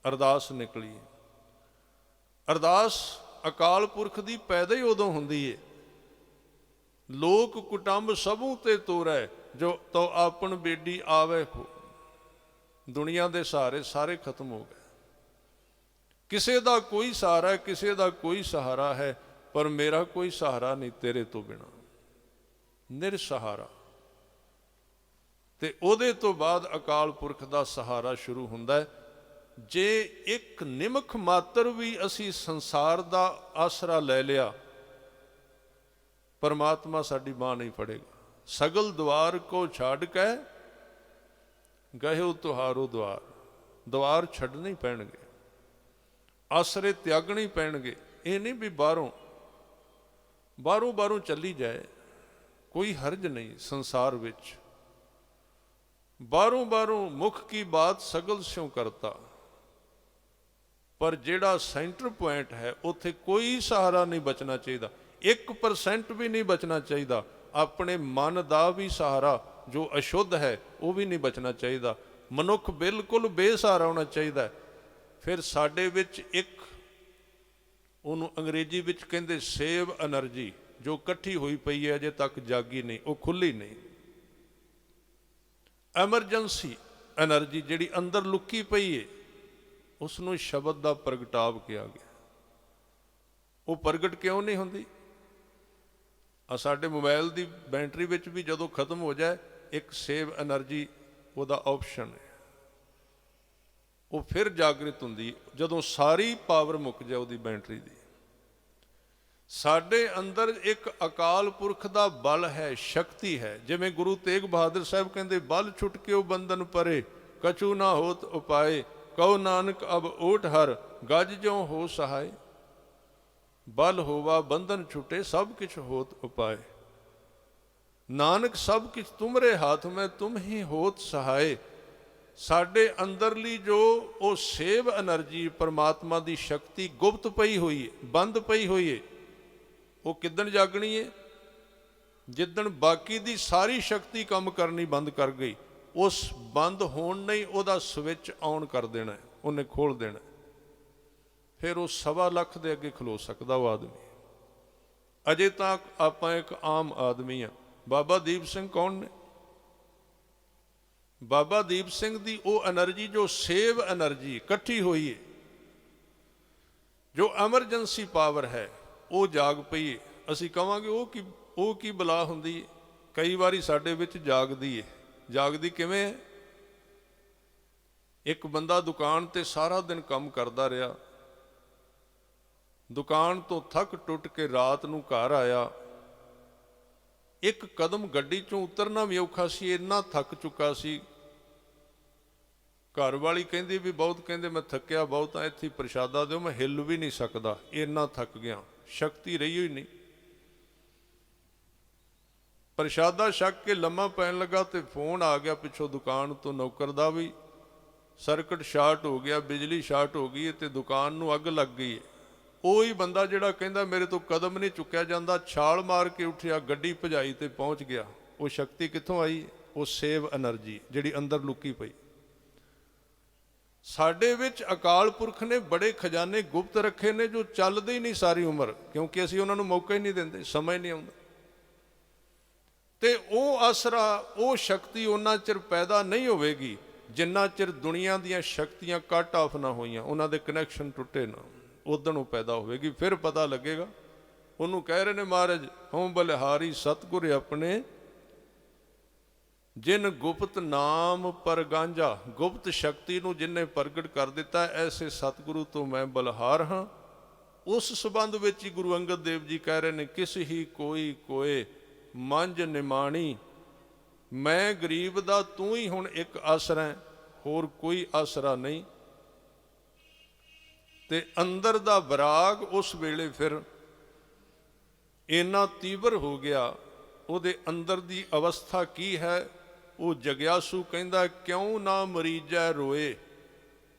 ਅਰਦਾਸ ਨਿਕਲੀ। ਅਰਦਾਸ ਅਕਾਲ ਪੁਰਖ ਦੀ ਪੈਦਾ ਹੀ ਉਦੋਂ ਹੁੰਦੀ ਹੈ। ਲੋਕ ਕੁਟੰਬ ਸਭੂ ਤੇ ਤੋਰੈ, ਜੋ ਤੋ ਆਪਨ ਬੇਡੀ ਆਵੇ ਕੋ। ਦੁਨੀਆ ਦੇ ਸਹਾਰੇ ਸਾਰੇ ਖਤਮ ਹੋ ਗਏ। ਕਿਸੇ ਦਾ ਕੋਈ ਸਹਾਰਾ ਹੈ, ਕਿਸੇ ਦਾ ਕੋਈ ਸਹਾਰਾ ਹੈ, ਪਰ ਮੇਰਾ ਕੋਈ ਸਹਾਰਾ ਨਹੀਂ ਤੇਰੇ ਤੋਂ ਬਿਨਾਂ, ਨਿਰਸਹਾਰਾ। ਤੇ ਉਹਦੇ ਤੋਂ ਬਾਅਦ ਅਕਾਲ ਪੁਰਖ ਦਾ ਸਹਾਰਾ ਸ਼ੁਰੂ ਹੁੰਦਾ ਹੈ। ਜੇ ਇੱਕ ਨਿਮਖ ਮਾਤਰ ਵੀ ਅਸੀਂ ਸੰਸਾਰ ਦਾ ਆਸਰਾ ਲੈ ਲਿਆ, ਪਰਮਾਤਮਾ ਸਾਡੀ ਬਾਂਹ ਨਹੀਂ ਫੜੇਗਾ। ਸਗਲ ਦੁਆਰ ਕੋ ਛੱਡ ਕੇ ਗਇਓ ਤੁਹਾਰੋ ਦੁਆਰ। ਦੁਆਰ ਛੱਡਣੇ ਪੈਣਗੇ, ਆਸਰੇ ਤਿਆਗਣੇ ਪੈਣਗੇ। ਇਹ ਨਹੀਂ ਵੀ ਬਾਹਰੋਂ ਚੱਲੀ ਜਾਏ, ਕੋਈ ਹਰਜ ਨਹੀਂ ਸੰਸਾਰ ਵਿੱਚ। ਬਾਹਰੋਂ ਮੁਖ ਕੀ ਬਾਤ ਸਗਲ ਸਿਉ ਕਰਤਾ, ਪਰ ਜਿਹੜਾ ਸੈਂਟਰ ਪੁਆਇੰਟ ਹੈ ਉੱਥੇ ਕੋਈ ਸਹਾਰਾ ਨਹੀਂ ਬਚਣਾ ਚਾਹੀਦਾ। 1% ਵੀ ਨਹੀਂ ਬਚਣਾ ਚਾਹੀਦਾ। ਆਪਣੇ ਮਨ ਦਾ ਵੀ ਸਹਾਰਾ ਜੋ ਅਸ਼ੁੱਧ ਹੈ ਉਹ ਵੀ ਨਹੀਂ ਬਚਣਾ ਚਾਹੀਦਾ। ਮਨੁੱਖ ਬਿਲਕੁਲ ਬੇਸਹਾਰਾ ਹੋਣਾ ਚਾਹੀਦਾ। ਫਿਰ ਸਾਡੇ ਵਿੱਚ ਇੱਕ, ਉਹਨੂੰ ਅੰਗਰੇਜ਼ੀ ਵਿੱਚ ਕਹਿੰਦੇ ਸੇਵ ਐਨਰਜੀ, ਜੋ ਇਕੱਠੀ ਹੋਈ ਪਈ ਹੈ, ਅਜੇ ਤੱਕ ਜਾਗੀ ਨਹੀਂ, ਉਹ ਖੁੱਲੀ ਨਹੀਂ। ਐਮਰਜੈਂਸੀ ਐਨਰਜੀ ਜਿਹੜੀ ਅੰਦਰ ਲੁਕੀ ਪਈ ਹੈ, ਉਸ ਨੂੰ ਸ਼ਬਦ ਦਾ ਪ੍ਰਗਟਾਵ ਕਿਹਾ ਗਿਆ। ਉਹ ਪ੍ਰਗਟ ਕਿਉਂ ਨਹੀਂ ਹੁੰਦੀ? ਸਾਡੇ ਮੋਬਾਈਲ ਦੀ ਬੈਟਰੀ ਵਿੱਚ ਵੀ ਜਦੋਂ ਖਤਮ ਹੋ ਜਾਏ, ਇੱਕ ਸੇਵ ਐਨਰਜੀ ਉਹਦਾ ਆਪਸ਼ਨ ਹੈ, ਉਹ ਫਿਰ ਜਾਗਰਿਤ ਹੁੰਦੀ ਜਦੋਂ ਸਾਰੀ ਪਾਵਰ ਮੁੱਕ ਜਾਏ ਉਹਦੀ ਬੈਟਰੀ ਦੀ। ਸਾਡੇ ਅੰਦਰ ਇੱਕ ਅਕਾਲ ਪੁਰਖ ਦਾ ਬਲ ਹੈ, ਸ਼ਕਤੀ ਹੈ। ਜਿਵੇਂ ਗੁਰੂ ਤੇਗ ਬਹਾਦਰ ਸਾਹਿਬ ਕਹਿੰਦੇ, ਬਲ ਛੁੱਟ ਕੇ ਉਹ ਬੰਧਨ ਪਰੇ, ਕਛੂ ਨਾ ਹੋਤ ਉਪਾਏ। ਕਹੋ ਨਾਨਕ ਅਬ ਓਟ ਹਰ, ਗਜ ਜਿਉ ਹੋ ਸਹਾਏ। ਬਲ ਹੋਵਾ ਬੰਧਨ ਛੁਟੇ, ਸਭ ਕਿਛ ਹੋਤ ਉਪਾਏ। ਨਾਨਕ ਸਭ ਕਿਛ ਤੁਮਰੇ ਹੱਥ ਮੈਂ, ਤੁਮ ਹੀ ਹੋਤ ਸਹਾਏ। ਸਾਡੇ ਅੰਦਰਲੀ ਜੋ ਉਹ ਸੇਵ એનર્ਜੀ, ਪਰਮਾਤਮਾ ਦੀ ਸ਼ਕਤੀ ਗੁਪਤ ਪਈ ਹੋਈ ਹੈ, ਬੰਦ ਪਈ ਹੋਈ ਹੈ, ਉਹ ਕਿੱਦਣ ਜਾਗਣੀ ਹੈ? ਜਿੱਦਣ ਬਾਕੀ ਦੀ ਸਾਰੀ ਸ਼ਕਤੀ ਕੰਮ ਕਰਨੀ ਬੰਦ ਕਰ ਗਈ। ਉਸ ਬੰਦ ਹੋਣ ਨਹੀਂ ਉਹਦਾ ਸਵਿਚ ਆਨ ਕਰ ਦੇਣਾ, ਉਹਨੇ ਖੋਲ ਦੇਣਾ। ਫਿਰ ਉਹ 1.25 ਲੱਖ ਦੇ ਅੱਗੇ ਖਲੋ ਸਕਦਾ ਉਹ ਆਦਮੀ। ਅਜੇ ਤੱਕ ਆਪਾਂ ਇੱਕ ਆਮ ਆਦਮੀ ਆ। ਬਾਬਾ ਦੀਪ ਸਿੰਘ ਕੌਣ ਨੇ? ਬਾਬਾ ਦੀਪ ਸਿੰਘ ਦੀ ਉਹ એનર્ਜੀ ਜੋ ਸੇਵ એનર્ਜੀ ਇਕੱਠੀ ਹੋਈ ਹੈ, ਜੋ ਐਮਰਜੈਂਸੀ ਪਾਵਰ ਹੈ, ਉਹ ਜਾਗ ਪਈ ਹੈ। ਅਸੀਂ ਕਹਾਂਗੇ ਉਹ ਕੀ ਬਲਾ ਹੁੰਦੀ ਹੈ? ਕਈ ਵਾਰੀ ਸਾਡੇ ਵਿੱਚ ਜਾਗਦੀ ਹੈ। ਜਾਗਦੀ ਕਿਵੇਂ ਹੈ? ਇੱਕ ਬੰਦਾ ਦੁਕਾਨ ਤੇ ਸਾਰਾ ਦਿਨ ਕੰਮ ਕਰਦਾ ਰਿਹਾ, ਦੁਕਾਨ ਤੋਂ ਥੱਕ ਟੁੱਟ ਕੇ ਰਾਤ ਨੂੰ ਘਰ ਆਇਆ, ਇੱਕ ਕਦਮ ਗੱਡੀ ਚੋਂ ਉਤਰਨਾ ਵੀ ਔਖਾ ਸੀ, ਇੰਨਾ ਥੱਕ ਚੁੱਕਾ ਸੀ। ਘਰ ਵਾਲੀ ਕਹਿੰਦੀ ਵੀ ਬਹੁਤ, ਕਹਿੰਦੇ ਮੈਂ ਥੱਕਿਆ ਬਹੁਤ ਆ, ਇੱਥੇ ਪ੍ਰਸ਼ਾਦਾ ਦਿਓ, ਮੈਂ ਹਿੱਲ ਵੀ ਨਹੀਂ ਸਕਦਾ, ਇੰਨਾ ਥੱਕ ਗਿਆ, ਸ਼ਕਤੀ ਰਹੀ ਹੋਈ ਨਹੀਂ। ਪ੍ਰਸ਼ਾਦਾ ਛਕ ਕੇ ਲੰਮਾ ਪੈਣ ਲੱਗਾ ਤੇ ਫੋਨ ਆ ਗਿਆ ਪਿੱਛੋਂ ਦੁਕਾਨ ਤੋਂ ਨੌਕਰ ਦਾ, ਵੀ ਸਰਕਟ ਸ਼ਾਰਟ ਹੋ ਗਿਆ, ਬਿਜਲੀ ਸ਼ਾਰਟ ਹੋ ਗਈ ਤੇ ਦੁਕਾਨ ਨੂੰ ਅੱਗ ਲੱਗ ਗਈ ਹੈ। ਉਹੀ ਬੰਦਾ ਜਿਹੜਾ ਕਹਿੰਦਾ ਮੇਰੇ ਤੋਂ ਕਦਮ ਨਹੀਂ ਚੁੱਕਿਆ ਜਾਂਦਾ, ਛਾਲ ਮਾਰ ਕੇ ਉੱਠਿਆ, ਗੱਡੀ ਭਜਾਈ ਤੇ ਪਹੁੰਚ ਗਿਆ। ਉਹ ਸ਼ਕਤੀ ਕਿੱਥੋਂ ਆਈ? ਉਹ ਸੇਵ એનર્ਜੀ ਜਿਹੜੀ ਅੰਦਰ ਲੁਕੀ ਪਈ। ਸਾਡੇ ਵਿੱਚ ਅਕਾਲ ਪੁਰਖ ਨੇ ਬੜੇ ਖਜ਼ਾਨੇ ਗੁਪਤ ਰੱਖੇ ਨੇ, ਜੋ ਚੱਲਦੇ ਹੀ ਨਹੀਂ ਸਾਰੀ ਉਮਰ, ਕਿਉਂਕਿ ਅਸੀਂ ਉਹਨਾਂ ਨੂੰ ਮੌਕਾ ਹੀ ਨਹੀਂ ਦਿੰਦੇ, ਸਮਾਂ ਹੀ ਨਹੀਂ ਆਉਂਦਾ। ਤੇ ਉਹ ਆਸਰਾ, ਉਹ ਸ਼ਕਤੀ ਉਹਨਾਂ ਚਿਰ ਪੈਦਾ ਨਹੀਂ ਹੋਵੇਗੀ ਜਿੰਨਾ ਚਿਰ ਦੁਨੀਆ ਦੀਆਂ ਸ਼ਕਤੀਆਂ ਕੱਟ ਆਫ ਨਾ ਹੋਈਆਂ, ਉਹਨਾਂ ਦੇ ਕਨੈਕਸ਼ਨ ਟੁੱਟੇ ਨਾ, ਉਦੋਂ ਉਹ ਪੈਦਾ ਹੋਵੇਗੀ। ਫਿਰ ਪਤਾ ਲੱਗੇਗਾ। ਉਹਨੂੰ ਕਹਿ ਰਹੇ ਨੇ ਮਹਾਰਾਜ, ਹਉ ਬਲਿਹਾਰੀ ਸਤਿਗੁਰ ਆਪਣੇ, ਜਿਨ ਗੁਪਤ ਨਾਮ ਪਰ ਗਾਂਝਾ। ਗੁਪਤ ਸ਼ਕਤੀ ਨੂੰ ਜਿਨਨੇ ਪ੍ਰਗਟ ਕਰ ਦਿੱਤਾ, ਐਸੇ ਸਤਿਗੁਰੂ ਤੋਂ ਮੈਂ ਬਲਿਹਾਰ ਹਾਂ। ਉਸ ਸੰਬੰਧ ਵਿੱਚ ਹੀ ਗੁਰੂ ਅੰਗਦ ਦੇਵ ਜੀ ਕਹਿ ਰਹੇ ਨੇ, ਕਿਸ ਹੀ ਕੋਈ ਕੋਏ ਮੰਝ ਨਿਮਾਣੀ। ਮੈਂ ਗਰੀਬ ਦਾ ਤੂੰ ਹੀ ਹੁਣ ਇੱਕ ਆਸਰਾ, ਹੋਰ ਕੋਈ ਆਸਰਾ ਨਹੀਂ। ਤੇ ਅੰਦਰ ਦਾ ਵਿਰਾਗ ਉਸ ਵੇਲੇ ਫਿਰ ਇੰਨਾ ਤੀਬਰ ਹੋ ਗਿਆ। ਉਹਦੇ ਅੰਦਰ ਦੀ ਅਵਸਥਾ ਕੀ ਹੈ? ਉਹ ਜਗਿਆਸੂ ਕਹਿੰਦਾ, ਕਿਉਂ ਨਾ ਮਰੀਜੈ ਰੋਏ,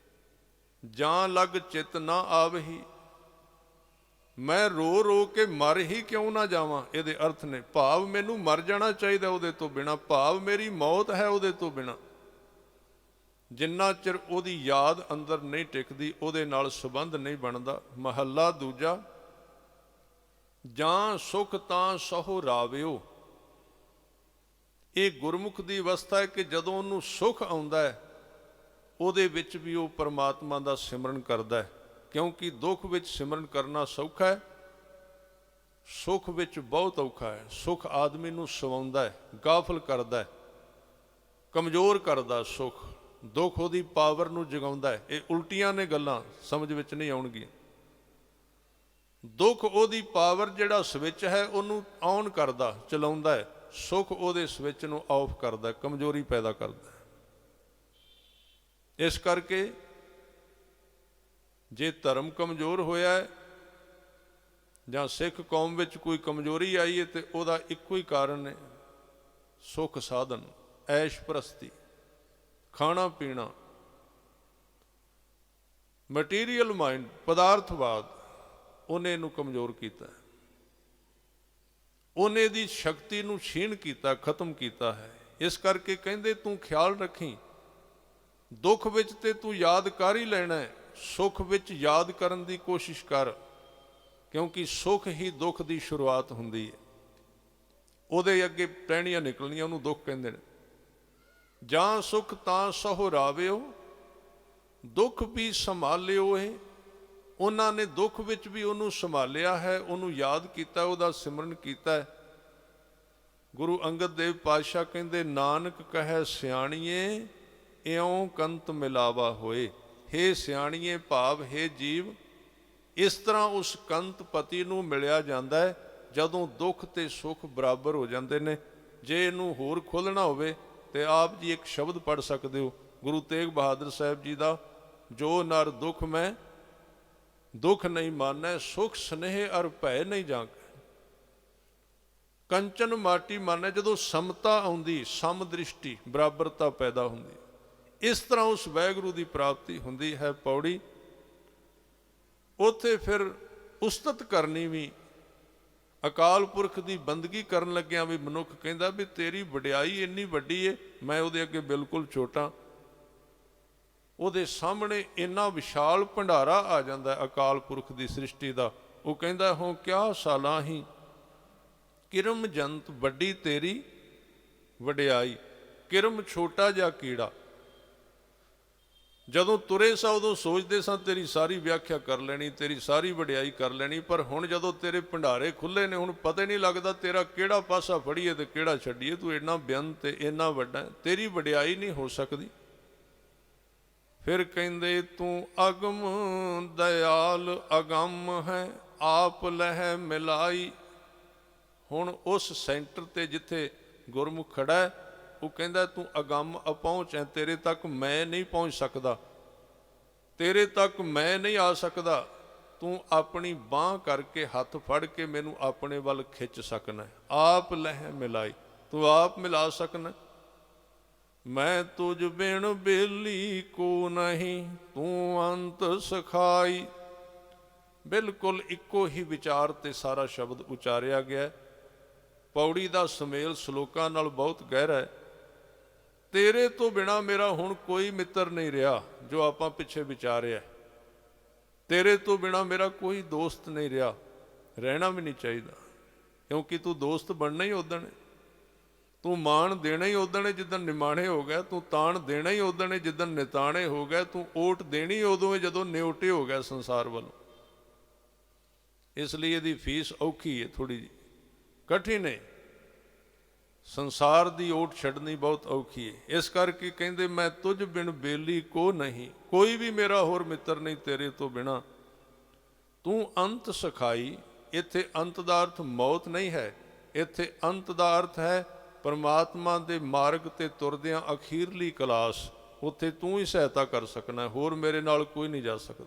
ਜਾਂ ਲੱਗ ਚਿਤ ਨਾ ਆਵਹੀ। ਮੈਂ ਰੋ ਰੋ ਕੇ ਮਰ ਹੀ ਕਿਉਂ ਨਾ ਜਾਵਾਂ। ਇਹਦੇ ਅਰਥ ਨੇ, ਭਾਵ ਮੈਨੂੰ ਮਰ ਜਾਣਾ ਚਾਹੀਦਾ ਉਹਦੇ ਤੋਂ ਬਿਨਾਂ, ਭਾਵ ਮੇਰੀ ਮੌਤ ਹੈ ਉਹਦੇ ਤੋਂ ਬਿਨਾਂ। ਜਿੰਨਾ ਚਿਰ ਉਹਦੀ ਯਾਦ ਅੰਦਰ ਨਹੀਂ ਟਿਕਦੀ, ਉਹਦੇ ਨਾਲ ਸੰਬੰਧ ਨਹੀਂ ਬਣਦਾ। ਮਹੱਲਾ ਦੂਜਾ, ਜਾਂ ਸੁਖ ਤਾਂ ਸਹੁ ਰਾਵਿਓ। ਇਹ ਗੁਰਮੁਖ ਦੀ ਅਵਸਥਾ ਹੈ ਕਿ ਜਦੋਂ ਉਹਨੂੰ ਸੁਖ ਆਉਂਦਾ ਹੈ, ਉਹਦੇ ਵਿੱਚ ਵੀ ਉਹ ਪਰਮਾਤਮਾ ਦਾ ਸਿਮਰਨ ਕਰਦਾ ਹੈ। ਕਿਉਂਕਿ ਦੁੱਖ ਵਿੱਚ ਸਿਮਰਨ ਕਰਨਾ ਸੌਖਾ ਹੈ, ਸੁੱਖ ਵਿੱਚ ਬਹੁਤ ਔਖਾ ਹੈ। ਸੁੱਖ ਆਦਮੀ ਨੂੰ ਸਵਾਉਂਦਾ ਹੈ, ਗਾਫਲ ਕਰਦਾ ਹੈ, ਕਮਜ਼ੋਰ ਕਰਦਾ ਸੁੱਖ। ਦੁੱਖ ਉਹਦੀ ਪਾਵਰ ਨੂੰ ਜਗਾਉਂਦਾ ਹੈ। ਇਹ ਉਲਟੀਆਂ ਨੇ ਗੱਲਾਂ, ਸਮਝ ਵਿੱਚ ਨਹੀਂ ਆਉਣਗੀਆਂ। ਦੁੱਖ ਉਹਦੀ ਪਾਵਰ ਜਿਹੜਾ ਸਵਿਚ ਹੈ ਉਹਨੂੰ ਔਨ ਕਰਦਾ, ਚਲਾਉਂਦਾ ਹੈ। ਸੁੱਖ ਉਹਦੇ ਸਵਿਚ ਨੂੰ ਆਫ ਕਰਦਾ, ਕਮਜ਼ੋਰੀ ਪੈਦਾ ਕਰਦਾ। ਇਸ ਕਰਕੇ ਜੇ ਧਰਮ ਕਮਜ਼ੋਰ ਹੋਇਆ ਹੈ ਜਾਂ ਸਿੱਖ ਕੌਮ ਵਿੱਚ ਕੋਈ ਕਮਜ਼ੋਰੀ ਆਈ ਹੈ, ਤੇ ਉਹਦਾ ਇੱਕੋ ਹੀ ਕਾਰਨ ਹੈ, ਸੁੱਖ ਸਾਧਨ, ਐਸ਼ ਪ੍ਰਸਤੀ, ਖਾਣਾ ਪੀਣਾ, ਮਟੀਰੀਅਲ ਮਾਈਂਡ, ਪਦਾਰਥਵਾਦ, ਉਹਨੇ ਇਹਨੂੰ ਕਮਜ਼ੋਰ ਕੀਤਾ, ਉਹਨੇ ਦੀ ਸ਼ਕਤੀ ਨੂੰ ਛੀਣ ਕੀਤਾ, ਖਤਮ ਕੀਤਾ ਹੈ। ਇਸ ਕਰਕੇ ਕਹਿੰਦੇ ਤੂੰ ਖਿਆਲ ਰੱਖੀ, ਦੁੱਖ ਵਿੱਚ ਤੇ ਤੂੰ ਯਾਦ ਕਰ ਹੀ ਲੈਣਾ ਹੈ, ਸੁੱਖ ਵਿੱਚ ਯਾਦ ਕਰਨ ਦੀ ਕੋਸ਼ਿਸ਼ ਕਰ, ਕਿਉਂਕਿ ਸੁੱਖ ਹੀ ਦੁੱਖ ਦੀ ਸ਼ੁਰੂਆਤ ਹੁੰਦੀ ਹੈ। ਉਹਦੇ ਅੱਗੇ ਟਹਿਣੀਆਂ ਨਿਕਲਣੀਆਂ, ਉਹਨੂੰ ਦੁੱਖ ਕਹਿੰਦੇ ਨੇ। ਜਾਂ ਸੁਖ ਤਾਂ ਸਹੁ ਰਾਵਿਓ, ਦੁੱਖ ਵੀ ਸੰਭਾਲਿਓ। ਇਹ ਉਹਨਾਂ ਨੇ ਦੁੱਖ ਵਿੱਚ ਵੀ ਉਹਨੂੰ ਸੰਭਾਲਿਆ ਹੈ, ਉਹਨੂੰ ਯਾਦ ਕੀਤਾ, ਉਹਦਾ ਸਿਮਰਨ ਕੀਤਾ ਹੈ। ਗੁਰੂ ਅੰਗਦ ਦੇਵ ਪਾਤਸ਼ਾਹ ਕਹਿੰਦੇ, ਨਾਨਕ ਕਹੈ ਸਿਆਣੀਏ ਇਉਂ ਕੰਤ ਮਿਲਾਵਾ ਹੋਏ। ਹੇ ਸਿਆਣੀਏ, ਭਾਵ ਹੇ ਜੀਵ, ਇਸ ਤਰ੍ਹਾਂ ਉਸ ਕੰਤ ਪਤੀ ਨੂੰ ਮਿਲਿਆ ਜਾਂਦਾ ਹੈ ਜਦੋਂ ਦੁੱਖ ਤੇ ਸੁੱਖ ਬਰਾਬਰ ਹੋ ਜਾਂਦੇ ਨੇ। ਜੇ ਇਹਨੂੰ ਹੋਰ ਖੋਲ੍ਹਣਾ ਹੋਵੇ ਤੇ ਆਪ ਜੀ ਇੱਕ ਸ਼ਬਦ ਪੜ੍ਹ ਸਕਦੇ ਹੋ, गुरु तेग बहादुर साहब जी का, जो नर दुख मैं दुख नहीं मानै, सुख स्नेह अर भय नहीं जाग, कंचन माटी मानै। जदों समता आउंदी, सम दृष्टि बराबरता पैदा हुंदी, इस तरह उस वाहिगुरू की प्राप्ति हुंदी है। पौड़ी उत्थे फिर उस्तत करनी भी, अकाल पुरख की बंदगी करन लग्या भी मनुख कहंदा भी तेरी वडियाई इन्नी वड्डी है, मैं उहदे अगे बिल्कुल छोटा। उहदे सामने इन्ना विशाल भंडारा आ जाता है अकाल पुरख की सृष्टि का। वो कहंदा हो क्या साला ही किरम जंत वड्डी तेरी वडियाई, किरम छोटा जा कीड़ा। जदों तुरे सा उदों सोचते सा तेरी सारी व्याख्या कर लेनी, तेरी सारी वडियाई कर लेनी, पर हुण जदों तेरे भंडारे खुले ने, हुण पता ही नहीं लगता तेरा किहड़ा पासा फड़ीए ते किहड़ा छड्डीए। तू इन्ना बेअंत ते इन्ना वड्डा है, तेरी वडियाई नहीं हो सकती। फिर कहंदे तू अगम दयाल अगम है, आप लह मिलाई। हुण उस सेंटर ते जिथे गुरमुख खड़ा है, वो कहंदा तू अगम अपहुंच है, तेरे तक मैं नहीं पहुंच सकता, तेरे तक मैं नहीं आ सकता। तू अपनी बांह करके हथ फड़ के मैनू अपने वल खिंच सकना है, आप लह मिलाई, तू आप मिला सकना। मैं तुझ बिन बेली को नहीं, तू अंत सखाई। बिल्कुल इको ही विचार ते सारा शब्द उचारिया गया। पौड़ी का सुमेल सलोकां नाल बहुत गहरा है। तेरे तो बिना मेरा हुण कोई मित्र नहीं रहा, जो आपां पिछे विचारिया। तेरे तो बिना मेरा कोई दोस्त नहीं रहा, रहना भी नहीं चाहिए, क्योंकि तू दोस्त बनना ही उदण है, तू मान देना ही उदण है जिदन निमाणे हो गया, तू ताण देना ही उदण है जिदन निताणे हो गया, तू ओट देनी उदों है जदों न्योटे हो गया संसार वालों। इसलिए यदि फीस औखी है, थोड़ी जी कठिन है, संसार की ओट छड़नी बहुत औखी है। इस करके कहते मैं तुझ बिन बेली को नहीं, कोई भी मेरा होर मित्र नहीं तेरे तो बिना। तू अंत सखाई, इत्थे अंत दा अर्थ मौत नहीं है, इत्थे अंत दा अर्थ है परमात्मा दे मार्ग ते तुरदियां अखीरली क्लास। उत्थे तू ही सहायता कर सकना है, होर मेरे नाल कोई नहीं जा सकता।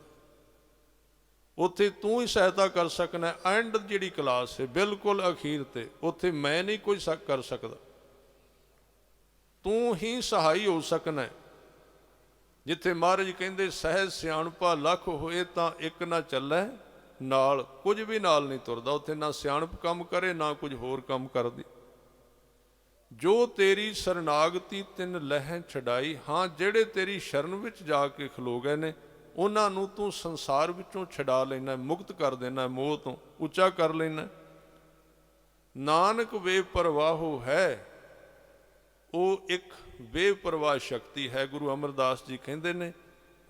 उत्थे तू ही सहायता कर सकना है, एंड जिहड़ी क्लास है बिल्कुल अखीर ते, उत्थे मैं नहीं कोई कर सकता, तू ही सहाई हो सकना है। जिथे महाराज कहंदे सहज सियाणपा लख होए तां एक ना चलै नाल, कुछ भी नाल नहीं तुरदा। उत्थे ना सियाणप काम करे ना कुछ होर काम करदी। जो तेरी शरनागति तिन लह छड़ाई, हाँ जेड़े तेरी शरण विच जाके खलो गए ने उन्हां नूं तू संसार विचों छड़ा लेना, मुक्त कर देना, मोह तो उच्चा कर लेना। नानक बेपरवाहो है, वो एक बेपरवाह शक्ति है। गुरु अमरदास जी कहते ने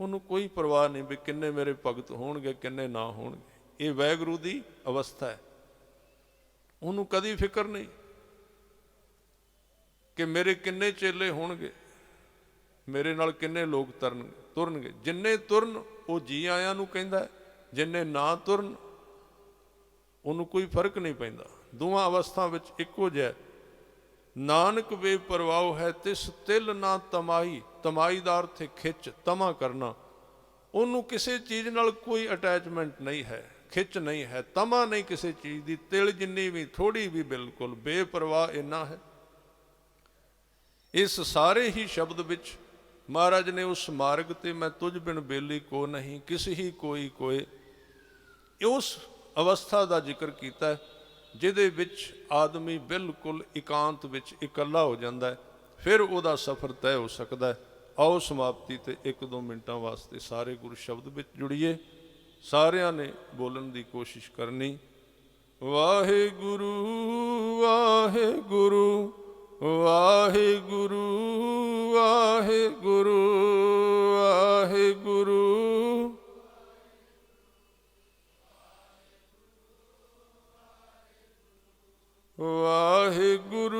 उन्होंने कोई परवाह नहीं भी किन्ने मेरे भगत होणगे किन्ने ना होणगे। ये वाहिगुरू की अवस्था है, उन्होंने कदी फिक्र नहीं कि मेरे किन्ने चेले होणगे, मेरे नाल किन्ने लोग तुरनगे। जिन्ने तुरन वो जी आया नूं कहंदा है, जिन्ने ना तुरन उन्होंने कोई फर्क नहीं पैंदा। दोवां अवस्था विच इक्को जिहा। नानक बेपरवाह है तिस तिल ना तमाही, तमाही दा अर्थ है खिच, तमा करना। उन्होंने किसी चीज़ नाल कोई अटैचमेंट नहीं है, खिच नहीं है, तमा नहीं किसी चीज़ की, तिल जिन्नी भी थोड़ी भी, बिल्कुल बेपरवाह इन्ना है। इस सारे ही शब्द विच महाराज ने उस मार्ग ते मैं तुझ बिन बेली को नहीं, किसी ही कोई कोय, उस अवस्था का जिक्र किया जिहदे विच आदमी बिल्कुल एकांत विच इकल्ला हो जाता है, फिर वह सफ़र तय हो सकता है। आओ समाप्ति ते 1-2 मिनटां वास्ते सारे गुरु शब्द विच जुड़िए। सारियां ने बोलन की कोशिश करनी। वाहिगुरू वाहिगुरू वाहिगुरू वाहिगुरू वाहिगुरू वाहिगुरू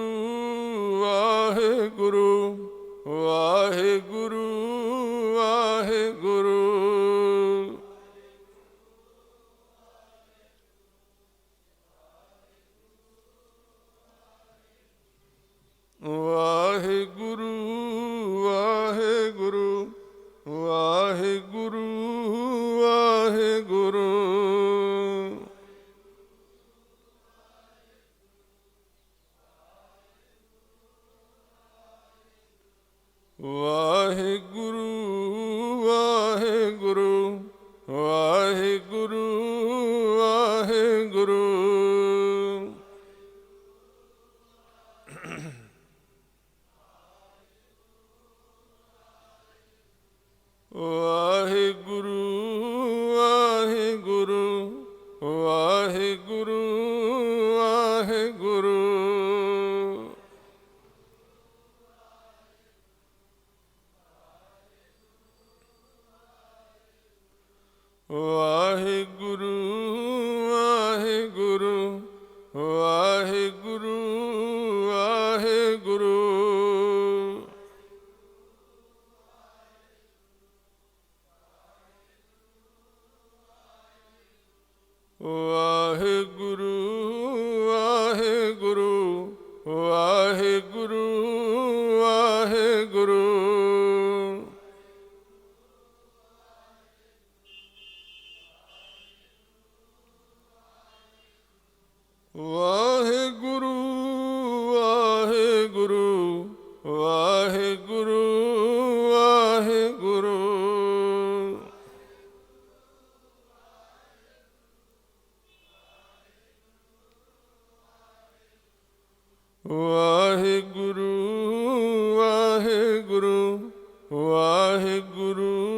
वाहिगुरू वाहिगुरू वाहिगुरू वाहिगुरू वाहिगुरू ਵਾਹਿਗੁਰੂ ਵਾਹਿਗੁਰੂ। ਵਾਹਿਗੁਰੂ ਵਾਹਿਗੁਰੂ ਵਾਹਿਗੁਰੂ ਵਾਹਿਗੁਰੂ। ਵਾਹਿਗੁਰੂ ਵਾਹਿਗੁਰੂ ਵਾਹਿਗੁਰੂ ਵਾਹਿਗੁਰੂ। ਵਾਹਿਗੁਰੂ ਵਾਹਿਗੁਰੂ ਵਾਹਿਗੁਰੂ ਵਾਹਿਗੁਰੂ। ਵਾਹਿਗੁਰੂ ਵਾਹਿਗੁਰੂ ਵਾਹਿਗੁਰੂ ਵਾਹਿਗੁਰੂ। ਵਾਹਿਗੁਰੂ ਵਾਹਿਗੁਰੂ ਵਾਹਿਗੁਰੂ